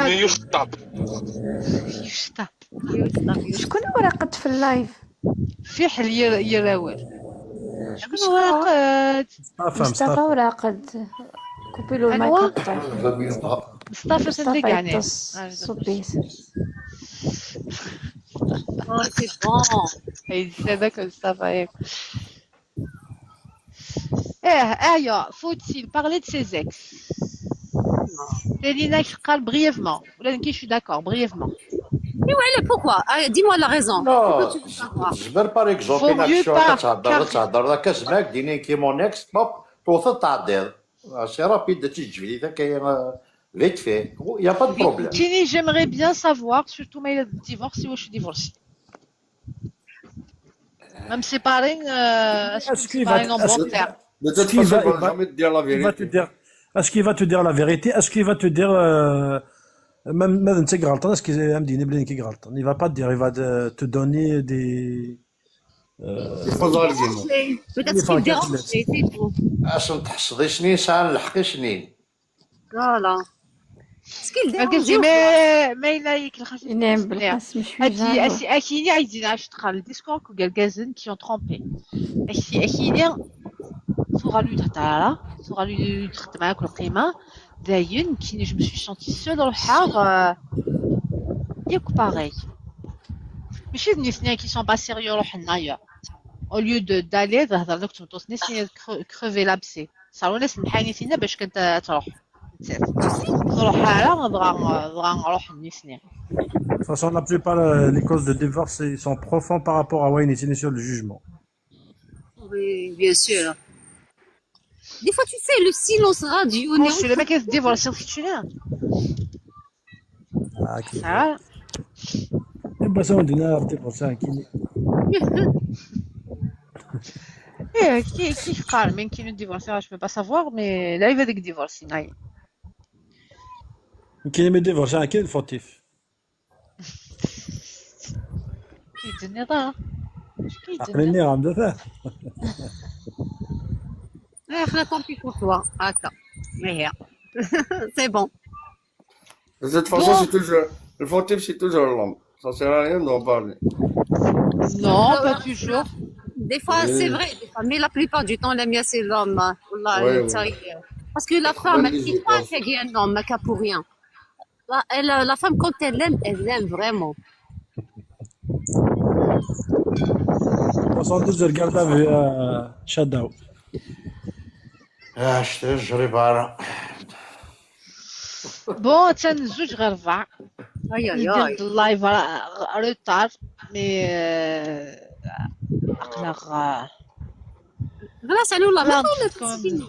يشطب شكون هو راقد في اللايف؟ فيحل يراول. شكون هو راقد؟ مصطفى وراقد كوبي له المايك طيب. مصطفى صدق يعني. يطس صبيت. سي بون. هيدي هذاك مصطفى ياك. ايوا faut-il parler de ses ex? Céline قال brièvement. ولا كي je suis d'accord brièvement. Ouais, pourquoi? Dis-moi la raison. Pourquoi tu veux savoir? جبر باغ اكزومبل Vaut mieux ناك pas, تهضر ذاك اسمك ديني كي مون اكس بوب توصل تعدير سي رابيد تجبدي ذاك فيت في يا با دو بروبليم. Kini, j'aimerais bien savoir, surtout mais le divorce, si je suis divorcée. Même séparé, est-ce que séparé en bon terme? De toute façon, il va jamais te dire la Il va te vérité. dire, est-ce qu'il va te dire la vérité? Est-ce qu'il va te dire même انت غلطان? Est-ce qu'il va me dire بلي كي غلطان? Il va pas te dire, il va te donner des Il faut argument. Peut-être qu'il dérange, c'est tout. اش تحصدي سنين ساعه نلحقي سنين. Voilà. Ce qu'il dérange. قلتي ما إلا يك الخاص ينام بالحس مش هادي أكيني عايزين عاش تقال الديسكور كوغال غازن كي ont trompé. أكيني صغالو تهضر صغالو تخدم معاك القيمة داين كي جو me suis sentie seule روحها ياك باغي. ماشي الناس كي sont pas sérieux روحنا au lieu d'aller تهضر لك تمطوس ناس crever l'abcès. صاروا ناس نحاني فينا باش كنت تروح. De toute façon, la plupart les causes de divorce ils sont profonds par rapport à Wayne et sur le jugement. Oui, bien sûr. Des fois, tu sais, le silence radio. Je suis le mec qui se divorce sur Kitchener. Ah, ok. Ça va? Et bah ça on dit là, divorce qui. Qui parle, même qui ne divorce, je peux pas savoir, mais là il va dire divorce, il كاين اللي ديفورسي كاين الفوتيف كيدني ضا عقلي النغم دافع احنا كومبي pour toi هكا هي c'est bon. De toute façon, c'est toujours le fautif, c'est toujours l'homme. Ça sert à rien d'en parler. Non, pas toujours. Des fois, Oui. c'est vrai, des fois, mais la plupart du temps, la mienne, c'est l'homme. Wallah, Oui, ça oui. y est. Parce que la femme, elle Oui, ne dit pas qu'elle est un homme, qu'elle pour rien. La femme, quand elle aime vraiment. وصلت الزرقاء في شاداو اش تجري برا. بون تنزوج غير 4 Aïe, aïe, ندير aïe. اللايف روتار مي اقلق خلاص على والله ما لا ولا تكون تسكيني.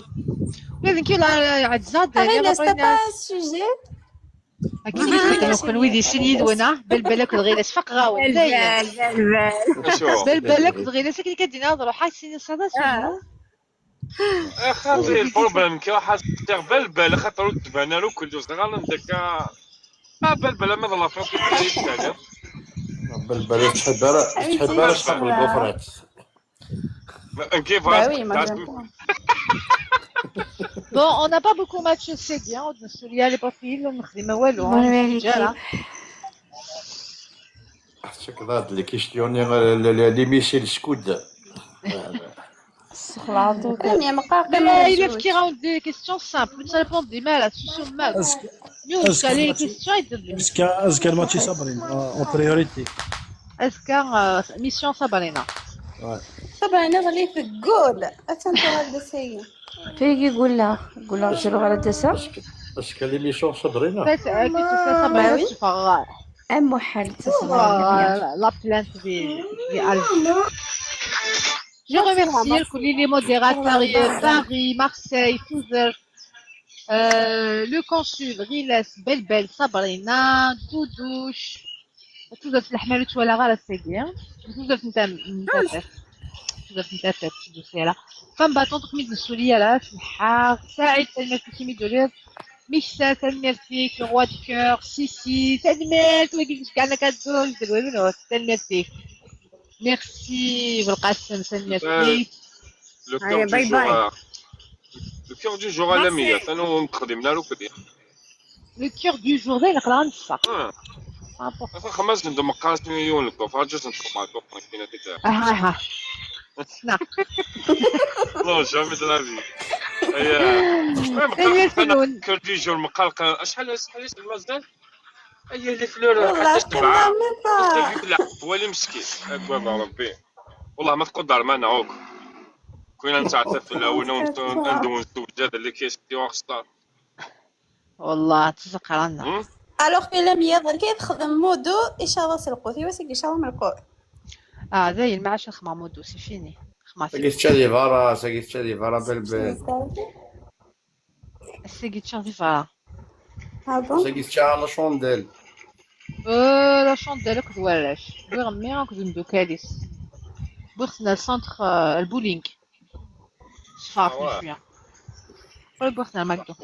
لازم كي عاد زاد Arina, c'était pas un sujet? اكيد كانوا ويدي سنيد وانا بالك الغيلاس فق غاون بالك الغيلاس كي كدير نهضروا حاسين صدى خاطري البروبليم كي واحد تيغ بلبل خاطر تبان له كل صغار داك بلبل ما ضل في الكتاب بالبلد تحب تحب البوفرات. كيف Bah oui, moi j'aime pas. Bon, on n'a pas beaucoup matché, c'est bien. On a les profils, on a fait والو. هذا اللي كيشتيوني لي ميسيل سكود. ثانية مقاقل Il a qui rend des questions simples. Tu réponds des mails à sous mal. Nous, ça les questions est-ce qu'elle m'a dit Sabrine en priorité? Est-ce qu'un mission Sabrina? Ouais. طبعا نغلي في الجول أتنت غدا سيء فيك يقول لها شنو غادا تسا اش كان لي ميسيون صبرينا. Qui te fait Sabrina tu feras ام محل تصبر la plainte des Alpes. Je remercie les modérateurs Paris, Marseille, Touzer, le consul Riles, Belbel, Sabrina, Doudouche. Touzer في الحمالات ولا غير السيدية. Touzer نتافت دوسيلا. فم باتون تخميد السورية لا في الحار. سعيد تنمرتي كيمي دولير. ميشا تنمرتي روا دو كور. سيسي تنمرت وكيفاش كاع كدوز دلوي تنمرتي. Merci بالقاسم تنمرتي. لو كور دو جور لو كور دو جور على 100 انا مخدمنا له كدير Le cœur du jour ده اللي قرا نصفى. خمس ندم مقاس مليون الكوفر جوز نتفق مع الكوفر كاين كده ها لا والله جامد لافي انا كردي جو المقال شحال المازال هي لي فلور والله حتى تبع كنا ولي مسكين اكبر ربي والله ما تقدر ما نعوق كنا نتعاطف الاول ندون الزوجات اللي كيشتيو خسطار والله تزق رانا الوغ في لم كيخدم مودو يشاطس القوت يوسك يشاطم القوت زي المعاش خما مودو سي فيني خما ساقيت شادي فارا بالبال سيغي تشافي فارا ساقيت شا لا شونديل لا شونديل كد وراش بغي غمي كد ندو كاليس بغينا السونتر البولينغ صافي شويه بغينا الماكدو.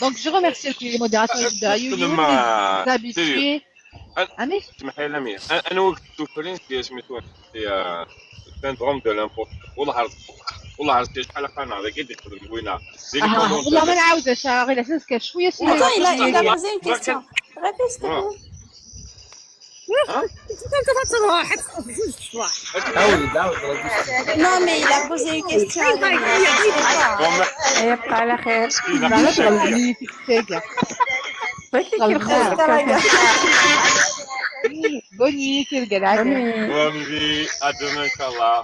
Donc je remercie les modérateurs de les habitués. Ami اسمحي لي امير انا وقت توفرين في سميتو في السندروم دو لامبو والله عرفتي شحال قناع هذا قد يخدم وينها والله ما نعاودش غير على اساس كان شويه سيري لا بوزي كيستيون غير كيستيون Non mais il a posé une question. يبقى على خير. لا تغلبني في الساقة. بوني تلقى العافية. بوني à demain inchallah.